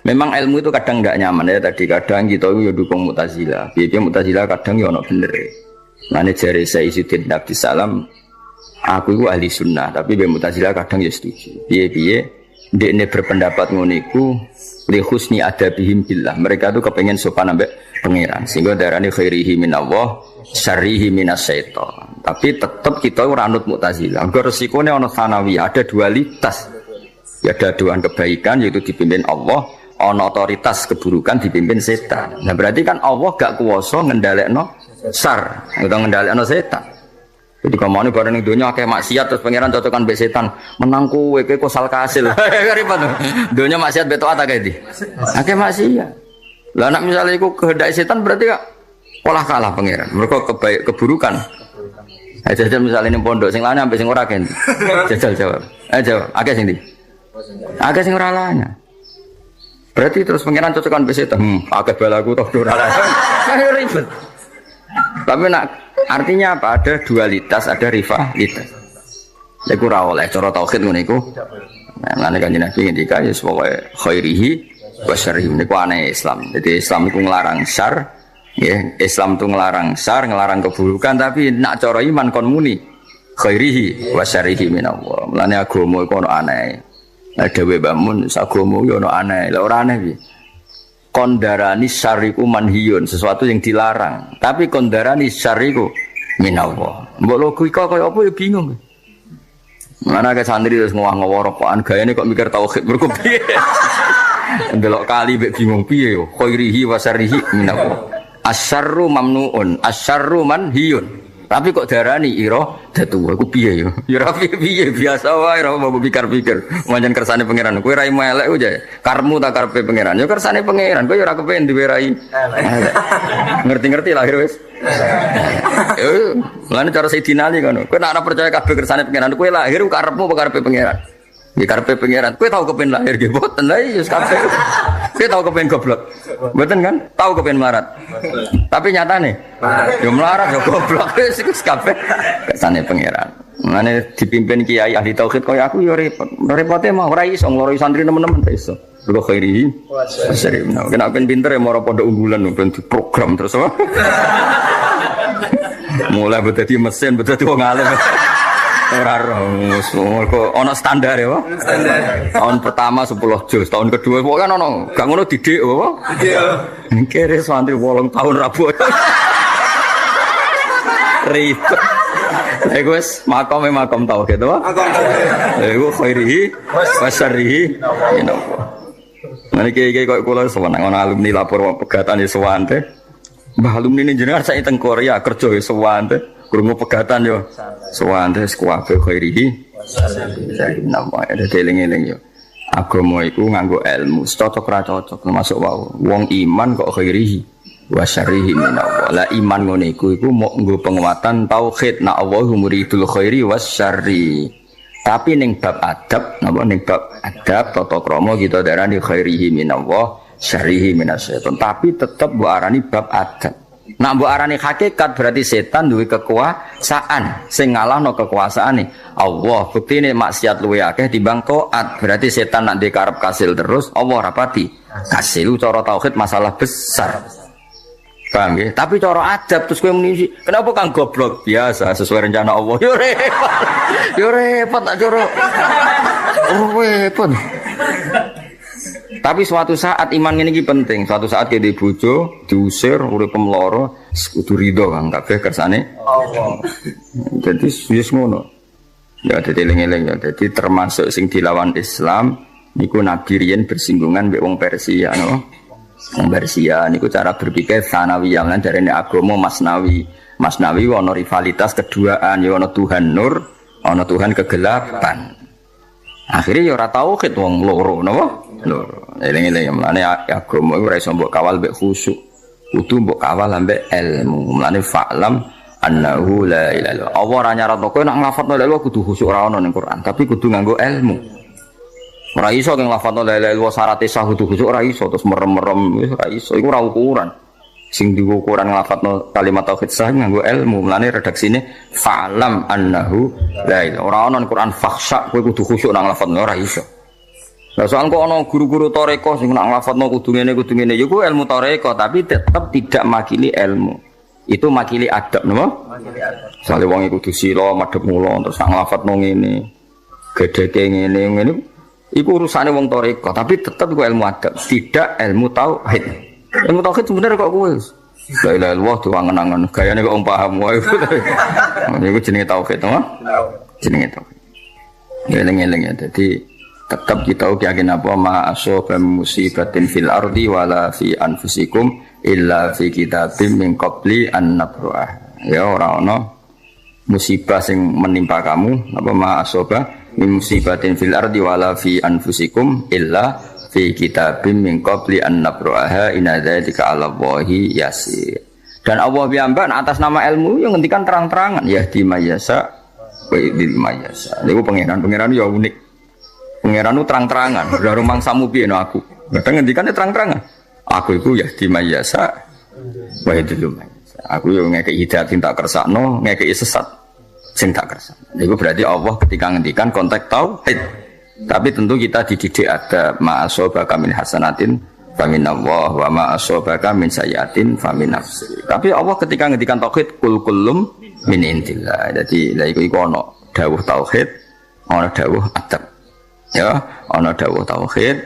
Memang ilmu itu kadang enggak nyaman ya tadi kadang kita yo dukung Mu'tazilah. Piye Mu'tazilah kadang yo ono bener. Mane jare Sayyidina Nabi Salam aku iku ahli sunnah tapi be Mu'tazilah kadang yo setuju. Piye-piye ndekne berpendapat ngono iku li husni adabihim billah. Mereka tuh kepengen sopan ambek pangeran. Sehingga darane khairihi minallah, syarrihi minasyaiton. Tapi tetap kita ora anut Mu'tazilah. Anggo resikone ana sanawiyah, ada dualitas. Ya ada dua kebaikan yaitu dipimpin Allah, ana otoritas keburukan dipimpin setan. Nah berarti kan Allah gak kuwasa ngendhalekno syar, utawa ngendhalekno setan. Jadi kamane bareng ning donya akeh maksiat terus pangeran cocokan mbek setan. Menang kowe kok sal kasil. Ribet. Donya maksiat beto ata kae iki. Akeh maksiat. Lah nek misale iku kehendak setan berarti kok olah kalah pangeran. Mergo keburukan. Jajal misalnya ini pondok sing lanang ambek sing ora gen. Jajal jawab. Jawab. Akeh sing ndi? Akeh sing ora lanang. Berarti terus pangeran cocokan mbek setan. Akeh balaku toh ora lanang. Ribet. Tapi nak artinya apa? Ada dualitas, ada rivalitas. Lha iku ora oleh cara tauhid ngene iku. Nah, ngene Kanjeng Nabi ngendika ya pokoke khairihi wa syarrihi niku aneh Islam. Jadi Islam iku nglarang syar, ya, Islam itu nglarang syar, nglarang keburukan, tapi nak cara iman kon muni khairihi wa syarrihi minallah. Mulane agama iku ono aneh. Ada Mbah Mun agama yo ono aneh. Lah ora aneh piye? Kondarani syariku manhiyun, sesuatu yang dilarang. Tapi kondarani syariku minallah. Mbok logika kaya apa ya bingung. Mana ke santri terus ngowah-ngowah rokokan gayane kok mikir tauhid mergo piye. Ndelok kali mek bingung piye yo. Khairihi wa syarrihi minallah. Asyarru mamnuun, asyarru manhiyun. Tapi kok darani ira datu aku piye yo. Ya ora piye biasa wae ora mau pikir-pikir. Manjen kersane pangeran. Kowe ra elek ku jae. Karmu tak karepe pangeran. Yo kersane pangeran. Kowe yo ora kepen diwerai. Ngerti-ngerti lahir wis. Lan cara Sayyidina Ali ngono. Kowe nek ora percaya kabeh kersane pangeran, kowe lahir karepmu apa karepe pangeran? Ya karepe pangeran. Kowe tau kepen lahir nggih mboten lha iya kabeh. Kowe tau kepen goblok. Mboten kan? Tau kepen melarat. Tapi nyatane yo melarat yo goblok wis iku kabeh kersane pangeran. Mane dipimpin kiai ahli tauhid kaya aku yo repot. Repote mah ora iso ngloroi santri nemen-nemen iso. Lho khairi. Sering. Kena ben pinter ya moro pondok unggulan ben diprogram terus apa? Mulai dadi mesin, dadi wong alim. Ora roh, kok ana standar ya, Pak? Standar. Tahun pertama 10 juz, tahun kedua kok kan ono, gak ngono didik apa? Didik. Kere santri 8 tahun rabu. Ribet. Lha wis makom tauhid to, Pak? Makom tauhid. Iku khairihi wa syarrihi minallah. Nah iki kok kula sewenang ana alumni lapor pegatan ya sewante. Mbah alumni ini jenengan saya teng Korea kerja ya sewante, krungu pegatan yo. Sewante sekuabe khairihi. Nama ada eling-eling yo. Agama iku nganggo ilmu, cocok ra cocok termasuk wau. Wong iman kok khairihi wa syarrihi minallah. Lah iman ngene iku mok nggo penguatan tauhid na Allahu muridul khairi was syarri. Tapi ning bab adab, napa ning bab adab tata krama kita darani khairihi minallah, syarrihi minasyaiton. Tapi tetep mbok arani bab adab. Nak mbok arani hakikat berarti setan duwe kekuasaan sing ngalahno kekuasaane Allah. Buktine maksiat luwe akeh timbang taat. Berarti setan nak dikarep kasil terus, Allah rapati kasil. Cara tauhid masalah besar. Paham ya? Tapi cara adab terus kowe muni kenapa kang goblok biasa sesuai rencana Allah. Yo repot. Yo repot tak cara. Oh repot. Tapi suatu saat iman ini penting. Suatu saat kita bojo diusir urip pemloro kudu rido Kang kabeh kersane Allah. Jadi wis ngono. Ya dadi eling-eling ya. Dadi termasuk sing dilawan Islam niku Nabi riyen bersinggungan mbek wong Persia no. Wong Persia niku cara berpikir sanawiyah lan jarene agama Masnawi. Masnawi ana rivalitas keduaan ya ana Tuhan nur, ana Tuhan kegelapan. Akhirnya ya ora tauhid wong loro napa? Loro. Eling-eling mlane agama iku ora iso mbok kawal mbek khusyuk. Kudu mbok kawal ambek ilmu. Mlane fa'lam annahu la ilaha illallah. Allah ora nyaratno kowe nek nglafadzno la ilaha kudu khusyuk ora ono ning Quran, tapi kudu nganggo ilmu. Ora iso kang lafadzno la ilaha illallah syarat sah kudu khusyuk ora iso terus merem-merem wis ora iso. Iku ora ukuran. Sing digo ukuran nglafadzno kalimat tauhid sah nganggo ilmu. Mlane redaksine fa'lam annahu la ilaha. Ora ono ning Quran fakhsha kowe kudu khusyuk nang lafadzno ora iso. Lah soal kok ana guru-guru tarekah sing nak nglafadzno kudu ngene ya ku ilmu tarekah tapi tetap tidak makili ilmu. Itu makili adab napa? Makili adab. Sale wong kudu sila madhep mula terus nak nglafadzno ngene. Gedheke ngene. Iku urusane wong tarekah tapi tetap iku ilmu adab, tidak ilmu tauhid. Ilmu tauhid sebenarnya kok kowe. La ilaha illallah diwangen-angen gayane kok paham wae. Niku jenenge tauhid to? Jenenge tauhid. Eling-eling ya dadi tetap kita yakin apa ma asyaba musibatin fil ardi wala fi anfusikum illa fi kitabim min qabli an nabra'ah. Ya ora ana musibah sing menimpa kamu apa ma asyaba musibatin fil ardi wala fi anfusikum illa fi kitabim min qabli an nabraha inna dzalika 'ala Allahi yasir. Dan Allah piyambak atas nama ilmu yang ngendikan terang-terangan yahdi mayyasa wa yudhil mayyasa. Niku pangeran ya unik. Pangeran itu terang-terangan, udah rumang samu piye no aku. Kadang ngendikane terang-terangan. Aku iku yahdi mayyasa wa yudhil mayyasa. Aku yo ngekeki hidayat sing tak kersakno, ngekeki sesat sing tak kersakno. Niku berarti Allah ketika ngendikan konteks tauhid. Tapi tentu kita dididik ada ma'asobaka min hasanatin famin Allah wa ma'asobaka min sayyatin famin nafsi. Tapi Allah ketika ngendikan tauhid kul kullum min indillah. Jadi lha iku ono dawuh tauhid, ono dawuh adab. Ya, ono dawuh tauhid.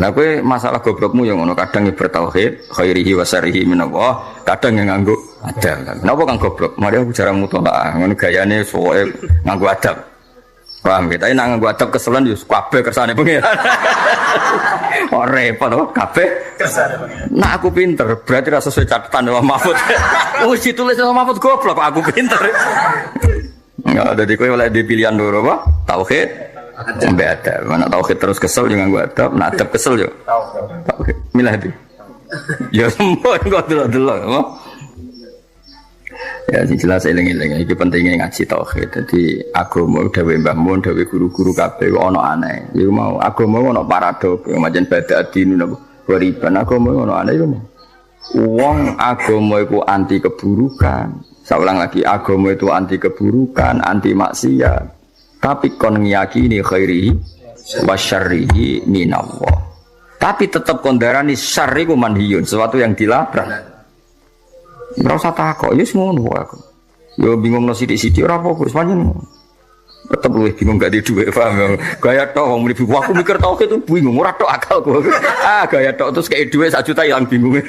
Nah kowe masalah goblokmu yang ono kadang bertauhid khairihi wa syarrihi min Allah, kadang yang nganggo adab. Napa kang goblok? Mari aku jarang mutolaah, ngono gayane soe nganggo adab. Paham kita ini nganggo adab keselan yo kabeh kersane pengiran. Ora repot kok kabeh kersane pengiran. Nah aku pinter, berarti rasa sesuai catatan Imam Mahfud. Wis ditulis Imam Mahfud goblok kok aku pinter. Enggak ada di kowe oleh di pilihan loro apa? Tauhid sampai adab. Mana tauhid terus kesel yo nganggo adab, nah adab kesel yo. Tauhid. Milah di. Ya semua kok delok-delok apa? Ya jelas eling-eling iki pentingnya ngaji tauhid. Dadi agama dawuh Mbah Mun, dawuh guru-guru kabeh ono aneh. Iku mau agama ono paradok, macam bada adin napa wariban agama ono aneh iku. Wong agama iku anti keburukan. Saulang lagi agama itu anti keburukan, anti maksiat. Tapi kon ngiyakini khairihi wa syarrihi minallah. Tapi tetap kondarani syarr iku manhiyun, sesuatu yang dilarang. Ora usah takok, ya ngono aku. Yo bingung no sithik-sithik ora apa wis pancen. Tetep luwih bingung gak di dhuwit, paham. Gaya tok wong mlebu aku mikir tok itu bingung ora tok akalku. Gaya tok terus kayak dhuwit 1 juta ilang bingung.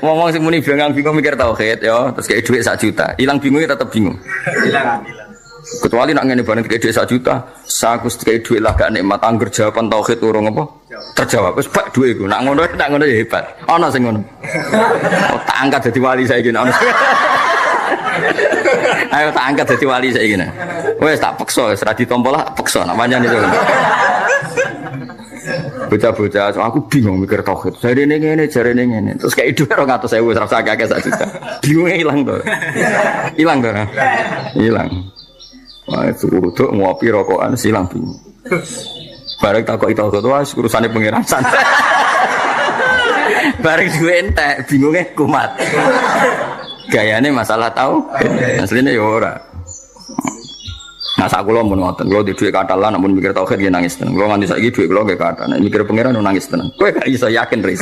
Ngomong sing muni bingung mikir tauhid ya, terus kayak dhuwit 1 juta, ilang bingungnya tetep bingung. Hilang. Kecuali nak ngene bareng kayak dhuwit 1 juta, saku kayak dhuwit lah gak nikmat angger jawaban tauhid urung apa? Terjawab wis bak dhuwit iku. Nak ngono ya hebat. Ana sing ngono. Oh, tak angkat dadi wali saiki ana. Ayo tak angkat dadi wali saiki. Wis tak peksa, wis ra ditampa lah peksa nak pancen itu. Bocah-bocah, aku bingung mikir tauhid. Jarene ngene. Terus kayak dhuwit 200.000 wis ra usah akeh 1 juta. Bingunge ilang to. Hilang. Wah, suruh tuh ngopi rokokan silang bingung. Bareng takok itu wah urusane pangeran santai. Bareng duwe entek bingunge kumat. Gayane masalah tahu. Asline ya ora. Nah sak kula mun ngoten, kula di dhuwit katalan namun mikir tauhid nggih nangis tenan. Kula nganti saiki dhuwit kula nggih kathah. Nek mikir pangeran nangis tenan. Kowe gak iso yakin ris.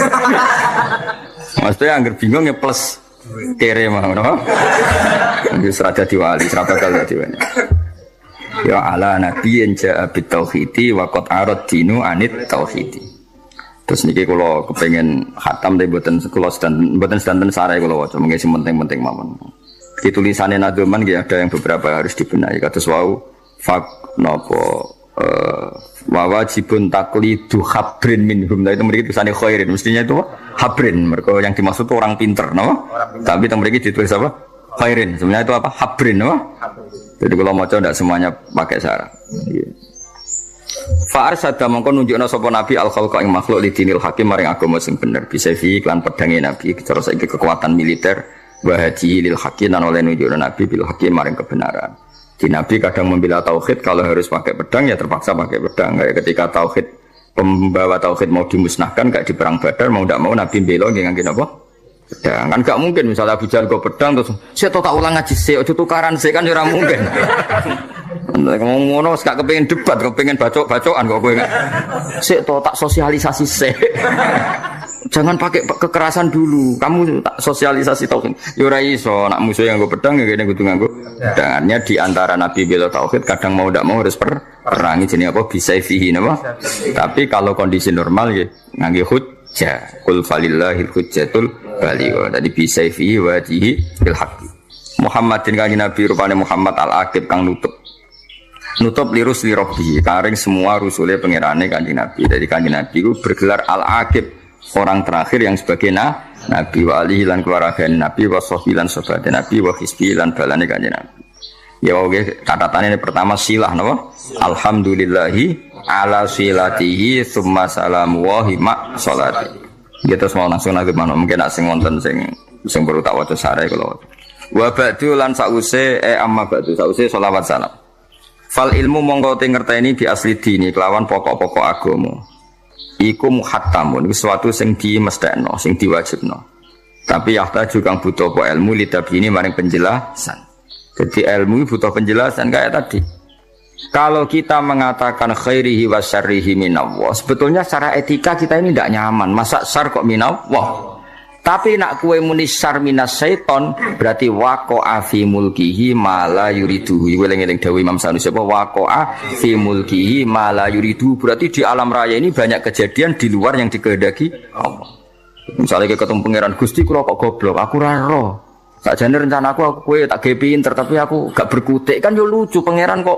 Mesti angger bingung ya plus kere mah ngono. Wis ra dadi wali, ra bakal dadi wali. Ya ala nabiyyin ja'a bit tauhidi wa qad arad dinu anit tauhidi. Terus niki kula kepengin khatam tapi mboten kula sedanten sarai kula waca mengki sing penting-penting mawon. Di tulisannya Nadoman ada yang beberapa harus dibenahi. Kados wau fak napa wajibun taklidu habrin minhum. Nah itu mereka tulisannya khairin. Mestinya itu habrin. Mereka yang dimaksud itu orang pinter, no? Tapi yang mereka ditulis apa? Khairin. Sebenarnya itu apa? Habrin, no? Jadi kalau mau tidak semuanya pakai syarat. Fa'ar sada mongko nunjukna sapa nabi al khalqa ing makhluk li dinil hakim maring agama sing bener. Bisa fi iklan pedange nabi cara saiki kekuatan militer wa haji lil hakim lan oleh nunjukna nabi bil hakim maring kebenaran. Di nabi kadang membela tauhid kalau harus pakai pedang ya terpaksa pakai pedang. Kayak ketika tauhid pembawa tauhid mau dimusnahkan kayak di perang Badar mau tidak mau nabi bela ngangge apa? Pedang. Kan gak mungkin misalnya Abu Jahal go pedang terus saya tak ulang ngaji sik aja tukaran sik kan ora mungkin. Ngomong ngono gak kepengin debat, kepengin bacok-bacokan kok kowe gak. Sik to tak sosialisasi sik. Jangan pakai kekerasan dulu. Kamu tak sosialisasi tauhid. Ya ora iso, nak musuh yang nggo pedang ya kene kudu nganggo pedangannya di antara nabi bela tauhid kadang mau ndak mau harus perangi jenenge apa bisa fihi napa. Tapi kalau kondisi normal ya ngangge hujjah. Qul falillahil hujjatul baligh. Tadi bisa fihi wajihi bil haqqi. Muhammadin kanjeng Nabi rupane Muhammad al-Aqib kang nutup lirus lirobbi karing semua rusule pangerane kanjeng Nabi. Jadi kanjeng Nabi itu bergelar al-Aqib, orang terakhir yang sebagai Nabi wa alihi lan keluarga Nabi wa sahbilan sahabat Nabi wa hisbi lan balane kanjeng Nabi. Ya oke, catatan ini pertama silah napa? Alhamdulillahi ala silatihi tsumma salamu wa hima sholati. Ya terus mau langsung nanti mana mungkin nak sing wonten sing perlu tak waca sare kula. Wa ba'du lan sause amma ba'du sause sholawat salam. Fal ilmu mongko te ngerteni bi asli dini kelawan pokok-pokok agama. Iku muhattamun sesuatu sing dimesthekno, sing diwajibno. Tapi yahta juga butuh apa ilmu litabini maring penjelasan. Jadi ilmu butuh penjelasan kayak tadi. Kalau kita mengatakan khairihi wa syarrihi minallah, sebetulnya secara etika kita ini tidak nyaman. Masa syar kok minallah? Tapi nak kue muni syar minas syaiton berarti waqa'a fi mulkihi ma la yuridu. Iku eling-eling dawuh Imam Sanusi apa waqa'a fi mulkihi ma la yuridu. Berarti di alam raya ini banyak kejadian di luar yang dikehendaki Allah. Misalnya ketemu pangeran Gusti kula kok goblok, aku ora ero. Sakjane rencanaku aku kowe tak gawe pinter tapi aku gak berkutik kan yo lucu pangeran kok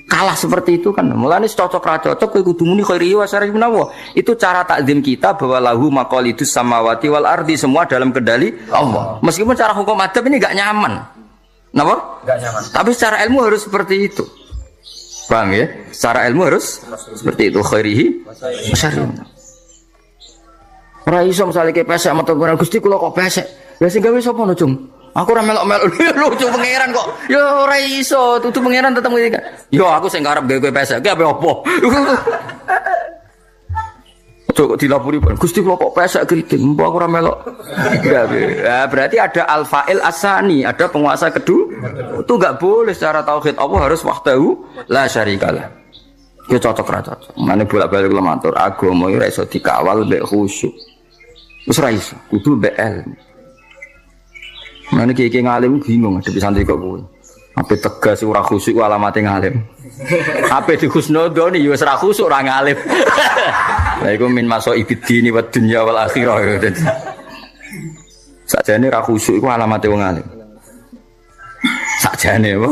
kalah seperti itu kan. Mulane cocok ra cocok kowe kudu muni khairi wa syarri minallah. Itu cara takzim kita bahwa lahu maqalidus samawati wal ardi, semua dalam kendali Allah. Meskipun cara hukum adab ini enggak nyaman. Napa? Enggak nyaman. Tapi secara ilmu harus seperti itu. Paham ya? Secara ilmu harus seperti itu khairihi wa syarri. Ora iso misale ke pesek metu ora Gusti kula kok pesek. Lah sing gawe sapa no, Cung? Aku ora melok-melok lucu pangeran kok. Ya ora iso, tutu pangeran tetep ngene kan. Yo aku sing arep gawe pesek, ki apa? Kok dilapuri Gusti kula kok pesek kriting, mbok aku ora melok. Ya berarti ada al-fa'il asani, ada penguasa kedua. Itu enggak boleh secara tauhid Allah harus wahdahu la syarikalah. Ki cocok ra cocok. Mane bolak-balik kula matur, agama iki ora iso dikawal mbek khusyuk. Wis ra iso, kudu mbek ilmu. Mane iki ngalim bingung ada santri kok kowe. Ape tegas ora khusyuk alamate ngalim. Ape di husnudoni ya wis ora khusyuk ora ngalim. Lah iku min maso ibidini wa dunya wal akhirah. Sakjane ra khusyuk iku alamate wong alim. Sakjane apa?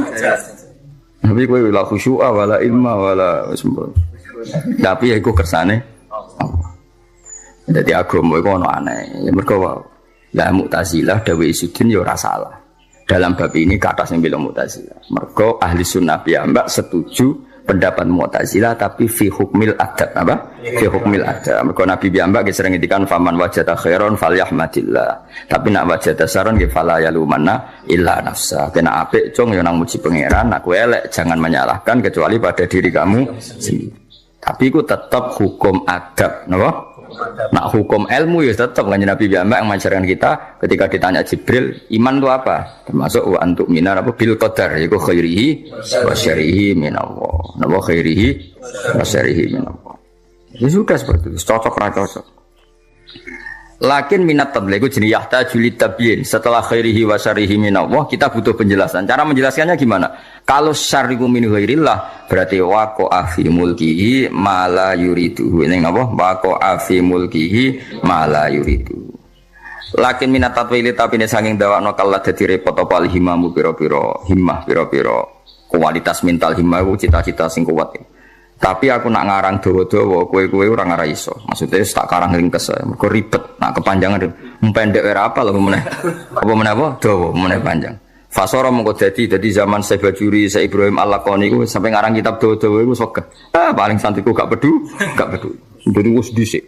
Tapi kowe la khusyuk wala ilma wala sembah. Tapi iku kersane Allah. Dadi agama iku ono aneh. Ya mergo lah Mu'tazilah dawe Isudin ya ora salah. Dalam bab ini kata sing bilang Mu'tazilah. Mergo ahli sunnah piyambak setuju pendapat Mu'tazilah tapi fi hukmil adab apa? Fi hukmil adab. Mergo Nabi piyambak sering ngendikan faman wajada khairon falyahmadillah. Tapi nak wajada saron nggih fala yalumanna illa nafsa. Kena apik cung ya nang muji pangeran, nak kowe elek jangan menyalahkan kecuali pada diri kamu sendiri. Tapi itu tetap hukum adab, napa? Nak hukum ilmu ya tetap kan Nabi Muhammad yang mengajarkan kita ketika ditanya Jibril iman itu apa termasuk wa antuk minar apa bil qadar yaitu khairihi wa syarrihi minallah napa khairihi wa syarrihi minallah ya sudah seperti itu cocok ra cocok lakin minat tabligh itu jenis yahtaju litabyin setelah khairihi wa syarrihi minallah kita butuh penjelasan cara menjelaskannya gimana kalau syarriku min ghairillah berarti waqa'a fi mulkihi ma la yuridu ning napa waqa'a fi mulkihi ma la yuridu lakin minat tatwili tapi ne saking dawakno kala dadi repot apa himamu pira-pira himmah pira-pira kualitas mental himmah cita-cita sing kuat tapi aku nak ngarang dawa-dawa kowe-kowe ora ngarah iso maksudnya tak karang ringkes mergo ribet nak kepanjangan pendek ora apa lho meneh apa dawa meneh panjang fasara mengko dadi zaman Syekh Bajuri Syekh Ibrahim Al-Laqani iku sampai ngarang kitab dawa-dawa iku sok paling santriku gak peduli jadi wis dhisik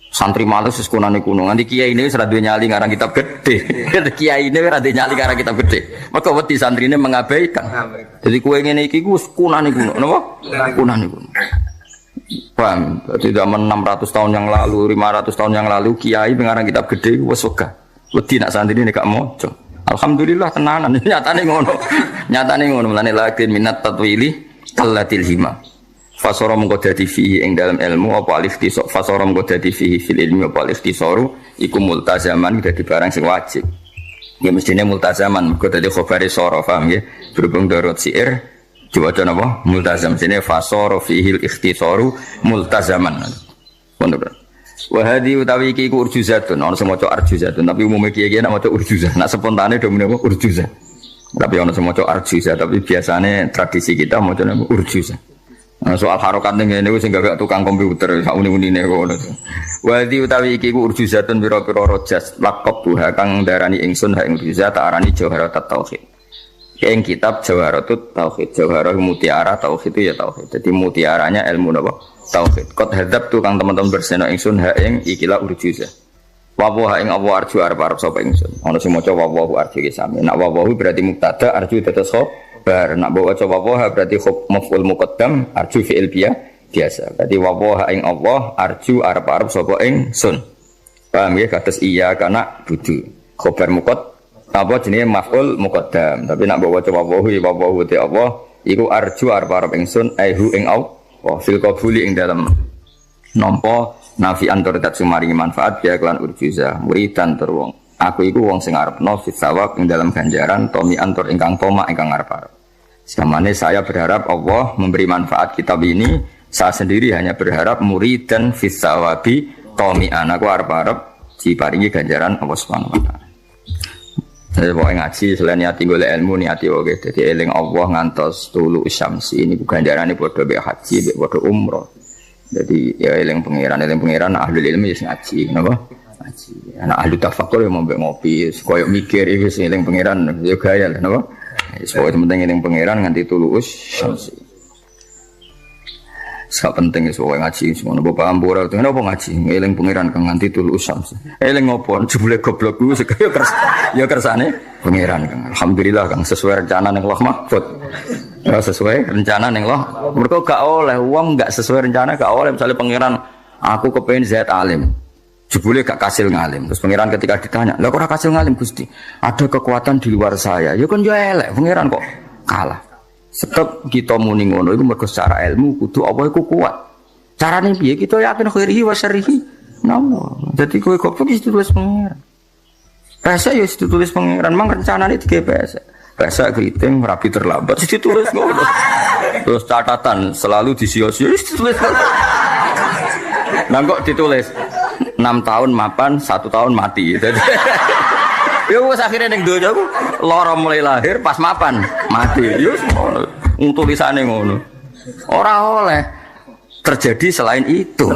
santri males wis kunane kuno nganti kiai ini ora duwe nyali ngarang kitab gede kiai ini ora duwe nyali ngarang kitab gede maka wedi santrine mengabaikan jadi kowe ngene iki wis kunane kuno napa kunane kuno paham berarti zaman 600 tahun yang lalu 500 tahun yang lalu kiai ngarang kitab gede wis wegah wedi nak santrine gak moco alhamdulillah tenanan nyatane ngono mulane lakin minat tatwili allatil hima fasara mengko dadi fihi ing dalam ilmu apa al-ikhtisar fasara mengko dadi fihi fil ilmi apa al-ikhtisaru iku multazaman dadi barang sing wajib ya mestine multazaman mengko dadi khabari sara paham ya berhubung darut syair diwaca napa multazam sine fasara fihi al-ikhtisaru multazaman pondok wa hadi utawi iki ku urjuzatun ana sing maca arjuzatun tapi umume kiye-kiye nek maca urjuzah nek spontane do menapa urjuzah tapi ana sing maca arjuzah tapi biasane tradisi kita maca urjuzah. Soal harokat ngene niku sing gak tukang komputer sak uni-unine ngono. Wadi utawi iki ku urjuzatun pira-pira rojas laqab buha kang darani ingsun ha ing urjuzat tak arani jawharat tauhid. Yang kitab Jawharatut Tauhid. Jawharah mutiara, tauhid itu ya tauhid. Jadi mutiaranya ilmu napa? Tauhid. Qad hadzab tukang teman-teman berseno ingsun ha ing ikilah urjuza. Wa wa ing apa arju arep sapa ingsun. Ana sing maca wa wa arju iki sami. Nek wa wa berarti mubtada, arju dados khabar. Nek maca wa wa berarti maf'ul muqaddam, arju fi'il biasa. Berarti wa wa ing Allah arju arep sapa ingsun. Paham ya kados iya kana budu. Khabar muqaddam apa jenenge maf'ul muqaddam, tapi nak bawa coba wahu te Allah iku arju arep ingsun aihu ing Allah fil qabuli ing dalam nampa nafi antur dat sumaringi manfaat ya kelan urjuza muridan tur wong aku iku wong sing arepno fit sawab ing dalam ganjaran tomi antur ingkang toma ingkang arep samane saya berharap Allah memberi manfaat kitab ini, saya sendiri hanya berharap muridan fit sawabi tomi aku arep diparingi ganjaran Allah Subhanahu wa taala. Saya mau ngaji selain niati golek ilmu niati oke. Jadi eling Allah ngantos tulu syamsi ini bukan darane padha be haji, be padha umroh. Jadi ya eling pangeran ahli ilmu ya ngaji, napa? Ngaji. Anak ahli tafakkur ya mau mbek ngopi, koyo mikir iki sing eling pangeran ya gaya lah, napa? Wis pokoke penting eling pangeran nganti tulu syamsi. Sak penting wis wae ngaji semono apa paham ora ten apa ngaji eling pangeran kang nganti tulu usam eling ngopo jebule goblok ku sekaya ya kersane pangeran kang alhamdulillah kang sesuai rencana ning Allah mahfud ya sesuai rencana ning Allah mergo gak oleh wong gak sesuai rencana gak oleh misalnya pangeran aku kepengin zat alim jebule gak kasil ngalim terus pangeran ketika ditanya lha kok ora kasil ngalim Gusti ada kekuatan di luar saya ya kan yo elek pangeran kok kalah. Sebab kita muni ngono iku mergo secara ilmu kudu apa iku kuat. Carane piye kita yakin khairihi wa syarrihi. Namo. Dadi kowe goblok wis ditulis pangeran. Bahasa ya wis ditulis pangeran, mang rencanane dige bahasa. Bahasa keriting rapi terlambat wis ditulis ngono. Terus catatan selalu disio-sio wis ditulis. Nah kok ditulis 6 tahun mapan, 1 tahun mati. Dadi ya wis akhire ning donya ku lara mulai lahir pas mapan mati. Ya ngono. Tulisane ngono. Ora oleh terjadi selain itu.